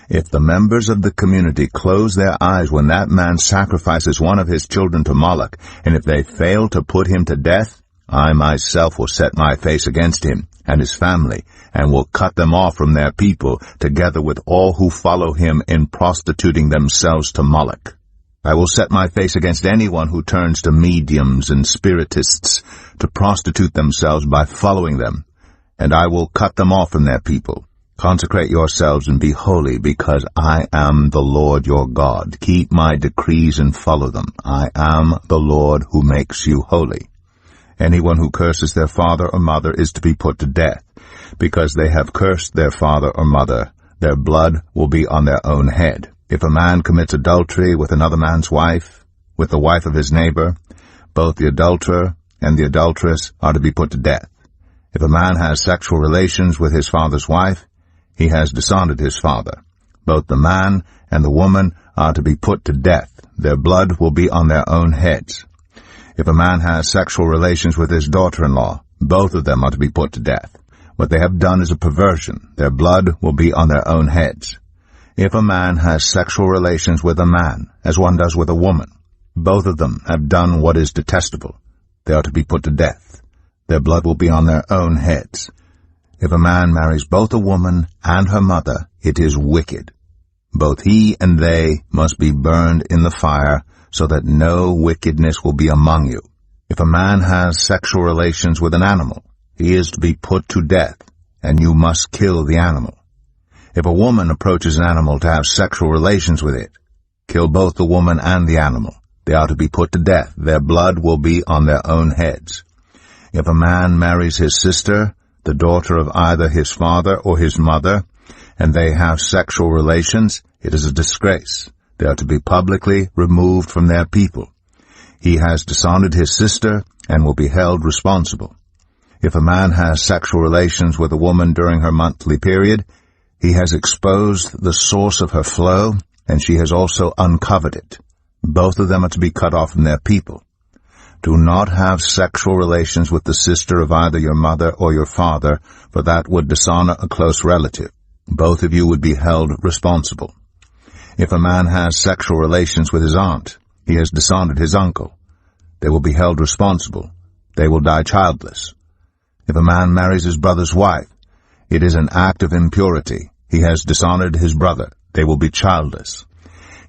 Speaker 1: If the members of the community close their eyes when that man sacrifices one of his children to Moloch, and if they fail to put him to death, I myself will set my face against him and his family, and will cut them off from their people, together with all who follow him in prostituting themselves to Moloch. I will set my face against anyone who turns to mediums and spiritists to prostitute themselves by following them, and I will cut them off from their people. Consecrate yourselves and be holy, because I am the Lord your God. Keep my decrees and follow them. I am the Lord who makes you holy. Anyone who curses their father or mother is to be put to death, because they have cursed their father or mother. Their blood will be on their own head. If a man commits adultery with another man's wife, with the wife of his neighbor, both the adulterer and the adulteress are to be put to death. If a man has sexual relations with his father's wife, he has dishonored his father. Both the man and the woman are to be put to death. Their blood will be on their own heads. If a man has sexual relations with his daughter-in-law, both of them are to be put to death. What they have done is a perversion. Their blood will be on their own heads. If a man has sexual relations with a man, as one does with a woman, both of them have done what is detestable. They are to be put to death. Their blood will be on their own heads. If a man marries both a woman and her mother, it is wicked. Both he and they must be burned in the fire, so that no wickedness will be among you. If a man has sexual relations with an animal, he is to be put to death, and you must kill the animal. If a woman approaches an animal to have sexual relations with it, kill both the woman and the animal. They are to be put to death. Their blood will be on their own heads. If a man marries his sister, the daughter of either his father or his mother, and they have sexual relations, it is a disgrace. They are to be publicly removed from their people. He has dishonored his sister and will be held responsible. If a man has sexual relations with a woman during her monthly period, he has exposed the source of her flow, and she has also uncovered it. Both of them are to be cut off from their people. Do not have sexual relations with the sister of either your mother or your father, for that would dishonor a close relative. Both of you would be held responsible. If a man has sexual relations with his aunt, he has dishonored his uncle. They will be held responsible. They will die childless. If a man marries his brother's wife, it is an act of impurity. He has dishonored his brother. They will be childless.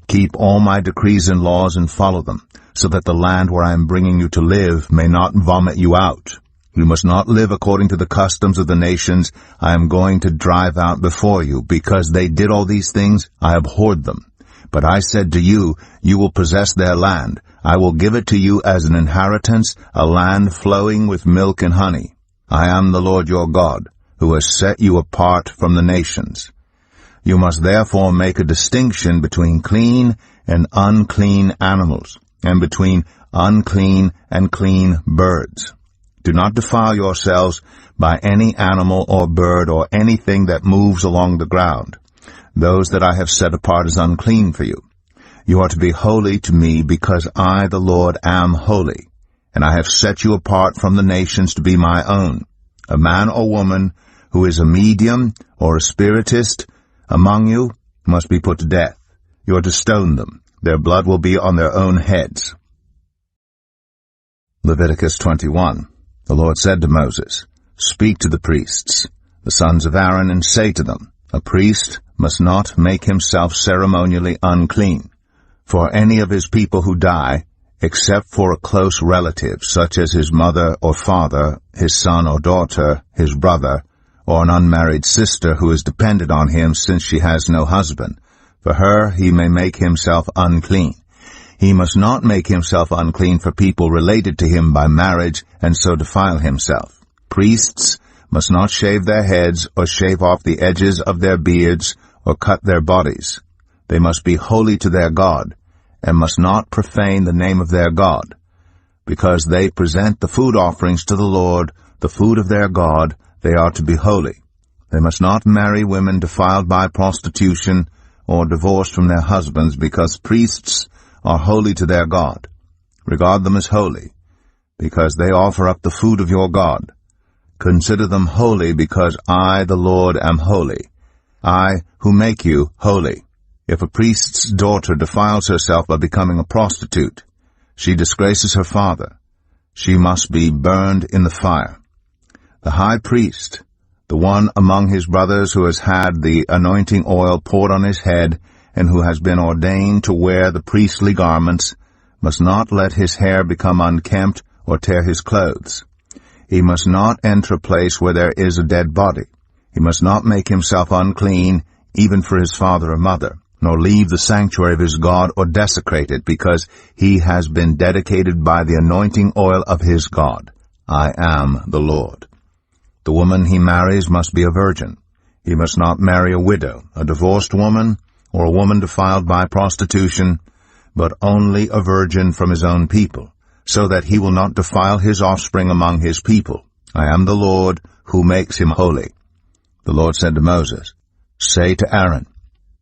Speaker 1: Keep all my decrees and laws and follow them, so that the land where I am bringing you to live may not vomit you out. You must not live according to the customs of the nations I am going to drive out before you. Because they did all these things, I abhorred them. But I said to you, you will possess their land. I will give it to you as an inheritance, a land flowing with milk and honey. I am the Lord your God, who has set you apart from the nations. You must therefore make a distinction between clean and unclean animals, and between unclean and clean birds. Do not defile yourselves by any animal or bird or anything that moves along the ground. Those that I have set apart as unclean for you. You are to be holy to me, because I, the Lord, am holy, and I have set you apart from the nations to be my own. A man or woman who is a medium or a spiritist among you must be put to death. You are to stone them. Their blood will be on their own heads. Leviticus 21. The Lord said to Moses, Speak to the priests, the sons of Aaron, and say to them, A priest must not make himself ceremonially unclean for any of his people who die, except for a close relative, such as his mother or father, his son or daughter, his brother, or an unmarried sister who is dependent on him since she has no husband. For her he may make himself unclean. He must not make himself unclean for people related to him by marriage, and so defile himself. Priests must not shave their heads, or shave off the edges of their beards, or cut their bodies. They must be holy to their God, and must not profane the name of their God. Because they present the food offerings to the Lord, the food of their God, they are to be holy. They must not marry women defiled by prostitution, or divorced from their husbands, because priests are holy to their God. Regard them as holy, because they offer up the food of your God. Consider them holy, because I, the Lord, am holy, I who make you holy. If a priest's daughter defiles herself by becoming a prostitute, she disgraces her father. She must be burned in the fire. The high priest, the one among his brothers who has had the anointing oil poured on his head and who has been ordained to wear the priestly garments, must not let his hair become unkempt or tear his clothes. He must not enter a place where there is a dead body. He must not make himself unclean, even for his father or mother, nor leave the sanctuary of his God or desecrate it, because he has been dedicated by the anointing oil of his God. I am the Lord. The woman he marries must be a virgin. He must not marry a widow, a divorced woman, or a woman defiled by prostitution, but only a virgin from his own people, so that he will not defile his offspring among his people. I am the Lord who makes him holy. The Lord said to Moses, Say to Aaron,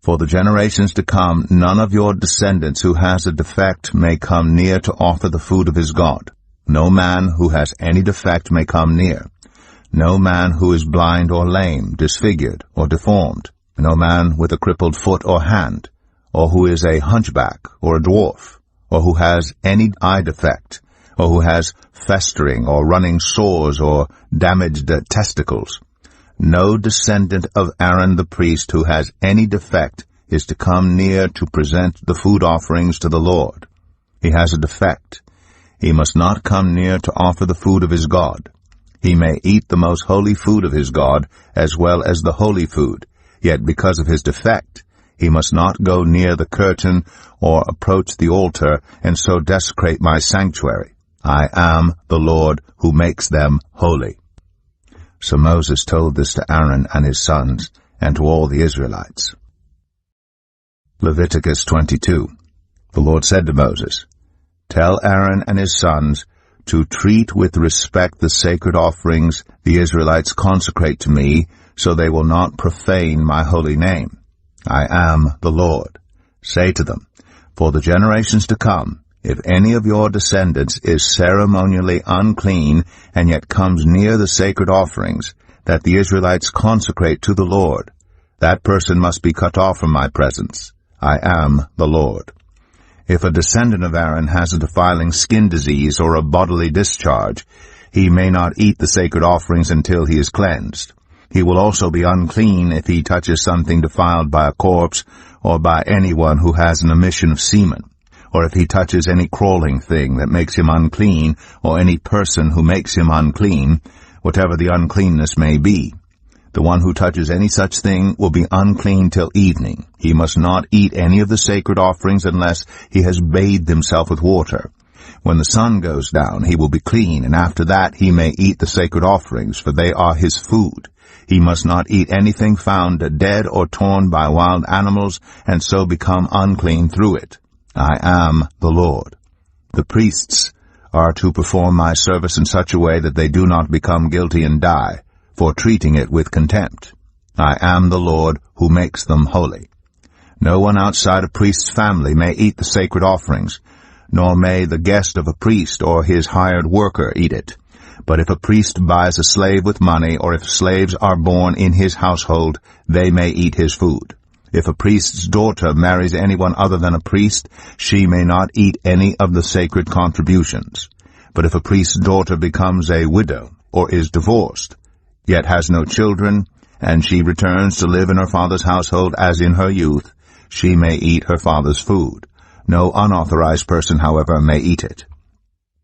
Speaker 1: For the generations to come, none of your descendants who has a defect may come near to offer the food of his God. No man who has any defect may come near. No man who is blind or lame, disfigured or deformed. No man with a crippled foot or hand, or who is a hunchback or a dwarf, or who has any eye defect, or who has festering or running sores or damaged testicles. No descendant of Aaron the priest who has any defect is to come near to present the food offerings to the Lord. He has a defect. He must not come near to offer the food of his God. He may eat the most holy food of his God, as well as the holy food, yet because of his defect, he must not go near the curtain or approach the altar and so desecrate my sanctuary. I am the Lord who makes them holy. So Moses told this to Aaron and his sons, and to all the Israelites. Leviticus 22. The Lord said to Moses, Tell Aaron and his sons to treat with respect the sacred offerings the Israelites consecrate to me, so they will not profane my holy name. I am the Lord. Say to them, For the generations to come, if any of your descendants is ceremonially unclean and yet comes near the sacred offerings that the Israelites consecrate to the Lord, that person must be cut off from my presence. I am the Lord. If a descendant of Aaron has a defiling skin disease or a bodily discharge, he may not eat the sacred offerings until he is cleansed. He will also be unclean if he touches something defiled by a corpse or by anyone who has an emission of semen, or if he touches any crawling thing that makes him unclean, or any person who makes him unclean, whatever the uncleanness may be. The one who touches any such thing will be unclean till evening. He must not eat any of the sacred offerings unless he has bathed himself with water. When the sun goes down, he will be clean, and after that he may eat the sacred offerings, for they are his food. He must not eat anything found dead or torn by wild animals, and so become unclean through it. I am the Lord. The priests are to perform my service in such a way that they do not become guilty and die, for treating it with contempt. I am the Lord who makes them holy. No one outside a priest's family may eat the sacred offerings, nor may the guest of a priest or his hired worker eat it. But if a priest buys a slave with money, or if slaves are born in his household, they may eat his food. If a priest's daughter marries anyone other than a priest, she may not eat any of the sacred contributions. But if a priest's daughter becomes a widow or is divorced, yet has no children, and she returns to live in her father's household as in her youth, she may eat her father's food. No unauthorized person, however, may eat it.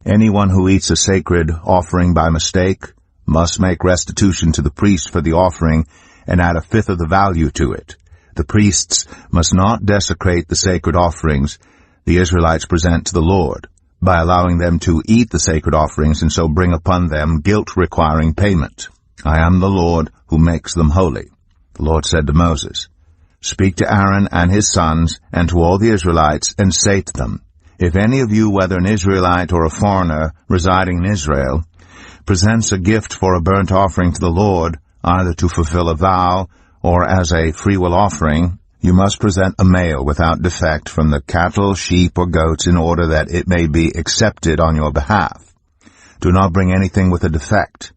Speaker 1: Anyone who eats a sacred offering by mistake must make restitution to the priest for the offering and add a fifth of the value to it. The priests must not desecrate the sacred offerings the Israelites present to the Lord by allowing them to eat the sacred offerings and so bring upon them guilt requiring payment. I am the Lord who makes them holy. The Lord said to Moses, "Speak to Aaron and his sons and to all the Israelites and say to them, if any of you, whether an Israelite or a foreigner residing in Israel, presents a gift for a burnt offering to the Lord, either to fulfill a vow or as a freewill offering, you must present a male without defect from the cattle, sheep, or goats in order that it may be accepted on your behalf. Do not bring anything with a defect,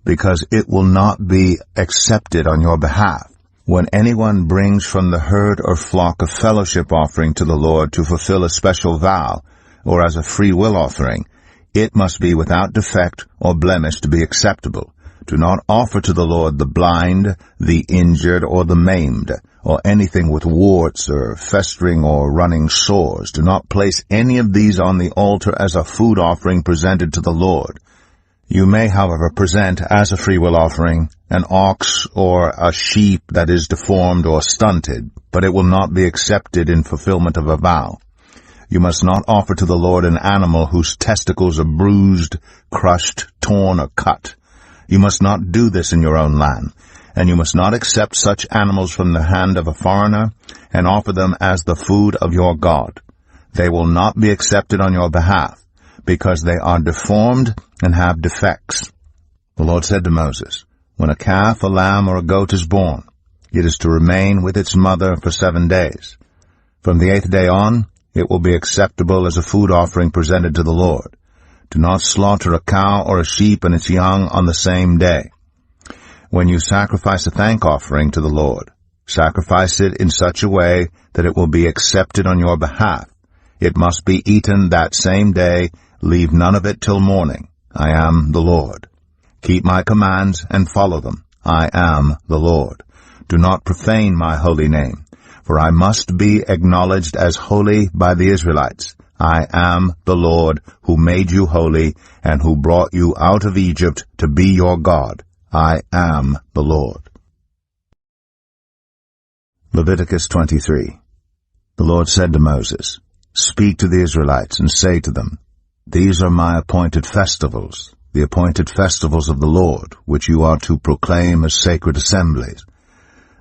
Speaker 1: because it will not be accepted on your behalf. When anyone brings from the herd or flock a fellowship offering to the Lord to fulfill a special vow, or as a free will offering, it must be without defect or blemish to be acceptable. Do not offer to the Lord the blind, the injured, or the maimed, or anything with warts or festering or running sores. Do not place any of these on the altar as a food offering presented to the Lord. You may, however, present as a freewill offering an ox or a sheep that is deformed or stunted, but it will not be accepted in fulfillment of a vow. You must not offer to the Lord an animal whose testicles are bruised, crushed, torn, or cut. You must not do this in your own land, and you must not accept such animals from the hand of a foreigner and offer them as the food of your God. They will not be accepted on your behalf, because they are deformed and have defects. The Lord said to Moses, when a calf, a lamb, or a goat is born, it is to remain with its mother for 7 days. From the 8th day on, it will be acceptable as a food offering presented to the Lord. Do not slaughter a cow or a sheep and its young on the same day. When you sacrifice a thank offering to the Lord, sacrifice it in such a way that it will be accepted on your behalf. It must be eaten that same day. Leave none of it till morning. I am the Lord. Keep my commands and follow them. I am the Lord. Do not profane my holy name, for I must be acknowledged as holy by the Israelites. I am the Lord who made you holy and who brought you out of Egypt to be your God. I am the Lord. Leviticus 23. The Lord said to Moses, Speak to the Israelites and say to them, These are my appointed festivals, the appointed festivals of the Lord, which you are to proclaim as sacred assemblies.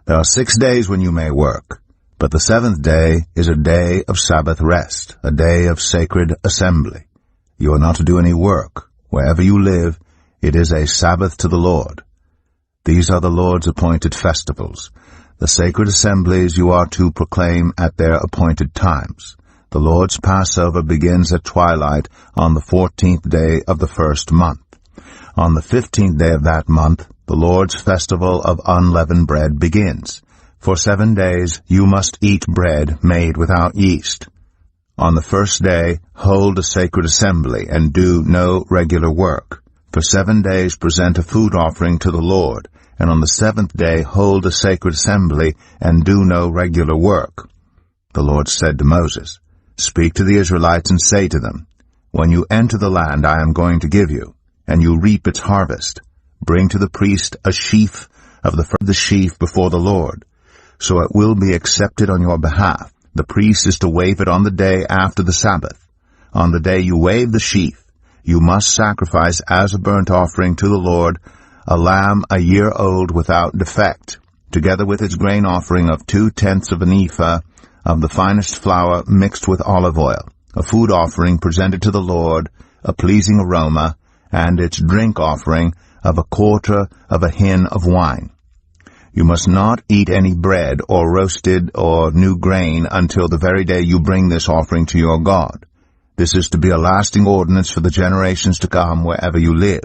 Speaker 1: There are 6 days when you may work, but the 7th day is a day of Sabbath rest, a day of sacred assembly. You are not to do any work. Wherever you live, it is a Sabbath to the Lord. These are the Lord's appointed festivals. The sacred assemblies you are to proclaim at their appointed times. The Lord's Passover begins at twilight on the 14th day of the first month. On the 15th day of that month, the Lord's festival of unleavened bread begins. For 7 days you must eat bread made without yeast. On the first day, hold a sacred assembly and do no regular work. For 7 days present a food offering to the Lord, and on the 7th day hold a sacred assembly and do no regular work. The Lord said to Moses, Speak to the Israelites and say to them, When you enter the land I am going to give you, and you reap its harvest, bring to the priest a sheaf of the sheaf before the Lord, so it will be accepted on your behalf. The priest is to wave it on the day after the Sabbath. On the day you wave the sheaf, you must sacrifice as a burnt offering to the Lord a lamb a year old without defect, together with its grain offering of 2/10 of an ephah of the finest flour mixed with olive oil, a food offering presented to the Lord, a pleasing aroma, and its drink offering of 1/4 of a hin of wine. You must not eat any bread or roasted or new grain until the very day you bring this offering to your God. This is to be a lasting ordinance for the generations to come wherever you live.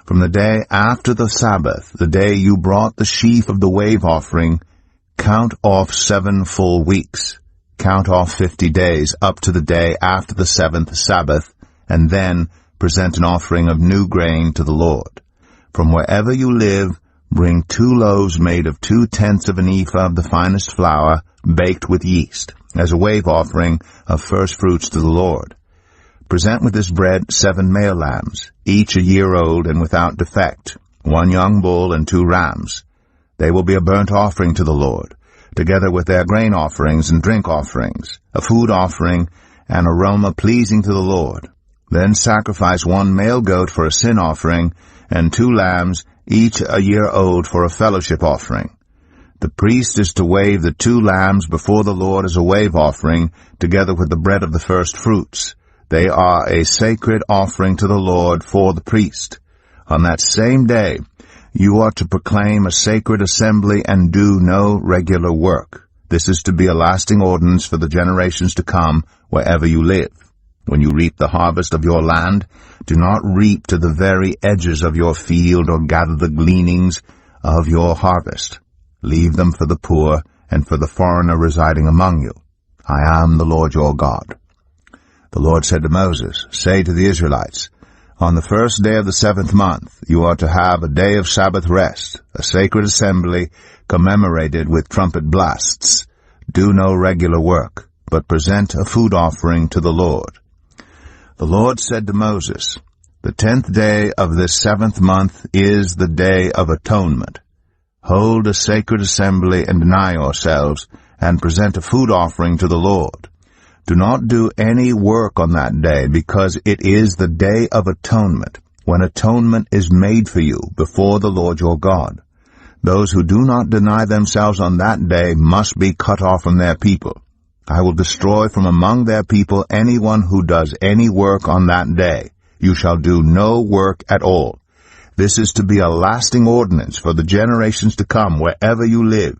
Speaker 1: From the day after the Sabbath, the day you brought the sheaf of the wave offering, Count off 7 full weeks. Count off 50 days up to the day after the 7th Sabbath, and then present an offering of new grain to the Lord. From wherever you live, bring 2 loaves made of 2/10 of an ephah of the finest flour, baked with yeast, as a wave offering of first fruits to the Lord. Present with this bread 7 male lambs, each a year old and without defect, 1 young bull and 2 rams. They will be a burnt offering to the Lord, together with their grain offerings and drink offerings, a food offering, an aroma pleasing to the Lord. Then sacrifice 1 male goat for a sin offering, and 2 lambs, each a year old, for a fellowship offering. The priest is to wave the 2 lambs before the Lord as a wave offering, together with the bread of the first fruits. They are a sacred offering to the Lord for the priest. On that same day, you are to proclaim a sacred assembly and do no regular work. This is to be a lasting ordinance for the generations to come wherever you live. When you reap the harvest of your land, do not reap to the very edges of your field or gather the gleanings of your harvest. Leave them for the poor and for the foreigner residing among you. I am the Lord your God. The Lord said to Moses, "Say to the Israelites, on the first day of the 7th month you are to have a day of Sabbath rest, a sacred assembly commemorated with trumpet blasts. Do no regular work, but present a food offering to the Lord." The Lord said to Moses, "The 10th day of this 7th month is the day of atonement. Hold a sacred assembly and deny yourselves, and present a food offering to the Lord. Do not do any work on that day, because it is the day of atonement, when atonement is made for you before the Lord your God. Those who do not deny themselves on that day must be cut off from their people. I will destroy from among their people anyone who does any work on that day. You shall do no work at all. This is to be a lasting ordinance for the generations to come wherever you live.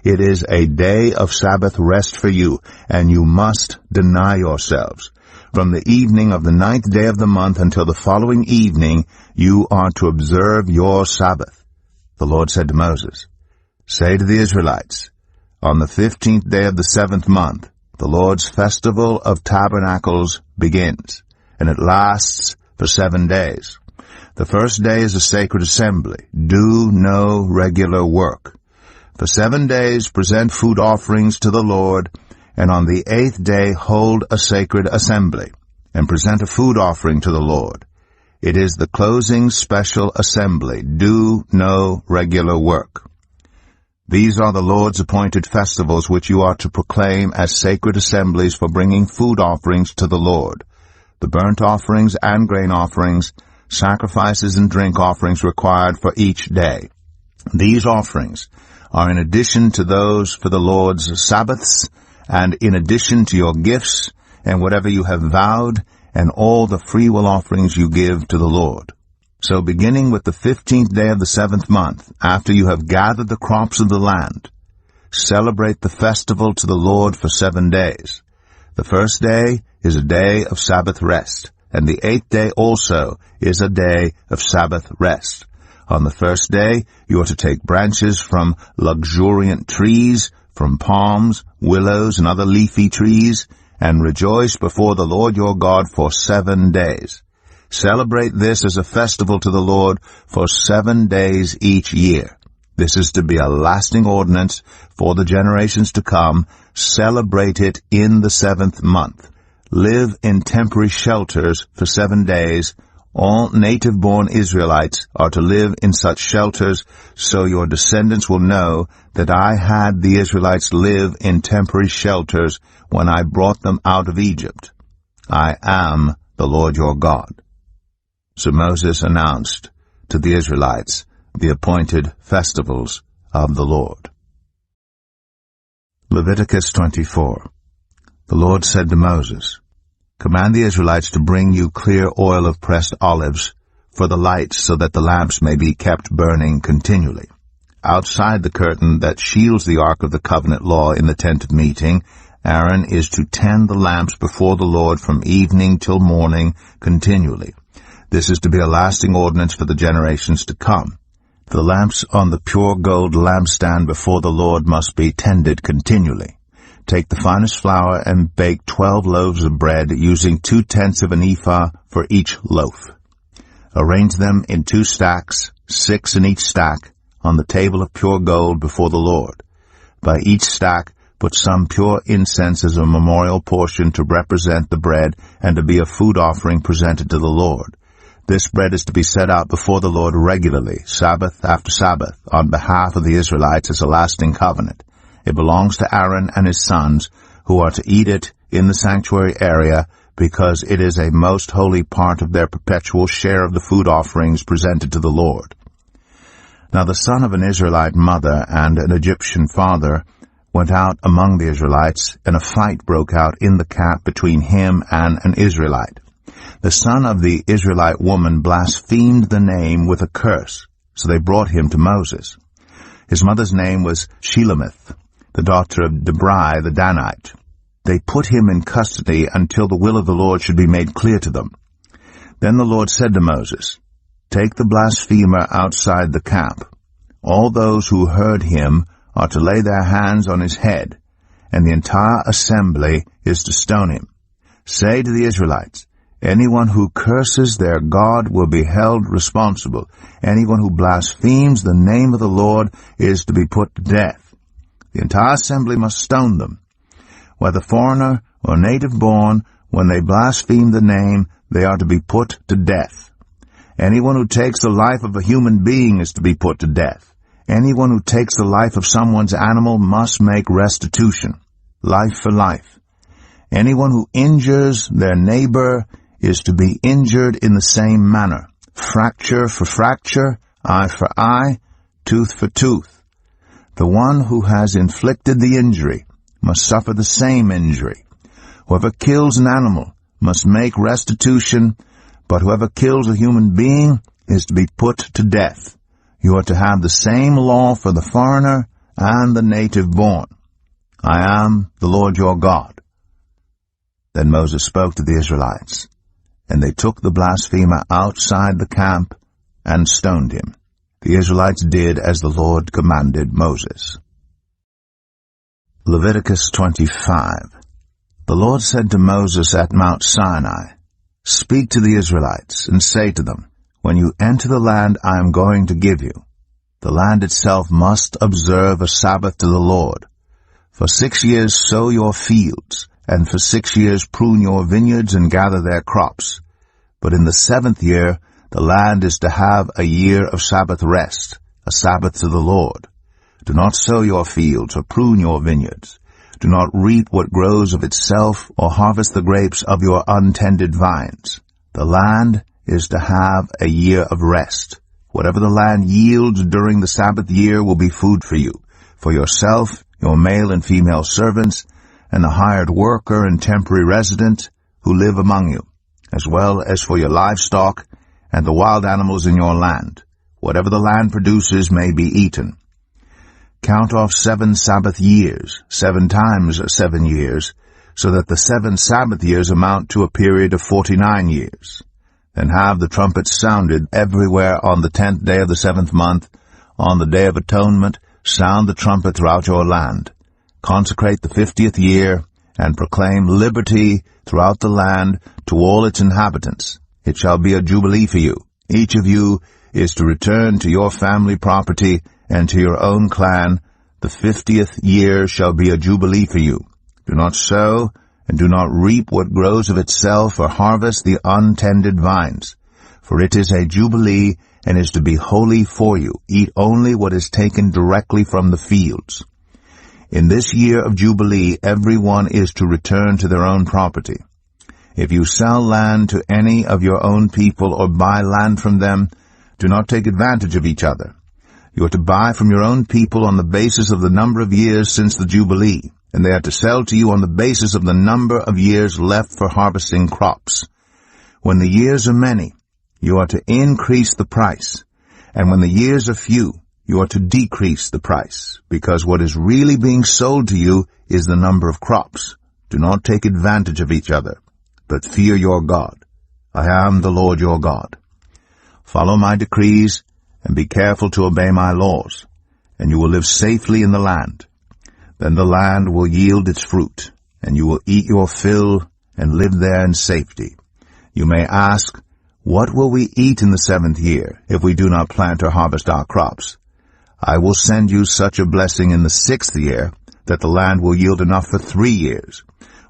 Speaker 1: It is a day of Sabbath rest for you, and you must deny yourselves. From the evening of the 9th day of the month until the following evening, you are to observe your Sabbath." The Lord said to Moses, "Say to the Israelites, on the 15th day of the 7th month, the Lord's festival of tabernacles begins, and it lasts for 7 days. The first day is a sacred assembly. Do no regular work. For 7 days present food offerings to the Lord, and on the 8th day hold a sacred assembly, and present a food offering to the Lord. It is the closing special assembly. Do no regular work. These are the Lord's appointed festivals which you are to proclaim as sacred assemblies for bringing food offerings to the Lord, the burnt offerings and grain offerings, sacrifices and drink offerings required for each day. These offerings are in addition to those for the Lord's Sabbaths, and in addition to your gifts, and whatever you have vowed, and all the freewill offerings you give to the Lord. So beginning with the 15th day of the 7th month, after you have gathered the crops of the land, celebrate the festival to the Lord for 7 days. The first day is a day of Sabbath rest, and the 8th day also is a day of Sabbath rest. On the first day, you are to take branches from luxuriant trees, from palms, willows, and other leafy trees, and rejoice before the Lord your God for 7 days. Celebrate this as a festival to the Lord for 7 days each year. This is to be a lasting ordinance for the generations to come. Celebrate it in the 7th month. Live in temporary shelters for 7 days. All native-born Israelites are to live in such shelters, so your descendants will know that I had the Israelites live in temporary shelters when I brought them out of Egypt. I am the Lord your God." So Moses announced to the Israelites the appointed festivals of the Lord. Leviticus 24. The Lord said to Moses, "Command the Israelites to bring you clear oil of pressed olives for the lights, so that the lamps may be kept burning continually. Outside the curtain that shields the ark of the covenant law in the tent of meeting, Aaron is to tend the lamps before the Lord from evening till morning continually. This is to be a lasting ordinance for the generations to come. The lamps on the pure gold lampstand before the Lord must be tended continually. Take the finest flour and bake 12 loaves of bread, using 2/10 of an ephah for each loaf. Arrange them in 2 stacks, 6 in each stack, on the table of pure gold before the Lord. By each stack, put some pure incense as a memorial portion to represent the bread and to be a food offering presented to the Lord. This bread is to be set out before the Lord regularly, Sabbath after Sabbath, on behalf of the Israelites as a lasting covenant. It belongs to Aaron and his sons, who are to eat it in the sanctuary area, because it is a most holy part of their perpetual share of the food offerings presented to the Lord. Now the son of an Israelite mother and an Egyptian father went out among the Israelites, and a fight broke out in the camp between him and an Israelite. The son of the Israelite woman blasphemed the name with a curse, so they brought him to Moses. His mother's name was Shelemith, the daughter of Debrai the Danite. They put him in custody until the will of the Lord should be made clear to them. Then the Lord said to Moses, "Take the blasphemer outside the camp. All those who heard him are to lay their hands on his head, and the entire assembly is to stone him. Say to the Israelites, anyone who curses their God will be held responsible. Anyone who blasphemes the name of the Lord is to be put to death. The entire assembly must stone them. Whether foreigner or native born, when they blaspheme the name, they are to be put to death. Anyone who takes the life of a human being is to be put to death. Anyone who takes the life of someone's animal must make restitution, life for life. Anyone who injures their neighbor is to be injured in the same manner, fracture for fracture, eye for eye, tooth for tooth. The one who has inflicted the injury must suffer the same injury. Whoever kills an animal must make restitution, but whoever kills a human being is to be put to death. You are to have the same law for the foreigner and the native born. I am the Lord your God." Then Moses spoke to the Israelites, and they took the blasphemer outside the camp and stoned him. The Israelites did as the Lord commanded Moses. Leviticus 25. The Lord said to Moses at Mount Sinai, "Speak to the Israelites, and say to them, when you enter the land I am going to give you, the land itself must observe a Sabbath to the Lord. For 6 years sow your fields, and for 6 years prune your vineyards and gather their crops. But in the 7th year the land is to have a year of Sabbath rest, a Sabbath to the Lord. Do not sow your fields or prune your vineyards. Do not reap what grows of itself or harvest the grapes of your untended vines. The land is to have a year of rest. Whatever the land yields during the Sabbath year will be food for you, for yourself, your male and female servants, and the hired worker and temporary resident who live among you, as well as for your livestock and the wild animals in your land. Whatever the land produces may be eaten. Count off 7 Sabbath years, 7 times 7 years, so that the 7 Sabbath years amount to a period of 49 years. Then have the trumpets sounded everywhere on the 10th day of the 7th month. On the Day of Atonement, sound the trumpet throughout your land. Consecrate the 50th year, and proclaim liberty throughout the land to all its inhabitants. It shall be a jubilee for you. Each of you is to return to your family property and to your own clan. The 50th year shall be a jubilee for you. Do not sow, and do not reap what grows of itself, or harvest the untended vines. For it is a jubilee, and is to be holy for you. Eat only what is taken directly from the fields. In this year of jubilee, everyone is to return to their own property. If you sell land to any of your own people or buy land from them, do not take advantage of each other. You are to buy from your own people on the basis of the number of years since the jubilee, and they are to sell to you on the basis of the number of years left for harvesting crops. When the years are many, you are to increase the price, and when the years are few, you are to decrease the price, because what is really being sold to you is the number of crops. Do not take advantage of each other, but fear your God. I am the Lord your God. Follow my decrees and be careful to obey my laws, and you will live safely in the land. Then the land will yield its fruit, and you will eat your fill and live there in safety. You may ask, what will we eat in the 7th year if we do not plant or harvest our crops? I will send you such a blessing in the 6th year that the land will yield enough for 3 years.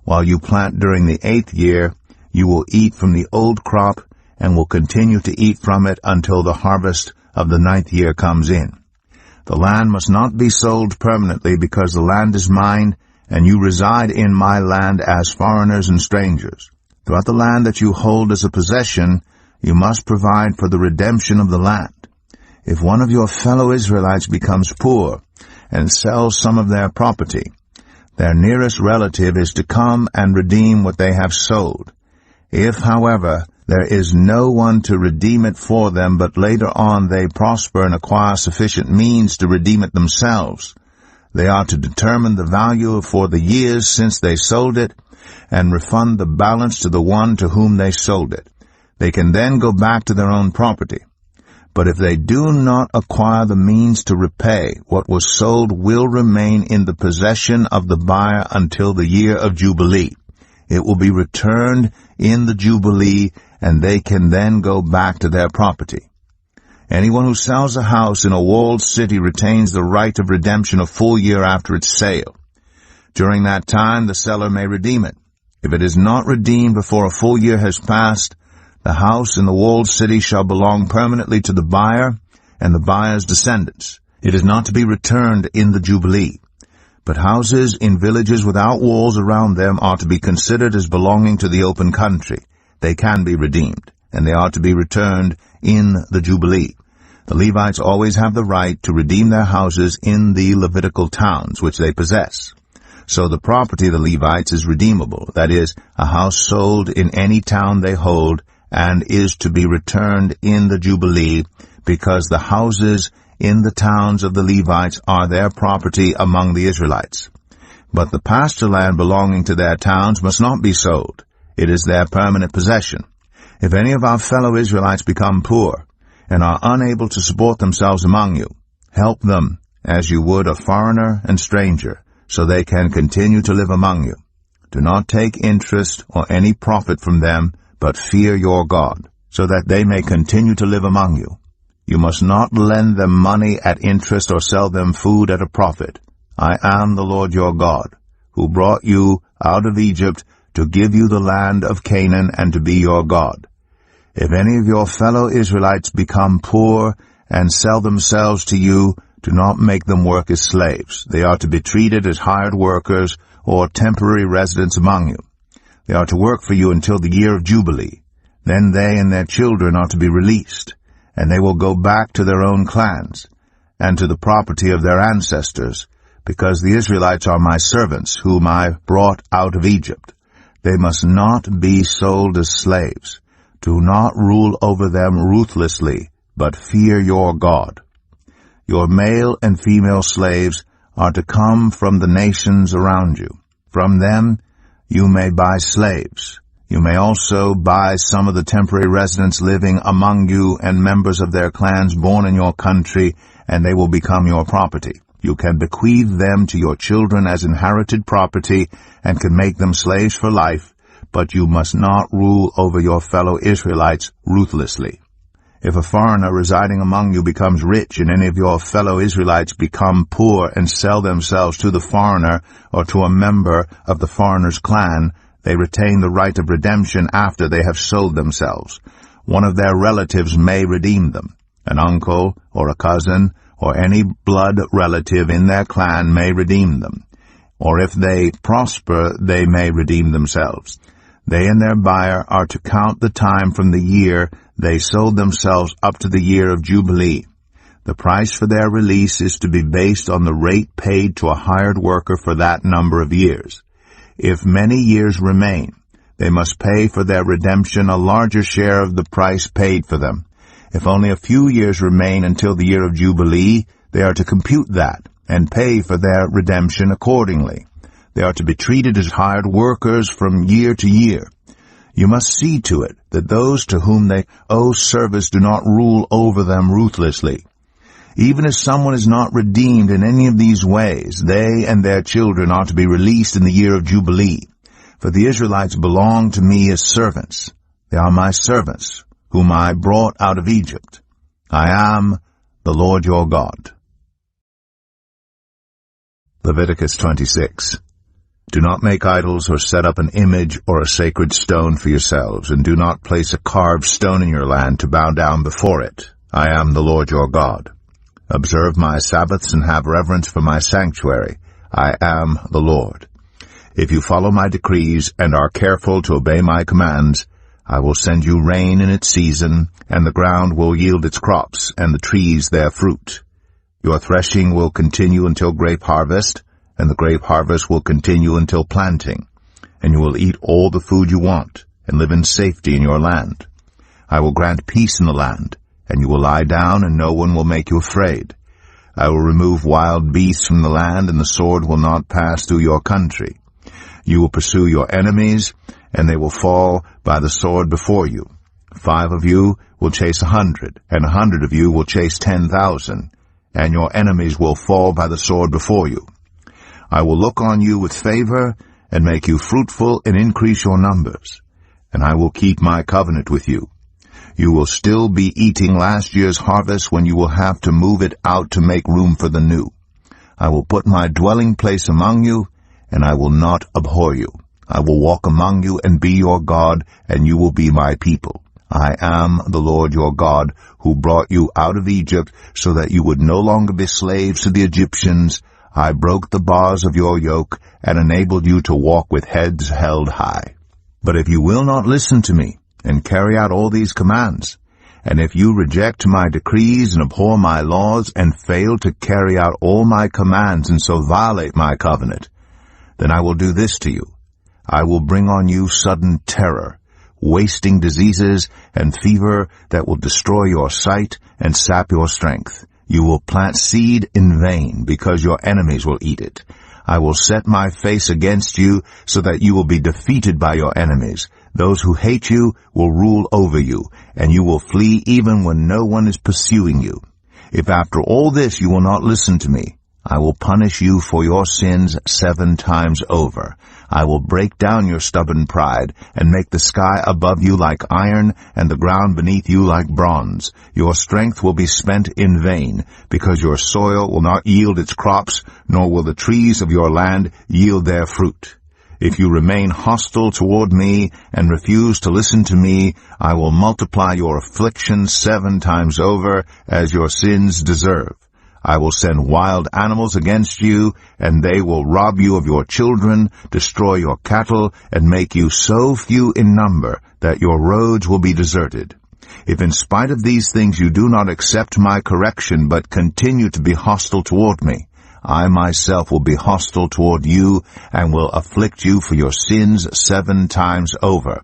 Speaker 1: While you plant during the 8th year, you will eat from the old crop and will continue to eat from it until the harvest of the 9th year comes in. The land must not be sold permanently, because the land is mine, and you reside in my land as foreigners and strangers. Throughout the land that you hold as a possession, you must provide for the redemption of the land. If one of your fellow Israelites becomes poor and sells some of their property, their nearest relative is to come and redeem what they have sold. If, however, there is no one to redeem it for them, but later on they prosper and acquire sufficient means to redeem it themselves, they are to determine the value for the years since they sold it and refund the balance to the one to whom they sold it. They can then go back to their own property. But if they do not acquire the means to repay, what was sold will remain in the possession of the buyer until the year of Jubilee. It will be returned in the Jubilee, and they can then go back to their property. Anyone who sells a house in a walled city retains the right of redemption a full year after its sale. During that time, the seller may redeem it. If it is not redeemed before a full year has passed, the house in the walled city shall belong permanently to the buyer and the buyer's descendants. It is not to be returned in the Jubilee. But houses in villages without walls around them are to be considered as belonging to the open country. They can be redeemed, and they are to be returned in the Jubilee. The Levites always have the right to redeem their houses in the Levitical towns which they possess. So the property of the Levites is redeemable, that is, a house sold in any town they hold, and is to be returned in the Jubilee, because the houses in the towns of the Levites are their property among the Israelites. But the pasture land belonging to their towns must not be sold. It is their permanent possession. If any of our fellow Israelites become poor and are unable to support themselves among you, help them as you would a foreigner and stranger, so they can continue to live among you. Do not take interest or any profit from them, but fear your God, so that they may continue to live among you. You must not lend them money at interest or sell them food at a profit. I am the Lord your God, who brought you out of Egypt to give you the land of Canaan and to be your God. If any of your fellow Israelites become poor and sell themselves to you, do not make them work as slaves. They are to be treated as hired workers or temporary residents among you. They are to work for you until the year of Jubilee. Then they and their children are to be released, and they will go back to their own clans and to the property of their ancestors, because the Israelites are my servants, whom I brought out of Egypt. They must not be sold as slaves. Do not rule over them ruthlessly, but fear your God. Your male and female slaves are to come from the nations around you. From them you may buy slaves. You may also buy some of the temporary residents living among you and members of their clans born in your country, and they will become your property. You can bequeath them to your children as inherited property and can make them slaves for life, but you must not rule over your fellow Israelites ruthlessly. If a foreigner residing among you becomes rich and any of your fellow Israelites become poor and sell themselves to the foreigner or to a member of the foreigner's clan, they retain the right of redemption after they have sold themselves. One of their relatives may redeem them. An uncle or a cousin or any blood relative in their clan may redeem them. Or if they prosper, they may redeem themselves. They and their buyer are to count the time from the year they sold themselves up to the year of Jubilee. The price for their release is to be based on the rate paid to a hired worker for that number of years. If many years remain, they must pay for their redemption a larger share of the price paid for them. If only a few years remain until the year of Jubilee, they are to compute that and pay for their redemption accordingly. They are to be treated as hired workers from year to year. You must see to it that those to whom they owe service do not rule over them ruthlessly. Even if someone is not redeemed in any of these ways, they and their children are to be released in the year of Jubilee. For the Israelites belong to me as servants. They are my servants, whom I brought out of Egypt. I am the Lord your God. Leviticus 26. Do not make idols or set up an image or a sacred stone for yourselves, and do not place a carved stone in your land to bow down before it. I am the Lord your God. Observe my Sabbaths and have reverence for my sanctuary. I am the Lord. If you follow my decrees and are careful to obey my commands, I will send you rain in its season, and the ground will yield its crops, and the trees their fruit. Your threshing will continue until grape harvest, and the grape harvest will continue until planting, and you will eat all the food you want, and live in safety in your land. I will grant peace in the land, and you will lie down, and no one will make you afraid. I will remove wild beasts from the land, and the sword will not pass through your country. You will pursue your enemies, and they will fall by the sword before you. 5 of you will chase 100, and 100 of you will chase 10,000, and your enemies will fall by the sword before you. I will look on you with favor, and make you fruitful and increase your numbers, and I will keep my covenant with you. You will still be eating last year's harvest when you will have to move it out to make room for the new. I will put my dwelling place among you, and I will not abhor you. I will walk among you and be your God, and you will be my people. I am the Lord your God, who brought you out of Egypt so that you would no longer be slaves to the Egyptians. I broke the bars of your yoke and enabled you to walk with heads held high. But if you will not listen to me and carry out all these commands, and if you reject my decrees and abhor my laws and fail to carry out all my commands and so violate my covenant, then I will do this to you. I will bring on you sudden terror, wasting diseases and fever that will destroy your sight and sap your strength. You will plant seed in vain because your enemies will eat it. I will set my face against you so that you will be defeated by your enemies. Those who hate you will rule over you, and you will flee even when no one is pursuing you. If after all this you will not listen to me, I will punish you for your sins 7 times over. I will break down your stubborn pride and make the sky above you like iron and the ground beneath you like bronze. Your strength will be spent in vain, because your soil will not yield its crops, nor will the trees of your land yield their fruit. If you remain hostile toward me and refuse to listen to me, I will multiply your afflictions 7 times over as your sins deserve. I will send wild animals against you, and they will rob you of your children, destroy your cattle, and make you so few in number that your roads will be deserted. If in spite of these things you do not accept my correction, but continue to be hostile toward me, I myself will be hostile toward you, and will afflict you for your sins 7 times over.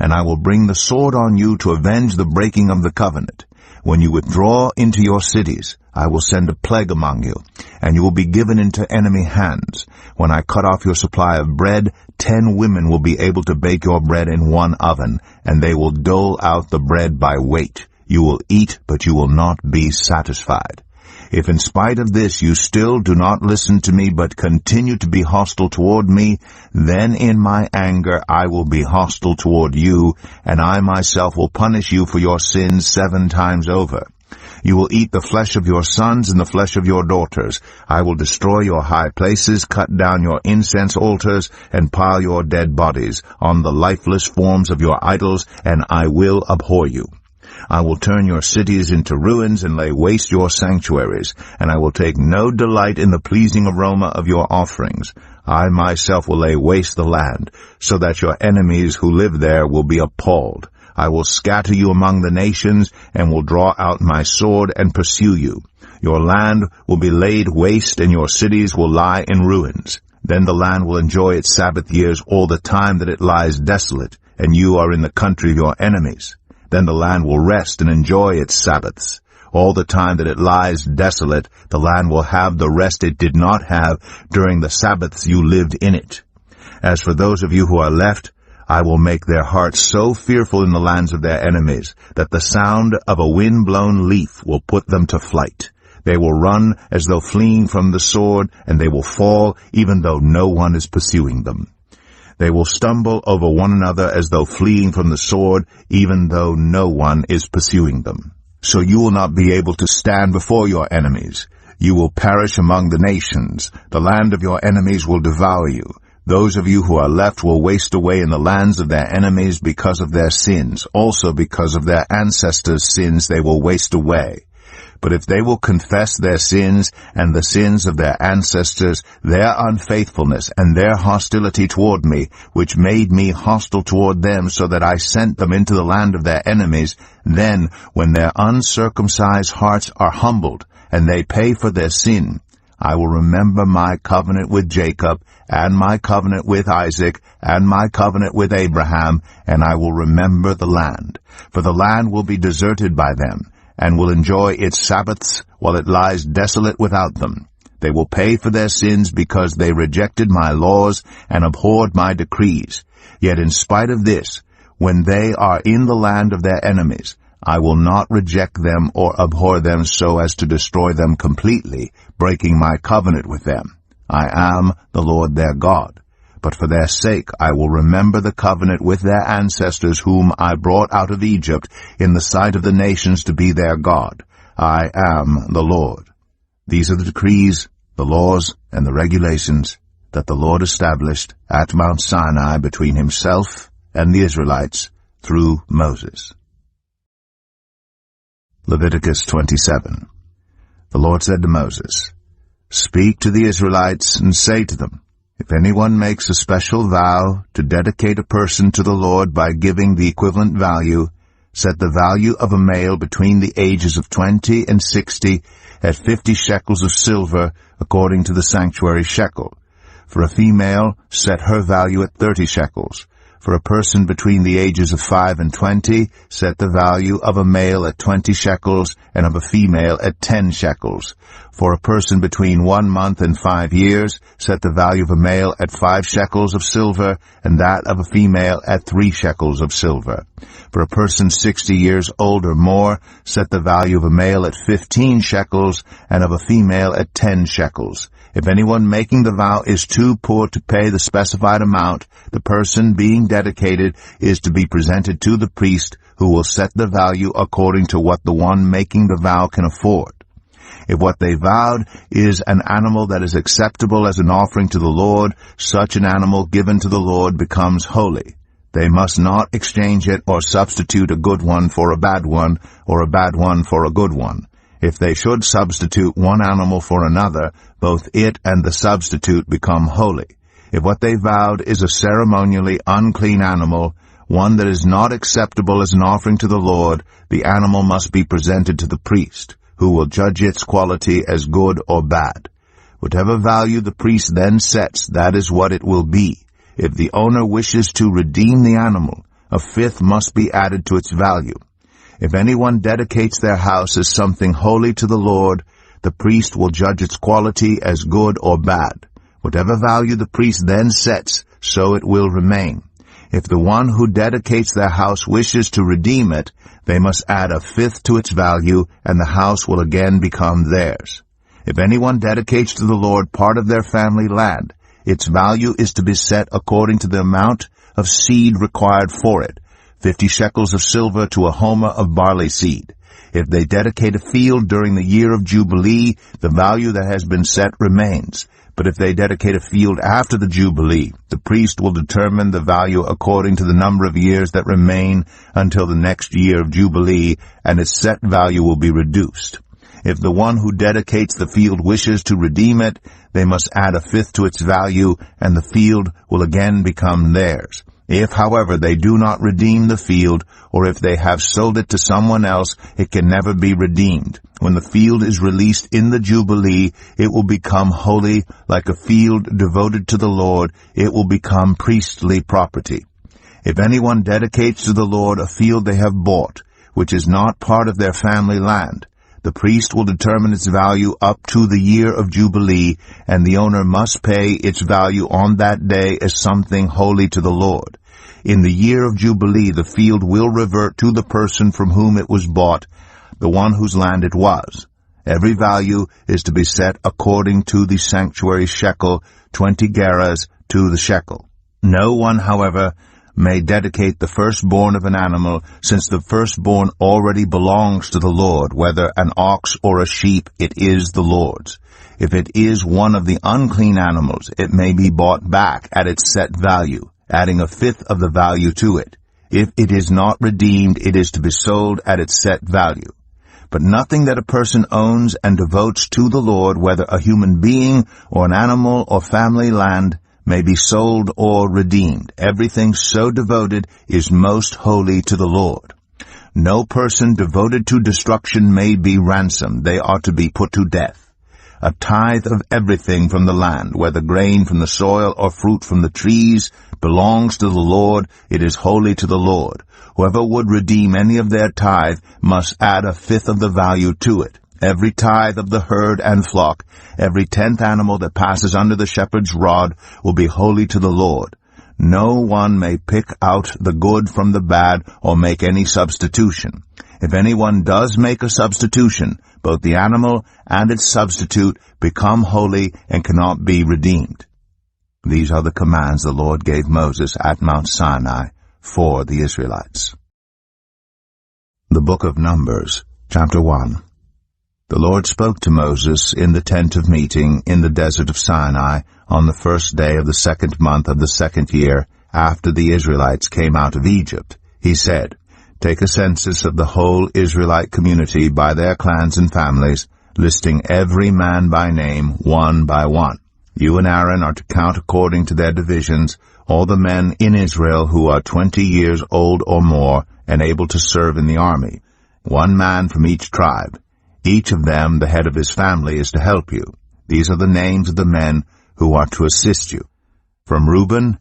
Speaker 1: And I will bring the sword on you to avenge the breaking of the covenant. When you withdraw into your cities, I will send a plague among you, and you will be given into enemy hands. When I cut off your supply of bread, 10 women will be able to bake your bread in 1 oven, and they will dole out the bread by weight. You will eat, but you will not be satisfied. If in spite of this you still do not listen to me, but continue to be hostile toward me, then in my anger I will be hostile toward you, and I myself will punish you for your sins 7 times over. You will eat the flesh of your sons and the flesh of your daughters. I will destroy your high places, cut down your incense altars, and pile your dead bodies on the lifeless forms of your idols, and I will abhor you. I will turn your cities into ruins and lay waste your sanctuaries, and I will take no delight in the pleasing aroma of your offerings. I myself will lay waste the land, so that your enemies who live there will be appalled. I will scatter you among the nations, and will draw out my sword and pursue you. Your land will be laid waste, and your cities will lie in ruins. Then the land will enjoy its Sabbath years all the time that it lies desolate, and you are in the country of your enemies. Then the land will rest and enjoy its Sabbaths. All the time that it lies desolate, the land will have the rest it did not have during the Sabbaths you lived in it. As for those of you who are left, I will make their hearts so fearful in the lands of their enemies that the sound of a wind-blown leaf will put them to flight. They will run as though fleeing from the sword, and they will fall even though no one is pursuing them. They will stumble over one another as though fleeing from the sword, even though no one is pursuing them. So you will not be able to stand before your enemies. You will perish among the nations. The land of your enemies will devour you. Those of you who are left will waste away in the lands of their enemies because of their sins. Also because of their ancestors' sins they will waste away. But if they will confess their sins and the sins of their ancestors, their unfaithfulness and their hostility toward me, which made me hostile toward them so that I sent them into the land of their enemies, then when their uncircumcised hearts are humbled and they pay for their sin, I will remember my covenant with Jacob and my covenant with Isaac and my covenant with Abraham, and I will remember the land. For the land will be deserted by them, and will enjoy its Sabbaths while it lies desolate without them. They will pay for their sins because they rejected my laws and abhorred my decrees. Yet in spite of this, when they are in the land of their enemies, I will not reject them or abhor them so as to destroy them completely, breaking my covenant with them. I am the Lord their God. But for their sake I will remember the covenant with their ancestors whom I brought out of Egypt in the sight of the nations to be their God. I am the Lord. These are the decrees, the laws, and the regulations that the Lord established at Mount Sinai between himself and the Israelites through Moses. Leviticus 27. The Lord said to Moses, "Speak to the Israelites and say to them, if anyone makes a special vow to dedicate a person to the Lord by giving the equivalent value, set the value of a male between the ages of 20 and 60 at 50 shekels of silver according to the sanctuary shekel. For a female, set her value at 30 shekels. For a person between the ages of 5 and 20, set the value of a male at 20 shekels and of a female at 10 shekels. For a person between 1 month and 5 years, set the value of a male at 5 shekels of silver and that of a female at 3 shekels of silver. For a person 60 years old or more, set the value of a male at 15 shekels and of a female at 10 shekels. If anyone making the vow is too poor to pay the specified amount, the person being dedicated is to be presented to the priest, who will set the value according to what the one making the vow can afford. If what they vowed is an animal that is acceptable as an offering to the Lord, such an animal given to the Lord becomes holy. They must not exchange it or substitute a good one for a bad one, or a bad one for a good one. If they should substitute one animal for another, both it and the substitute become holy. If what they vowed is a ceremonially unclean animal, one that is not acceptable as an offering to the Lord, the animal must be presented to the priest, who will judge its quality as good or bad. Whatever value the priest then sets, that is what it will be. If the owner wishes to redeem the animal, a fifth must be added to its value. If anyone dedicates their house as something holy to the Lord, the priest will judge its quality as good or bad. Whatever value the priest then sets, so it will remain. If the one who dedicates their house wishes to redeem it, they must add a fifth to its value, and the house will again become theirs. If anyone dedicates to the Lord part of their family land, its value is to be set according to the amount of seed required for it, 50 shekels of silver to a homer of barley seed. If they dedicate a field during the year of Jubilee, the value that has been set remains. But if they dedicate a field after the Jubilee, the priest will determine the value according to the number of years that remain until the next year of Jubilee, and its set value will be reduced. If the one who dedicates the field wishes to redeem it, they must add a fifth to its value, and the field will again become theirs. If, however, they do not redeem the field, or if they have sold it to someone else, it can never be redeemed. When the field is released in the Jubilee, it will become holy, like a field devoted to the Lord. It will become priestly property. If anyone dedicates to the Lord a field they have bought, which is not part of their family land, the priest will determine its value up to the year of Jubilee, and the owner must pay its value on that day as something holy to the Lord. In the year of Jubilee the field will revert to the person from whom it was bought, the one whose land it was. Every value is to be set according to the sanctuary shekel, 20 gerahs to the shekel. No one, however, may dedicate the firstborn of an animal, since the firstborn already belongs to the Lord. Whether an ox or a sheep, it is the Lord's. If it is one of the unclean animals, it may be bought back at its set value, adding a fifth of the value to it. If it is not redeemed, it is to be sold at its set value. But nothing that a person owns and devotes to the Lord, whether a human being or an animal or family land, may be sold or redeemed. Everything so devoted is most holy to the Lord. No person devoted to destruction may be ransomed. They are to be put to death. A tithe of everything from the land, whether grain from the soil or fruit from the trees, belongs to the Lord. It is holy to the Lord. Whoever would redeem any of their tithe must add a fifth of the value to it. Every tithe of the herd and flock, every 10th animal that passes under the shepherd's rod, will be holy to the Lord. No one may pick out the good from the bad or make any substitution. If anyone does make a substitution, both the animal and its substitute become holy and cannot be redeemed. These are the commands the Lord gave Moses at Mount Sinai for the Israelites. The Book of Numbers, Chapter 1. The Lord spoke to Moses in the tent of meeting in the desert of Sinai on the first day of the 2nd month of the 2nd year after the Israelites came out of Egypt. He said, "Take a census of the whole Israelite community by their clans and families, listing every man by name, one by one. You and Aaron are to count according to their divisions all the men in Israel who are 20 years old or more and able to serve in the army, one man from each tribe. Each of them, the head of his family, is to help you. These are the names of the men who are to assist you. From Reuben,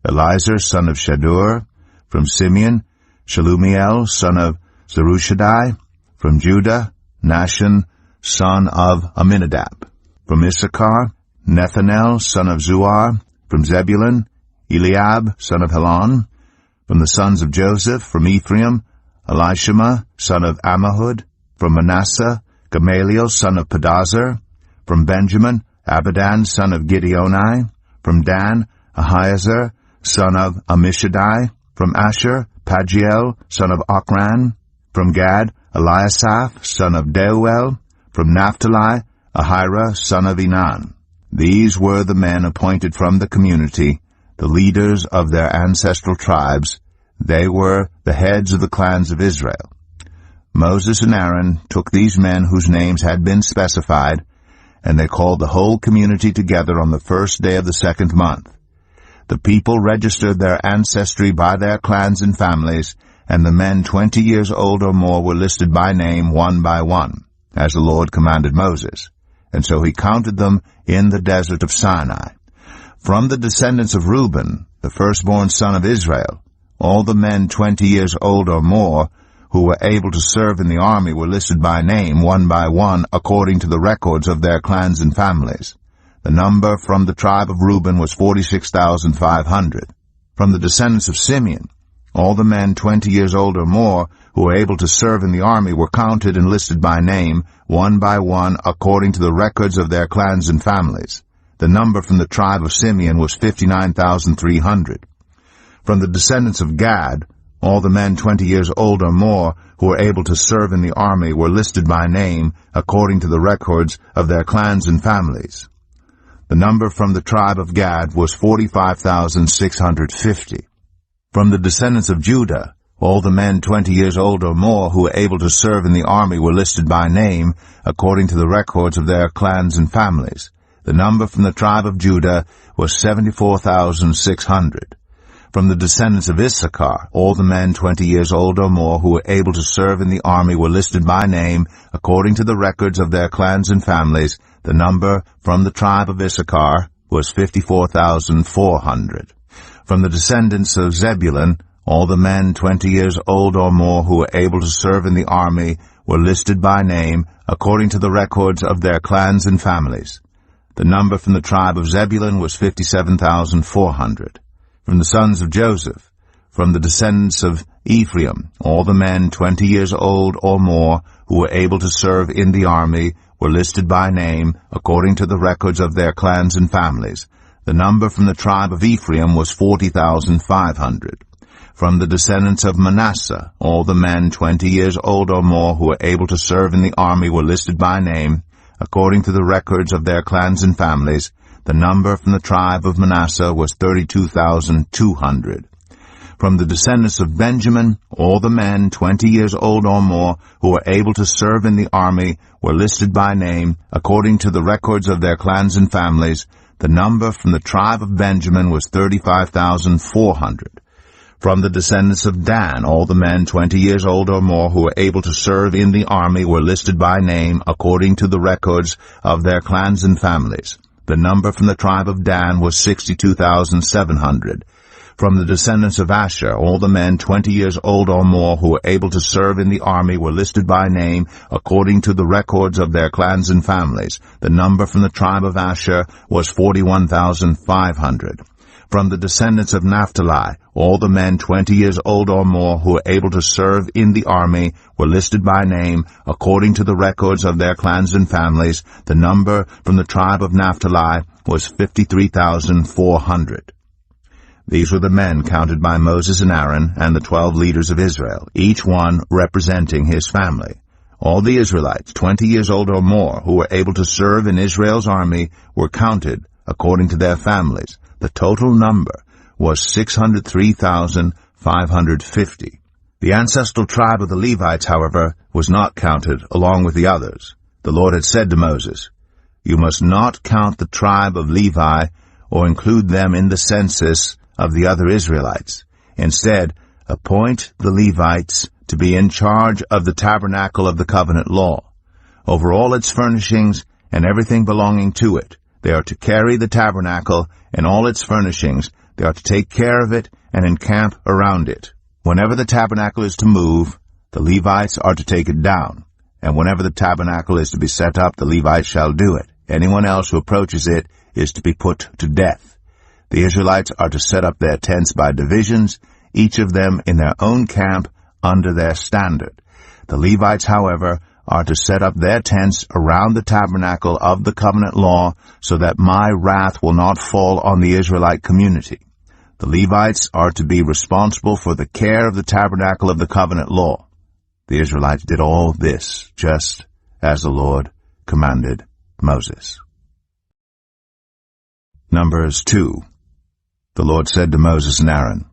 Speaker 1: Elizur, son of Shadur. From Simeon, Shalumiel, son of Zerushadai. From Judah, Nahshon, son of Amminadab. From Issachar, Nethanel, son of Zuar. From Zebulun, Eliab, son of Helon. From the sons of Joseph, from Ephraim, Elishama, son of Ammihud. From Manasseh, Gamaliel, son of Pedazur. From Benjamin, Abidan, son of Gideoni. From Dan, Ahiezer, son of Ammishaddai. From Asher, Pagiel, son of Ochran. From Gad, Eliasaph, son of Deuel. From Naphtali, Ahira, son of Enan. These were the men appointed from the community, the leaders of their ancestral tribes. They were the heads of the clans of Israel. Moses and Aaron took these men whose names had been specified, and they called the whole community together on the first day of the 2nd month. The people registered their ancestry by their clans and families, and the men 20 years old or more were listed by name one by one, as the Lord commanded Moses. And so he counted them in the desert of Sinai. From the descendants of Reuben, the firstborn son of Israel, all the men 20 years old or more who were able to serve in the army were listed by name one by one according to the records of their clans and families. The number from the tribe of Reuben was 46,500. From the descendants of Simeon, all the men 20 years old or more who were able to serve in the army were counted and listed by name one by one according to the records of their clans and families. The number from the tribe of Simeon was 59,300. From the descendants of Gad, all the men 20 years old or more who were able to serve in the army were listed by name according to the records of their clans and families. The number from the tribe of Gad was 45,650. From the descendants of Judah, all the men 20 years old or more who were able to serve in the army were listed by name according to the records of their clans and families. The number from the tribe of Judah was 74,600. From the descendants of Issachar, all the men 20 years old or more who were able to serve in the army were listed by name according to the records of their clans and families. The number from the tribe of Issachar was 54,400. From the descendants of Zebulun, all the men 20 years old or more who were able to serve in the army were listed by name according to the records of their clans and families. The number from the tribe of Zebulun was 57,400. From the sons of Joseph, From the descendants of Ephraim, all the men 20 years old or more who were able to serve in the army were listed by name according to the records of their clans and families. The number from the tribe of Ephraim was 40,500. From the descendants of Manasseh, all the men 20 years old or more who were able to serve in the army were listed by name according to the records of their clans and families. The number from the tribe of Manasseh was 32,200. From the descendants of Benjamin, all the men 20 years old or more who were able to serve in the army were listed by name according to the records of their clans and families. The number from the tribe of Benjamin was 35,400. From the descendants of Dan, all the men 20 years old or more who were able to serve in the army were listed by name according to the records of their clans and families. The number from the tribe of Dan was 62,700. From the descendants of Asher, all the men 20 years old or more who were able to serve in the army were listed by name according to the records of their clans and families. The number from the tribe of Asher was 41,500. From the descendants of Naphtali, all the men 20 years old or more who were able to serve in the army were listed by name according to the records of their clans and families. The number from the tribe of Naphtali was 53,400. These were the men counted by Moses and Aaron and the 12 leaders of Israel, each one representing his family. All the Israelites 20 years old or more who were able to serve in Israel's army were counted according to their families. The total number was 603,550. The ancestral tribe of the Levites, however, was not counted along with the others. The Lord had said to Moses, "You must not count the tribe of Levi or include them in the census of the other Israelites. Instead, appoint the Levites to be in charge of the tabernacle of the covenant law. Over all its furnishings and everything belonging to it, they are to carry the tabernacle and all its furnishings. They are to take care of it and encamp around it. Whenever the tabernacle is to move, the Levites are to take it down. And whenever the tabernacle is to be set up, the Levites shall do it. Anyone else who approaches it is to be put to death. The Israelites are to set up their tents by divisions, each of them in their own camp under their standard. The Levites, however, are to set up their tents around the tabernacle of the covenant law so that my wrath will not fall on the Israelite community. The Levites are to be responsible for the care of the tabernacle of the covenant law. The Israelites did all this just as the Lord commanded Moses." Numbers 2. The Lord said to Moses and Aaron,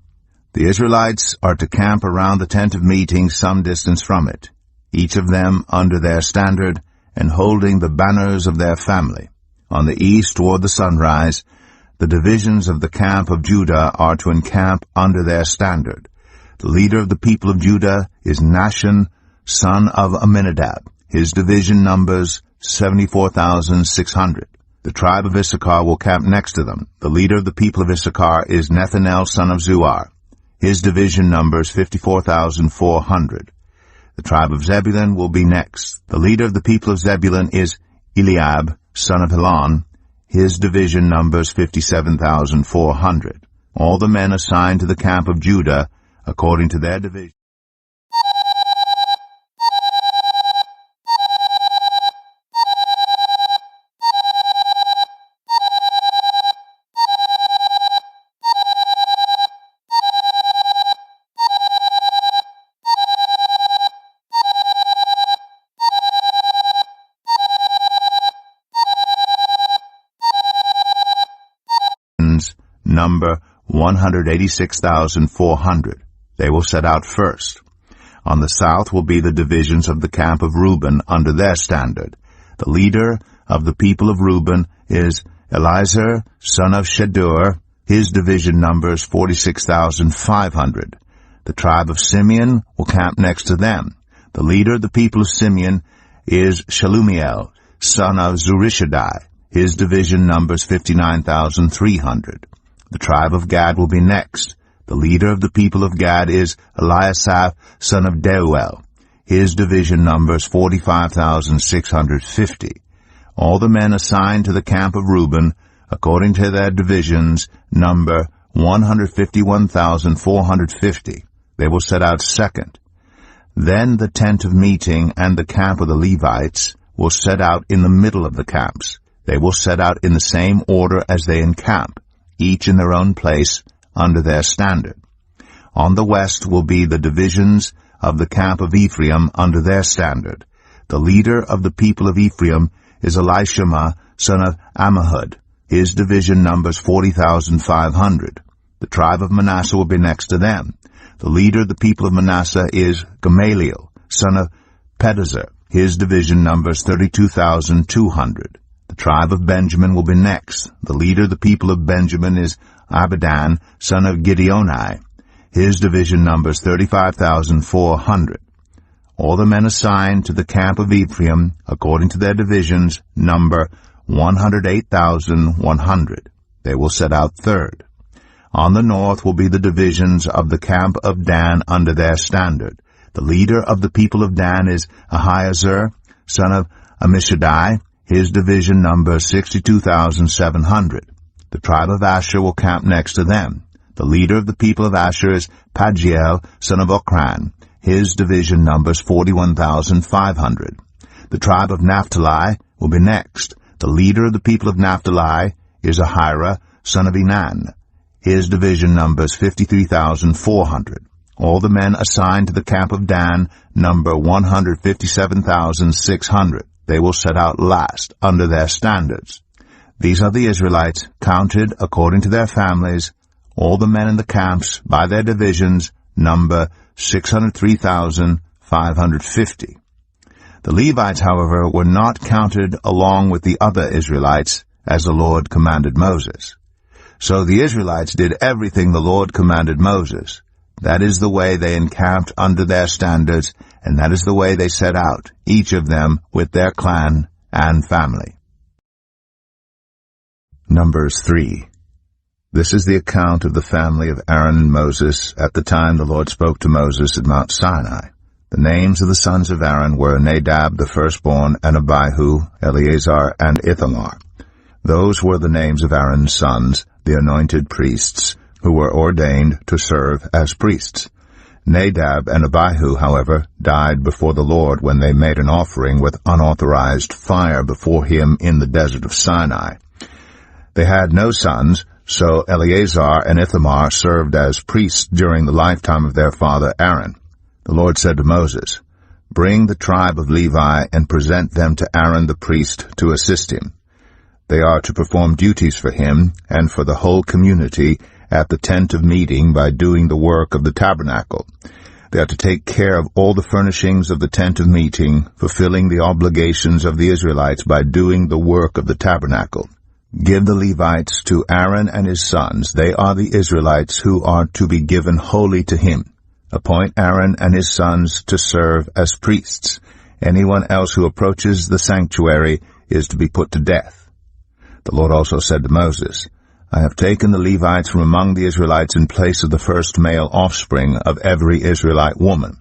Speaker 1: "The Israelites are to camp around the tent of meeting some distance from it, each of them under their standard and holding the banners of their family. On the east toward the sunrise, the divisions of the camp of Judah are to encamp under their standard. The leader of the people of Judah is Nahshon, son of Amminadab. His division numbers 74,600. The tribe of Issachar will camp next to them. The leader of the people of Issachar is Nethanel, son of Zuar. His division numbers 54,400. The tribe of Zebulun will be next. The leader of the people of Zebulun is Eliab, son of Helon. His division numbers 57,400. All the men assigned to the camp of Judah according to their division. Number 186,400. They will set out first. On the south will be the divisions of the camp of Reuben under their standard. The leader of the people of Reuben is Elizur, son of Shedur. His division numbers 46,500. The tribe of Simeon will camp next to them. The leader of the people of Simeon is Shelumiel, son of Zurishaddai. His division numbers 59,300. The tribe of Gad will be next. The leader of the people of Gad is Eliasaph, son of Deuel. His division numbers 45,650. All the men assigned to the camp of Reuben, according to their divisions, number 151,450. They will set out second. Then the tent of meeting and the camp of the Levites will set out in the middle of the camps. They will set out in the same order as they encamp, each in their own place under their standard. On the west will be the divisions of the camp of Ephraim under their standard. The leader of the people of Ephraim is Elishama, son of Ammihud. His division numbers 40,500. The tribe of Manasseh will be next to them. The leader of the people of Manasseh is Gamaliel, son of Pedazur. His division numbers 32,200. The tribe of Benjamin will be next. The leader of the people of Benjamin is Abidan, son of Gideoni. His division numbers 35,400. All the men assigned to the camp of Ephraim, according to their divisions, number 108,100. They will set out third. On the north will be the divisions of the camp of Dan under their standard. The leader of the people of Dan is Ahiezer, son of Ammishaddai. His division numbers 62,700. The tribe of Asher will camp next to them. The leader of the people of Asher is Pagiel, son of Okran. His division numbers 41,500. The tribe of Naphtali will be next. The leader of the people of Naphtali is Ahira, son of Enan. His division numbers 53,400. All the men assigned to the camp of Dan number 157,600. They will set out last under their standards. These are the Israelites, counted according to their families. All the men in the camps, by their divisions, number 603,550. The Levites, however, were not counted along with the other Israelites, as the Lord commanded Moses. So the Israelites did everything the Lord commanded Moses. That is the way they encamped under their standards, and that is the way they set out, each of them with their clan and family. Numbers 3. This is the account of the family of Aaron and Moses at the time the Lord spoke to Moses at Mount Sinai. The names of the sons of Aaron were Nadab the firstborn, and Abihu, Eleazar, and Ithamar. Those were the names of Aaron's sons, the anointed priests, who were ordained to serve as priests. Nadab and Abihu, however, died before the Lord when they made an offering with unauthorized fire before him in the desert of Sinai. They had no sons, so Eleazar and Ithamar served as priests during the lifetime of their father Aaron. The Lord said to Moses, "Bring the tribe of Levi and present them to Aaron the priest to assist him. They are to perform duties for him and for the whole community at the tent of meeting by doing the work of the tabernacle. They are to take care of all the furnishings of the tent of meeting, fulfilling the obligations of the Israelites by doing the work of the tabernacle. Give the Levites to Aaron and his sons. They are the Israelites who are to be given wholly to him. Appoint Aaron and his sons to serve as priests. Anyone else who approaches the sanctuary is to be put to death." The Lord also said to Moses, "I have taken the Levites from among the Israelites in place of the first male offspring of every Israelite woman.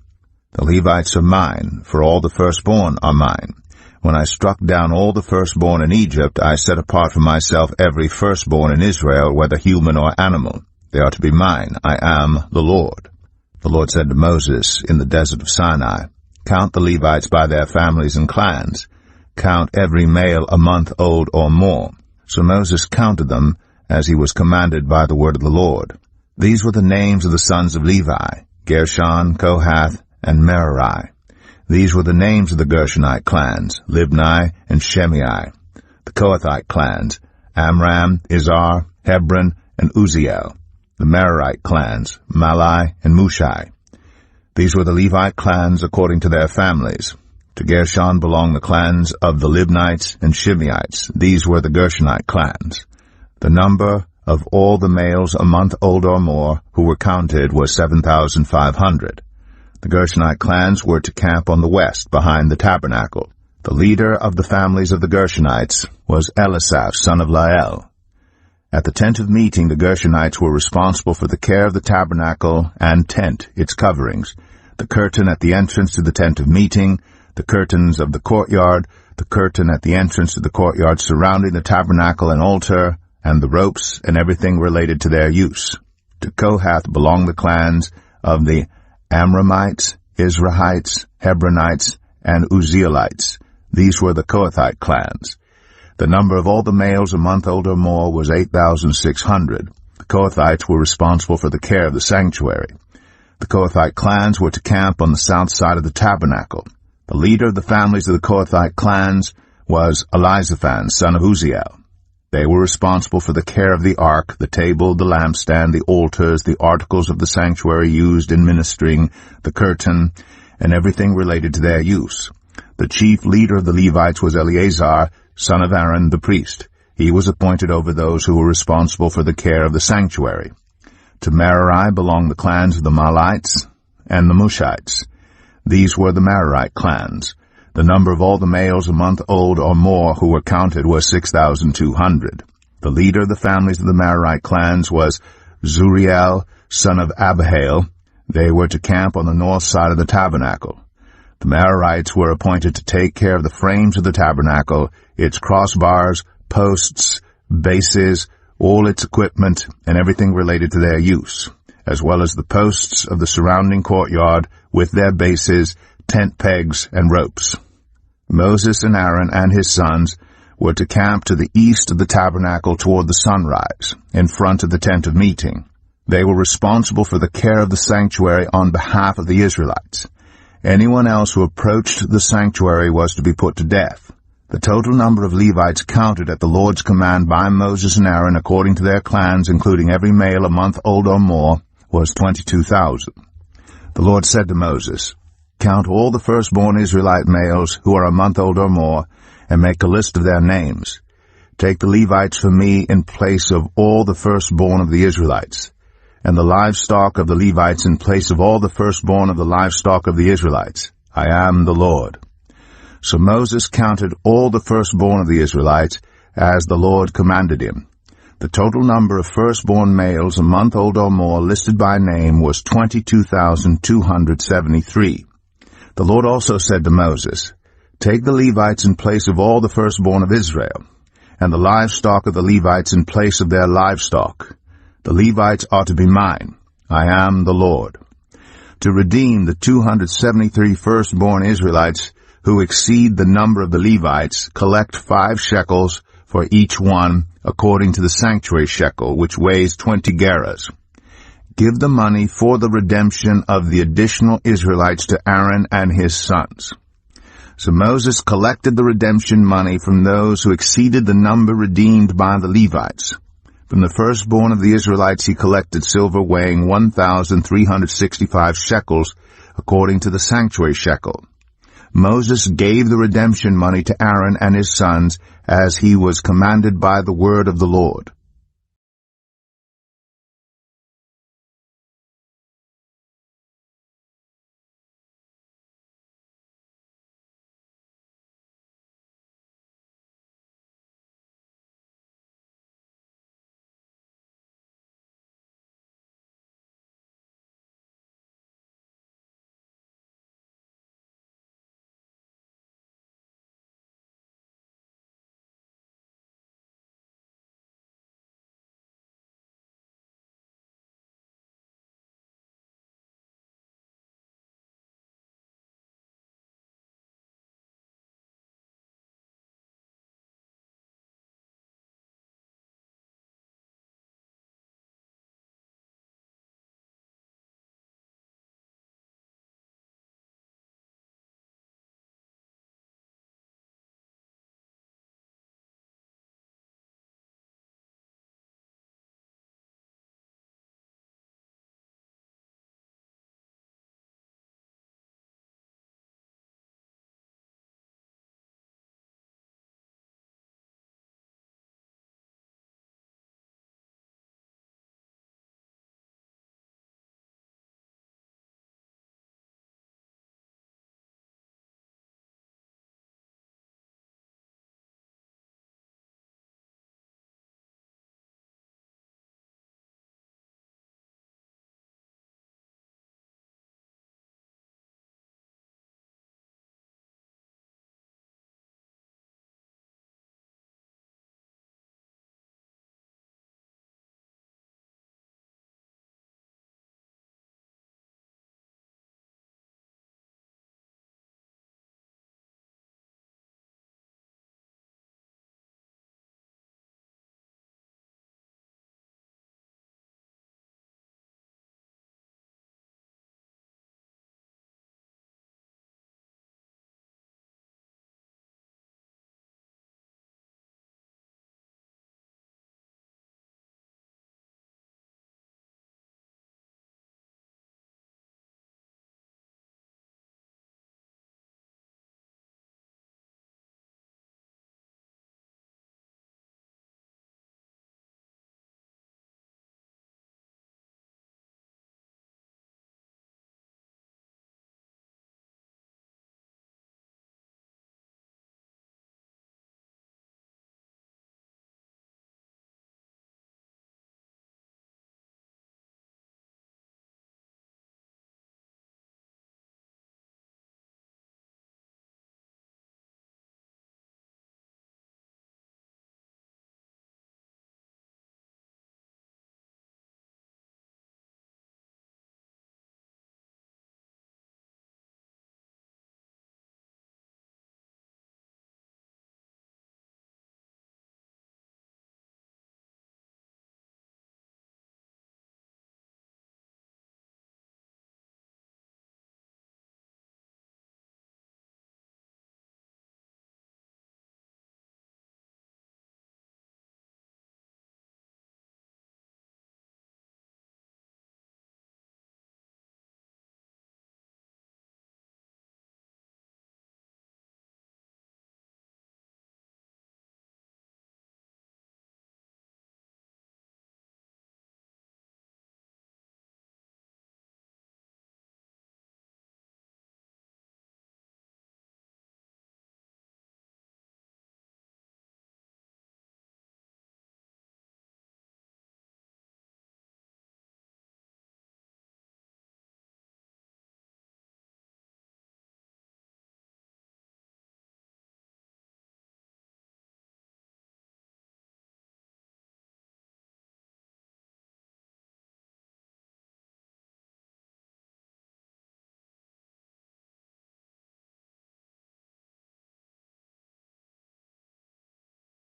Speaker 1: The Levites are mine, for all the firstborn are mine. When I struck down all the firstborn in Egypt, I set apart for myself every firstborn in Israel, whether human or animal. They are to be mine. I am the Lord." The Lord said to Moses in the desert of Sinai, "Count the Levites by their families and clans. Count every male a month old or more." So Moses counted them, as he was commanded by the word of the Lord. These were the names of the sons of Levi: Gershon, Kohath, and Merari. These were the names of the Gershonite clans: Libni and Shimei. The Kohathite clans: Amram, Izhar, Hebron, and Uzziel. The Merarite clans: Malai and Mushai. These were the Levite clans according to their families. To Gershon belonged the clans of the Libnites and Shimeites. These were the Gershonite clans. The number of all the males a month old or more who were counted was 7,500. The Gershonite clans were to camp on the west behind the tabernacle. The leader of the families of the Gershonites was Elisaph, son of Lael. At the tent of meeting, the Gershonites were responsible for the care of the tabernacle and tent, its coverings, the curtain at the entrance to the tent of meeting, the curtains of the courtyard, the curtain at the entrance to the courtyard surrounding the tabernacle and altar, and the ropes and everything related to their use. To Kohath belonged the clans of the Amramites, Izrahites, Hebronites, and Uzzielites. These were the Kohathite clans. The number of all the males a month old or more was 8,600. The Kohathites were responsible for the care of the sanctuary. The Kohathite clans were to camp on the south side of the tabernacle. The leader of the families of the Kohathite clans was Elizaphan, son of Uzziel. They were responsible for the care of the ark, the table, the lampstand, the altars, the articles of the sanctuary used in ministering, the curtain, and everything related to their use. The chief leader of the Levites was Eleazar, son of Aaron the priest. He was appointed over those who were responsible for the care of the sanctuary. To Merari belonged the clans of the Mahlites and the Mushites. These were the Merarite clans. The number of all the males a month old or more who were counted was 6,200. The leader of the families of the Merarite clans was Zuriel, son of Abihail. They were to camp on the north side of the tabernacle. The Merarites were appointed to take care of the frames of the tabernacle, its crossbars, posts, bases, all its equipment, and everything related to their use, as well as the posts of the surrounding courtyard with their bases, tent pegs, and ropes. Moses and Aaron and his sons were to camp to the east of the tabernacle toward the sunrise, in front of the tent of meeting. They were responsible for the care of the sanctuary on behalf of the Israelites. Anyone else who approached the sanctuary was to be put to death. The total number of Levites counted at the Lord's command by Moses and Aaron according to their clans, including every male a month old or more, was 22,000. The Lord said to Moses, "Count all the firstborn Israelite males who are a month old or more, and make a list of their names. Take the Levites for me in place of all the firstborn of the Israelites, and the livestock of the Levites in place of all the firstborn of the livestock of the Israelites. I am the Lord." So Moses counted all the firstborn of the Israelites as the Lord commanded him. The total number of firstborn males a month old or more listed by name was 22,273. The Lord also said to Moses, "Take the Levites in place of all the firstborn of Israel, and the livestock of the Levites in place of their livestock. The Levites are to be mine. I am the Lord. To redeem the 273 firstborn Israelites who exceed the number of the Levites, collect 5 shekels for each one, according to the sanctuary shekel, which weighs 20 gerahs. Give the money for the redemption of the additional Israelites to Aaron and his sons." So Moses collected the redemption money from those who exceeded the number redeemed by the Levites. From the firstborn of the Israelites he collected silver weighing 1,365 shekels, according to the sanctuary shekel. Moses gave the redemption money to Aaron and his sons as he was commanded by the word of the Lord.